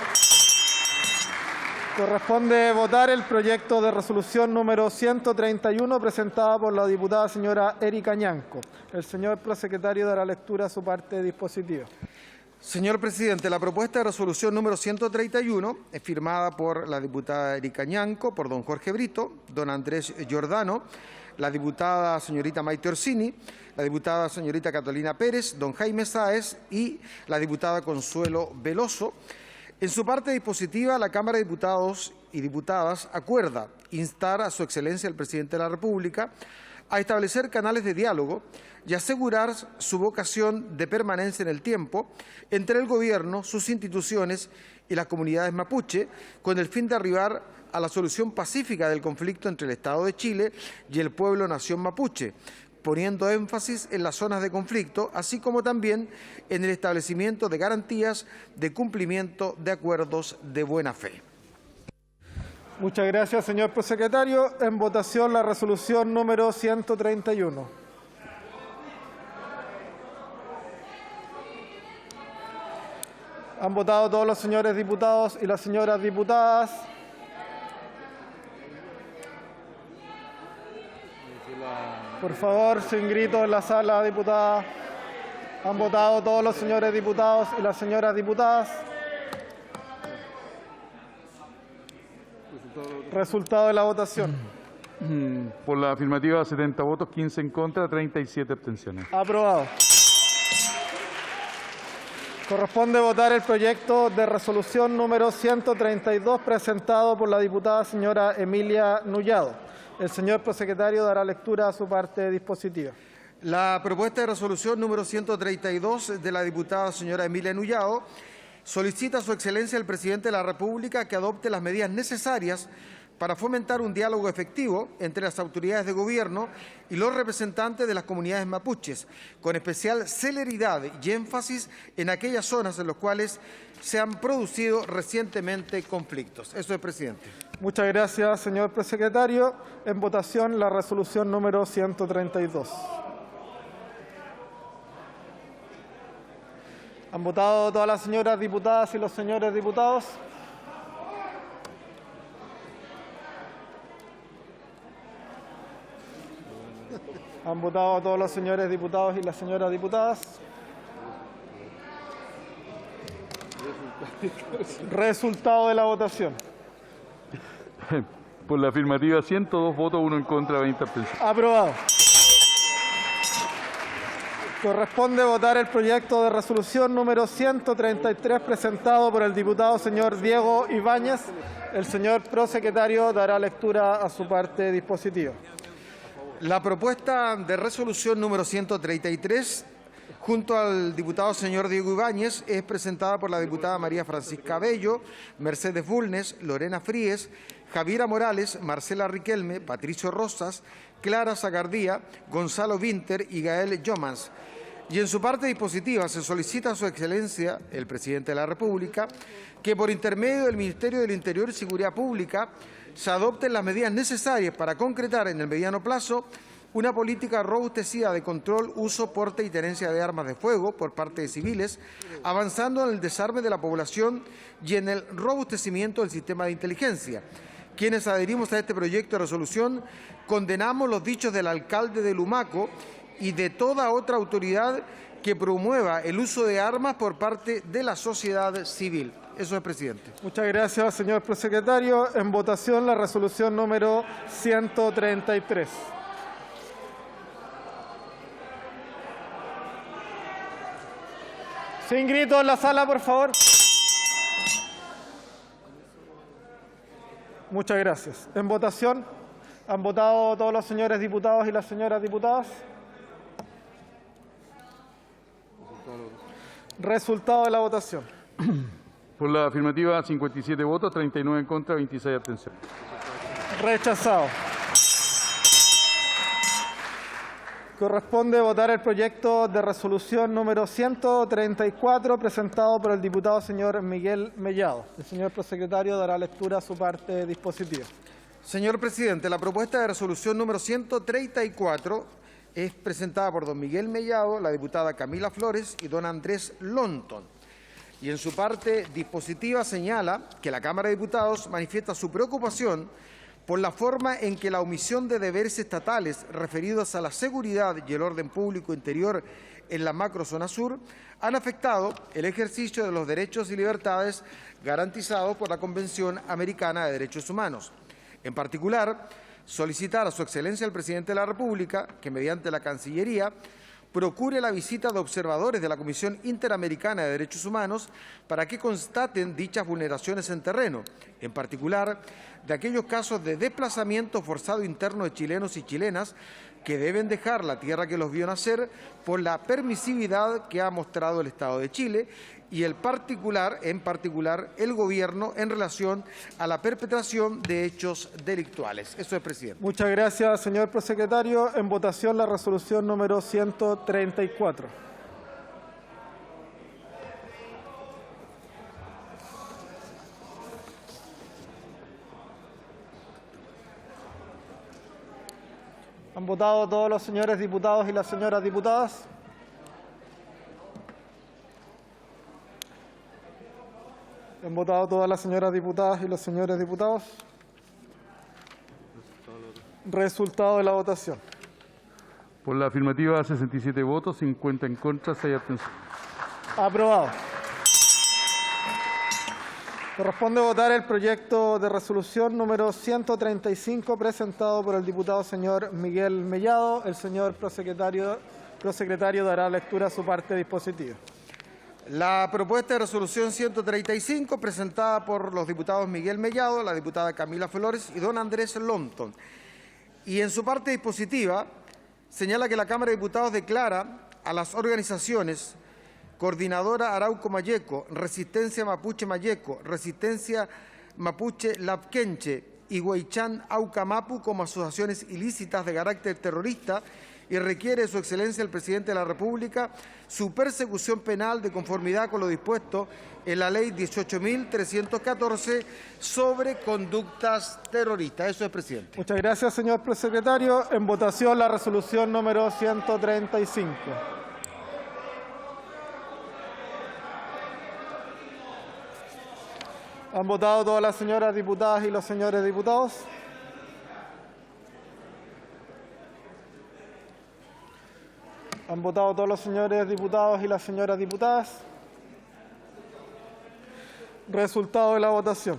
Corresponde votar el proyecto de resolución número 131 presentado por la diputada señora Erika Ñanco. El señor prosecretario dará lectura a su parte dispositiva. Señor presidente, la propuesta de resolución número 131 es firmada por la diputada Erika Ñanco, por don Jorge Brito, don Andrés Giordano, la diputada señorita Maite Orsini, la diputada señorita Catalina Pérez, don Jaime Sáez y la diputada Consuelo Veloso. En su parte dispositiva, la Cámara de Diputados y Diputadas acuerda instar a su excelencia el presidente de la República a establecer canales de diálogo y asegurar su vocación de permanencia en el tiempo entre el Gobierno, sus instituciones y las comunidades mapuche, con el fin de arribar a la solución pacífica del conflicto entre el Estado de Chile y el pueblo nación mapuche, poniendo énfasis en las zonas de conflicto, así como también en el establecimiento de garantías de cumplimiento de acuerdos de buena fe. Muchas gracias, señor prosecretario. En votación la resolución número 131. ¿Han votado todos los señores diputados y las señoras diputadas? Por favor, sin gritos en la sala, diputada. ¿Han votado todos los señores diputados y las señoras diputadas? Resultado de la votación. Por la afirmativa, 70 votos, 15 en contra, 37 abstenciones. Aprobado. Corresponde votar el proyecto de resolución número 132 presentado por la diputada señora Emilia Nullado. El señor prosecretario dará lectura a su parte dispositiva. La propuesta de resolución número 132 de la diputada señora Emilia Nullado solicita a su excelencia el presidente de la República que adopte las medidas necesarias para fomentar un diálogo efectivo entre las autoridades de gobierno y los representantes de las comunidades mapuches, con especial celeridad y énfasis en aquellas zonas en las cuales se han producido recientemente conflictos. Eso es, presidente. Muchas gracias, señor prosecretario. En votación la resolución número 132. ¿Han votado todas las señoras diputadas y los señores diputados? ¿Han votado todos los señores diputados y las señoras diputadas? Resultado de la votación. Por la afirmativa, 102 votos, 1 en contra, 20 abstenciones. Aprobado. Corresponde votar el proyecto de resolución número 133 presentado por el diputado señor Diego Ibáñez. El señor prosecretario dará lectura a su parte dispositiva. La propuesta de resolución número 133, junto al diputado señor Diego Ibáñez, es presentada por la diputada María Francisca Bello, Mercedes Bulnes, Lorena Fríes, Javiera Morales, Marcela Riquelme, Patricio Rosas, Clara Zagardía, Gonzalo Vinter y Gael Yomans. Y en su parte dispositiva se solicita a su excelencia, el presidente de la República, que por intermedio del Ministerio del Interior y Seguridad Pública se adopten las medidas necesarias para concretar en el mediano plazo una política robustecida de control, uso, porte y tenencia de armas de fuego por parte de civiles, avanzando en el desarme de la población y en el robustecimiento del sistema de inteligencia. Quienes adherimos a este proyecto de resolución condenamos los dichos del alcalde de Lumaco y de toda otra autoridad que promueva el uso de armas por parte de la sociedad civil. Eso es, presidente. Muchas gracias, señor prosecretario. En votación la resolución número 133. Sin gritos en la sala, por favor. Muchas gracias. En votación, ¿han votado todos los señores diputados y las señoras diputadas? Resultado de la votación. Por la afirmativa, 57 votos, 39 en contra, 26 abstenciones. Rechazado. Corresponde votar el proyecto de resolución número 134 presentado por el diputado señor Miguel Mellado. El señor prosecretario dará lectura a su parte dispositiva. Señor presidente, la propuesta de resolución número 134 es presentada por don Miguel Mellado, la diputada Camila Flores y don Andrés Lonton. Y en su parte dispositiva señala que la Cámara de Diputados manifiesta su preocupación por la forma en que la omisión de deberes estatales referidos a la seguridad y el orden público interior en la macrozona sur han afectado el ejercicio de los derechos y libertades garantizados por la Convención Americana de Derechos Humanos. En particular, solicitar a su excelencia el presidente de la República que, mediante la Cancillería, procure la visita de observadores de la Comisión Interamericana de Derechos Humanos para que constaten dichas vulneraciones en terreno, en particular de aquellos casos de desplazamiento forzado interno de chilenos y chilenas que deben dejar la tierra que los vio nacer por la permisividad que ha mostrado el Estado de Chile y en particular el Gobierno en relación a la perpetración de hechos delictuales. Eso es, presidente. Muchas gracias, señor prosecretario. En votación la resolución número 134. ¿Han votado todos los señores diputados y las señoras diputadas? ¿Han votado todas las señoras diputadas y los señores diputados? Resultado de la votación. Por la afirmativa, 67 votos, 50 en contra, 6 abstenciones. Aprobado. Corresponde votar el proyecto de resolución número 135 presentado por el diputado señor Miguel Mellado. El señor prosecretario dará lectura a su parte dispositiva. La propuesta de resolución 135, presentada por los diputados Miguel Mellado, la diputada Camila Flores y don Andrés Longton. Y en su parte dispositiva, señala que la Cámara de Diputados declara a las organizaciones Coordinadora Arauco Mayeco, Resistencia Mapuche Mayeco, Resistencia Mapuche Lapquenche y Huaychán Aucamapu como asociaciones ilícitas de carácter terrorista y requiere de su excelencia el presidente de la República su persecución penal de conformidad con lo dispuesto en la ley 18.314 sobre conductas terroristas. Eso es, presidente. Muchas gracias, señor prosecretario. En votación la resolución número 135. ¿Han votado todas las señoras diputadas y los señores diputados? ¿Han votado todos los señores diputados y las señoras diputadas? Resultado de la votación.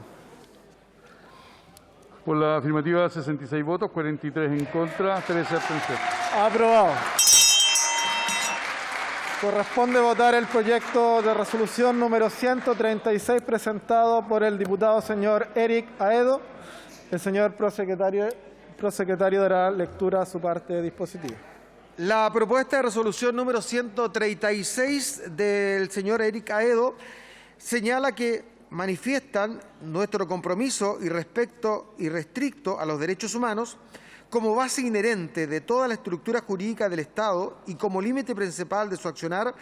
Por la afirmativa, 66 votos, 43 en contra, 13 abstenciones. Aprobado. Corresponde votar el proyecto de resolución número 136 presentado por el diputado señor Eric Aedo. El señor prosecretario dará lectura a su parte dispositiva. La propuesta de resolución número 136 del señor Eric Aedo señala que manifiestan nuestro compromiso y respeto irrestricto a los derechos humanos como base inherente de toda la estructura jurídica del Estado y como límite principal de su accionar,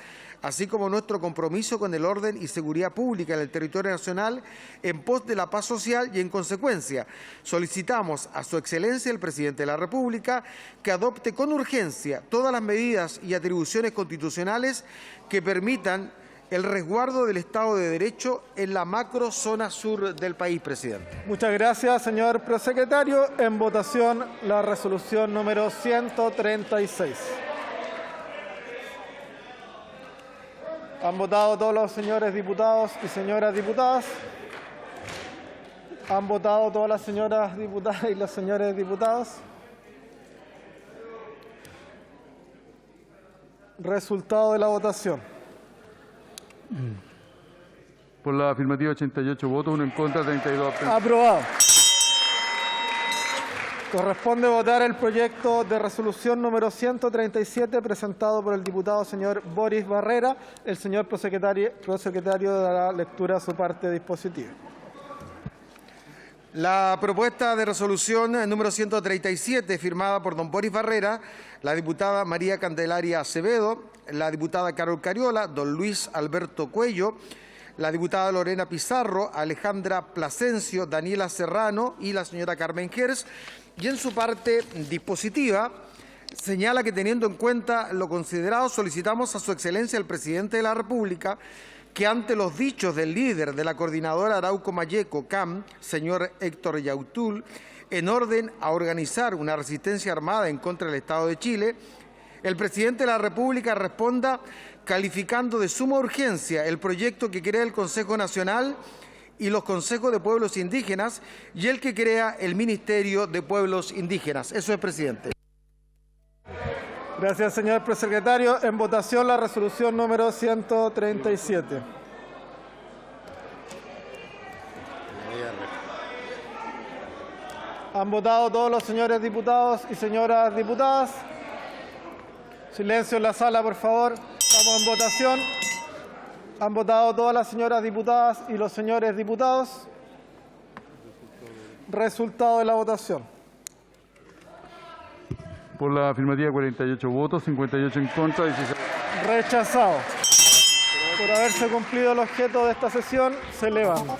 así como nuestro compromiso con el orden y seguridad pública en el territorio nacional en pos de la paz social y, en consecuencia, solicitamos a Su Excelencia el Presidente de la República que adopte con urgencia todas las medidas y atribuciones constitucionales que permitan el resguardo del Estado de Derecho en la macrozona sur del país, presidente. Muchas gracias, señor prosecretario. En votación la resolución número 136. ¿Han votado todos los señores diputados y señoras diputadas? ¿Han votado todas las señoras diputadas y los señores diputados? Resultado de la votación. Por la afirmativa, 88 votos, 1 en contra, 32 abstenciones. Aprobado. Corresponde votar el proyecto de resolución número 137 presentado por el diputado señor Boris Barrera. El señor prosecretario dará lectura a su parte dispositiva. La propuesta de resolución número 137, firmada por don Boris Barrera, la diputada María Candelaria Acevedo, la diputada Carol Cariola, don Luis Alberto Cuello, la diputada Lorena Pizarro, Alejandra Plasencio, Daniela Serrano y la señora Carmen Gers, y en su parte dispositiva señala que, teniendo en cuenta lo considerado, solicitamos a Su Excelencia el Presidente de la República que, ante los dichos del líder de la Coordinadora Arauco Mayeco, CAM, señor Héctor Yautul, en orden a organizar una resistencia armada en contra del Estado de Chile, el Presidente de la República responda calificando de suma urgencia el proyecto que crea el Consejo Nacional y los Consejos de Pueblos Indígenas y el que crea el Ministerio de Pueblos Indígenas. Eso es, presidente. Gracias, señor prosecretario. En votación la resolución número 137. ¿Han votado todos los señores diputados y señoras diputadas? Silencio en la sala, por favor. Estamos en votación. ¿Han votado todas las señoras diputadas y los señores diputados? Resultado de la votación. Por la afirmativa, 48 votos, 58 en contra, 16. Rechazado. Por haberse cumplido el objeto de esta sesión, se levanta.